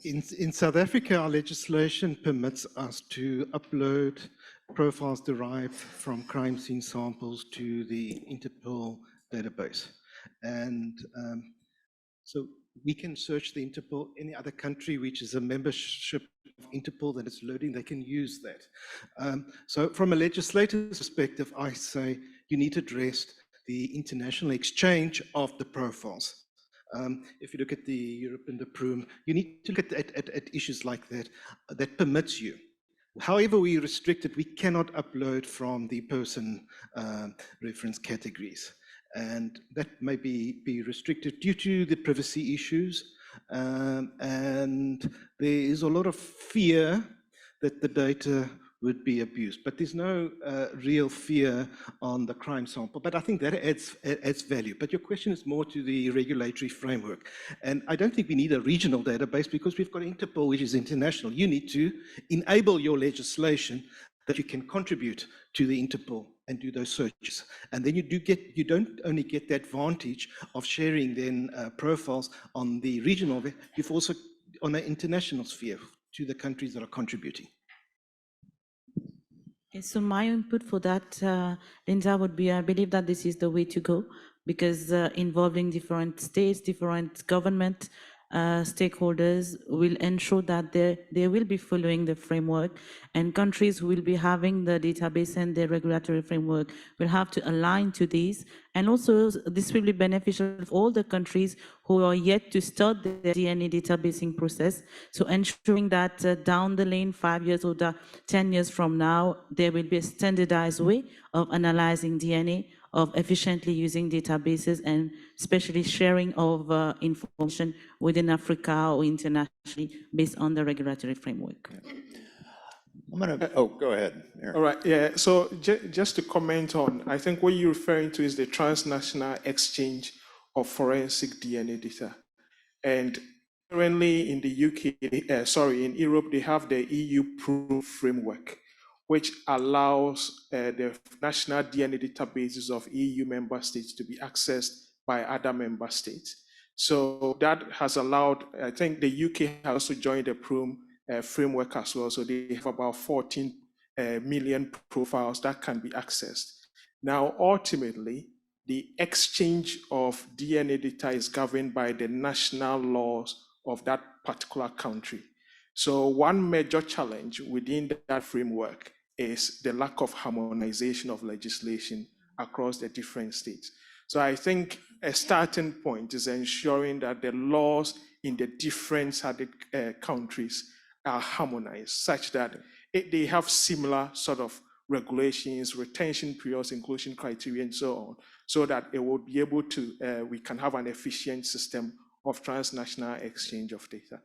In South Africa, our legislation permits us to upload profiles derived from crime scene samples to the Interpol database. And so we can search the Interpol, any other country which is a membership of Interpol that is loading, they can use that. So from a legislative perspective, I say you need to address the international exchange of the profiles. If you look at the Europe and the PRUM, you need to look at issues like that, that permits you. However we restrict it, we cannot upload from the person reference categories. And that may be restricted due to the privacy issues. And there is a lot of fear that the data would be abused, but there's no real fear on the crime sample. But I think that adds value. But your question is more to the regulatory framework. And I don't think we need a regional database because we've got Interpol, which is international. You need to enable your legislation that you can contribute to the Interpol and do those searches. And then you don't only get the advantage of sharing then profiles on the regional, you've also on an international sphere to the countries that are contributing. Okay, so my input for that, Linda, would be I believe that this is the way to go, because involving different states, different government stakeholders will ensure that they will be following the framework, and countries who will be having the database and the regulatory framework will have to align to these. And also this will be beneficial for all the countries who are yet to start the DNA databasing process. So ensuring that down the lane, 5 years or 10 years from now, there will be a standardized way of analyzing DNA, of efficiently using databases, and especially sharing of information within Africa or internationally based on the regulatory framework. I'm gonna, oh, go ahead, Aaron. All right, yeah, so just to comment on, I think what you're referring to is the transnational exchange of forensic DNA data. And currently in the UK, in Europe, they have the EU PRUM framework, which allows the national DNA databases of EU member states to be accessed by other member states. So that has allowed, I think the UK has also joined the PRUM framework as well. So they have about 14 million profiles that can be accessed. Now, ultimately, the exchange of DNA data is governed by the national laws of that particular country. So one major challenge within that framework is the lack of harmonization of legislation across the different states. So I think a starting point is ensuring that the laws in the different countries are harmonized such that they have similar sort of regulations, retention periods, inclusion criteria, and so on, so that it will be able to, we can have an efficient system of transnational exchange of data.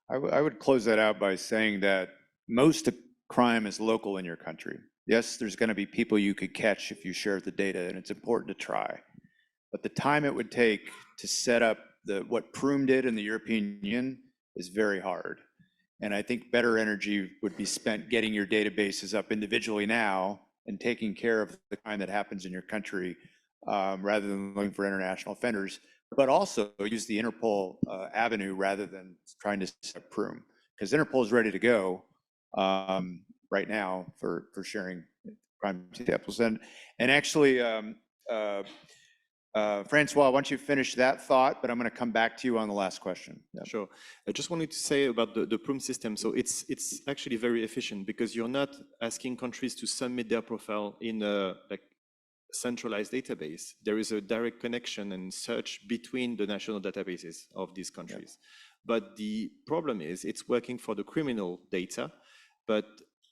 I would close that out by saying that most crime is local in your country. Yes, there's going to be people you could catch if you share the data, and it's important to try. But the time it would take to set up what PRUM did in the European Union is very hard. And I think better energy would be spent getting your databases up individually now and taking care of the crime that happens in your country rather than looking for international offenders, but also use the Interpol avenue rather than trying to set up PRUM, because Interpol is ready to go right now for sharing crime samples. And actually, Francois, why don't you finish that thought, but I'm going to come back to you on the last question. Yeah. Sure. I just wanted to say about the PRUM system. So it's actually very efficient because you're not asking countries to submit their profile in a centralized database. There is a direct connection and search between the national databases of these countries. Yeah. But the problem is it's working for the criminal data, but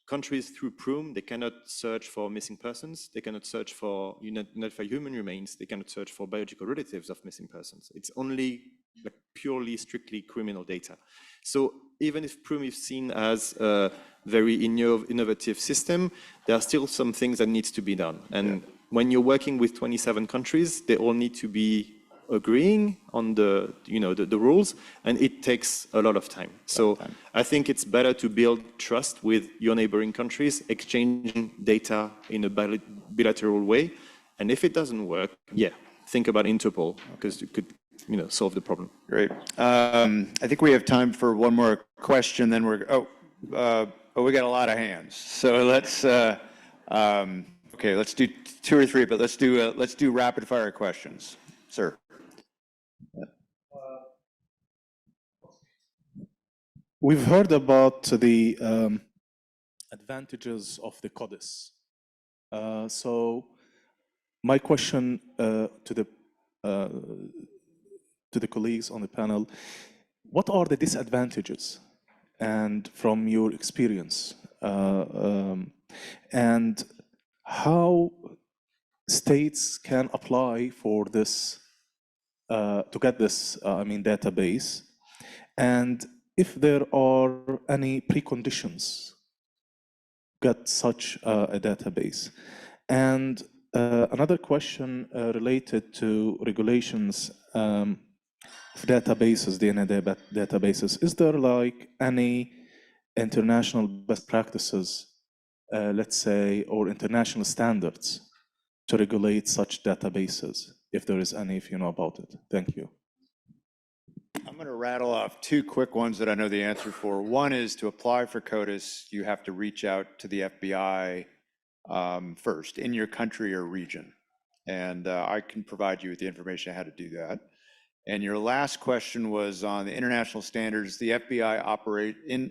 countries through PRUM, they cannot search for missing persons, they cannot search for human remains, they cannot search for biological relatives of missing persons. It's only like purely, strictly criminal data. So even if Prüm is seen as a very innovative system, there are still some things that needs to be done. And when you're working with 27 countries, they all need to be agreeing on the rules, and it takes a lot of time. So I think it's better to build trust with your neighboring countries, exchanging data in a bilateral way. And if it doesn't work, think about Interpol, because it could solve the problem. Great. I think we have time for one more question, then we got a lot of hands. So let's, okay, let's do 2 or 3, but let's do rapid fire questions. Sir. We've heard about the advantages of the CODIS. So my question to the colleagues on the panel, what are the disadvantages, and from your experience, and how states can apply for this, to get this, database, and if there are any preconditions get such a database. And another question related to regulations of databases, DNA databases. Is there like any international best practices, let's say, or international standards to regulate such databases? If there is any, if you know about it. Thank you. I'm going to rattle off 2 quick ones that I know the answer for. One is to apply for CODIS, you have to reach out to the FBI first in your country or region. And I can provide you with the information on how to do that. And your last question was on the international standards. The FBI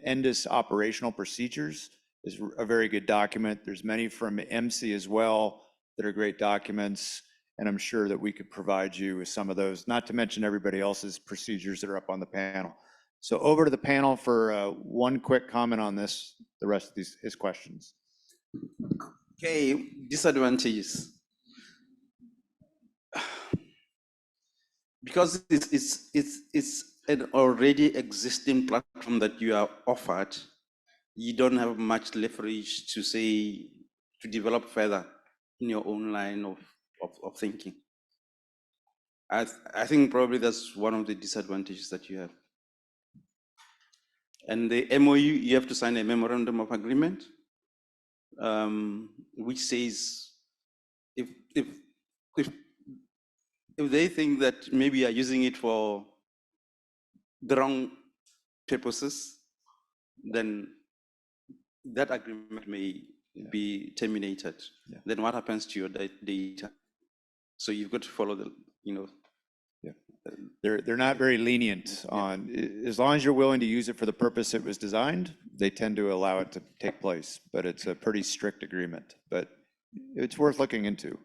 NDIS operational procedures is a very good document. There's many from MC as well that are great documents. And I'm sure that we could provide you with some of those, not to mention everybody else's procedures that are up on the panel. So over to the panel for one quick comment on this, the rest of his questions. Okay, disadvantages. Because it's an already existing platform that you are offered, you don't have much leverage to develop further in your own line of thinking. I think probably that's one of the disadvantages that you have. And the MOU, you have to sign a memorandum of agreement, which says if they think that maybe you're using it for the wrong purposes, then that agreement may be terminated. Then what happens to your data? So you've got to follow the, They're not very lenient on, as long as you're willing to use it for the purpose it was designed, they tend to allow it to take place, but it's a pretty strict agreement, but it's worth looking into.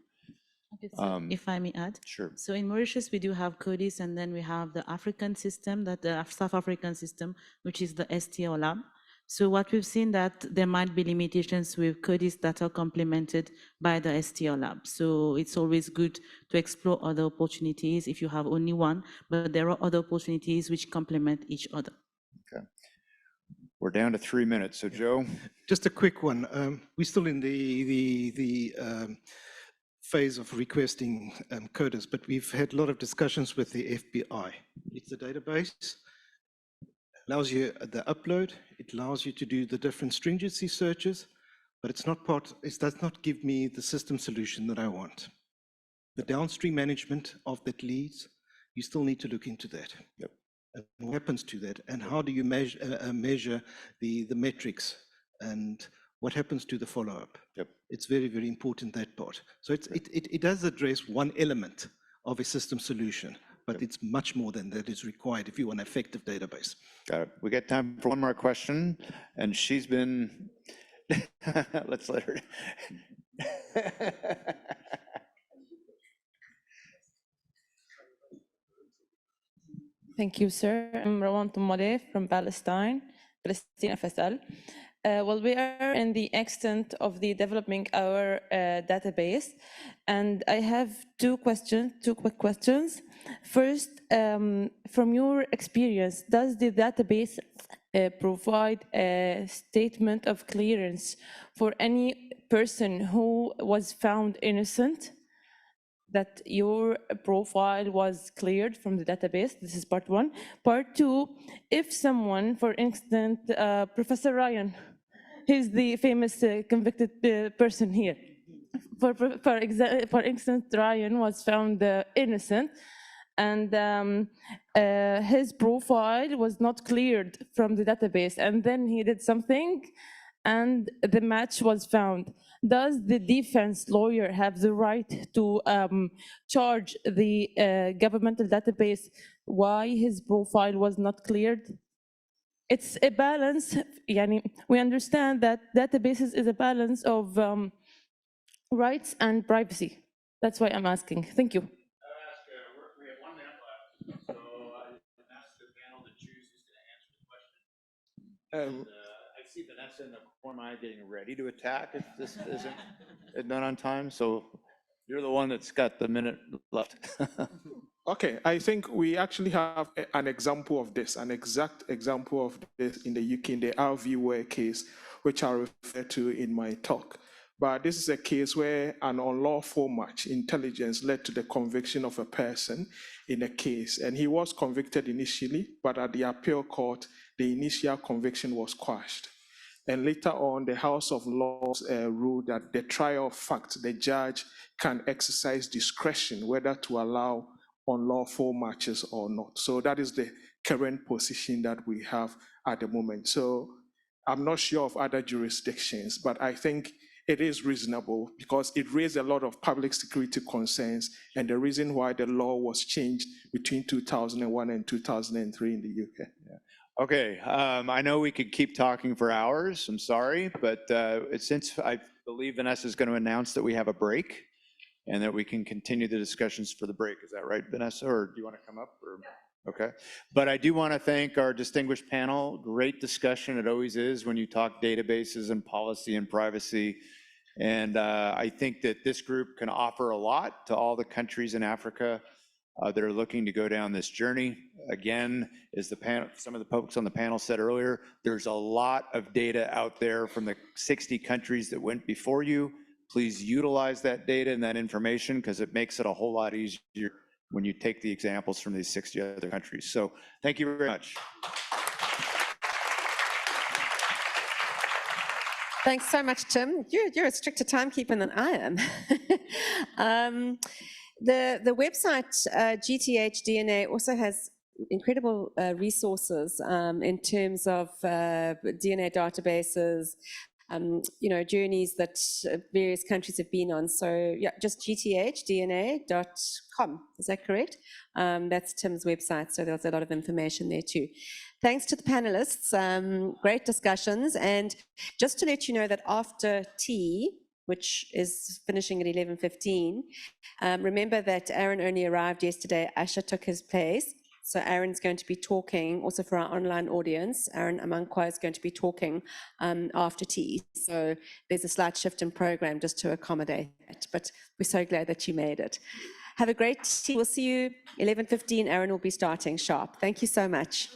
Okay, so if I may add. Sure. So in Mauritius, we do have CODIS, and then we have the African system, the South African system, which is the STO lab. So what we've seen that there might be limitations with CODIS that are complemented by the STO lab. So it's always good to explore other opportunities if you have only one, but there are other opportunities which complement each other. Okay. We're down to 3 minutes. So Joe? Just a quick one. We're still in the phase of requesting CODIS, but we've had a lot of discussions with the FBI. It's a database. Allows you the upload, it allows you to do the different stringency searches, but it does not give me the system solution that I want. The downstream management of that leads, you still need to look into that. Yep. And what happens to that, and how do you measure the metrics, and what happens to the follow-up? Yep. It's very, very important, that part. So it does address one element of a system solution, but it's much more than that is required if you want an effective database. Got it. We got time for one more question, and she's been, let's let her. Thank you, sir. I'm Rawan Toumare from Palestine FSL. well, we are in the extent of the developing our database, and I have two quick questions. First, from your experience, does the database provide a statement of clearance for any person who was found innocent, that your profile was cleared from the database? This is part one. Part two, if someone, for instance, Professor Ryan, he's the famous convicted person here. For instance, Ryan was found innocent, and his profile was not cleared from the database, and then he did something, and the match was found. Does the defense lawyer have the right to charge the governmental database why his profile was not cleared? It's a balance. We understand that databases is a balance of rights and privacy. That's why I'm asking. Thank you. We have 1 minute left, so I ask the panel to choose who's going to answer the question. I see Vanessa in the corner eye getting ready to attack if this isn't done on time. So you're the one that's got the minute left. Okay, I think we actually have an example of this, an exact example of this in the UK, in the RVWare case, which I refer to in my talk. But this is a case where an unlawful match intelligence led to the conviction of a person in a case. And he was convicted initially, but at the appeal court, the initial conviction was quashed. And later on, the House of Lords ruled that the trial of fact, the judge can exercise discretion whether to allow unlawful matches or not. So that is the current position that we have at the moment. So I'm not sure of other jurisdictions, but I think it is reasonable because it raised a lot of public security concerns and the reason why the law was changed between 2001 and 2003 in the UK. Yeah. Okay, I know we could keep talking for hours, I'm sorry, but since I believe Vanessa is going to announce that we have a break and that we can continue the discussions for the break. Is that right, Vanessa, or do you want to come up? Or? Okay, but I do want to thank our distinguished panel. Great discussion, it always is when you talk databases and policy and privacy. And I think that this group can offer a lot to all the countries in Africa that are looking to go down this journey. Again, as the panel, some of the folks on the panel said earlier, there's a lot of data out there from the 60 countries that went before you. Please utilize that data and that information because it makes it a whole lot easier when you take the examples from these 60 other countries. So thank you very much. Thanks so much, Tim. You're a stricter timekeeper than I am. The website GTH DNA also has incredible resources in terms of DNA databases, journeys that various countries have been on. So yeah, just gthdna.com. Is that correct? That's Tim's website. So there's a lot of information there too. Thanks to the panelists, great discussions. And just to let you know that after tea, which is finishing at 11:15, remember that Aaron only arrived yesterday. Asha took his place. So Aaron's going to be talking, also for our online audience, Aaron Amankwa is going to be talking after tea. So there's a slight shift in program just to accommodate that. But we're so glad that you made it. Have a great tea. We'll see you 11:15. Aaron will be starting sharp. Thank you so much.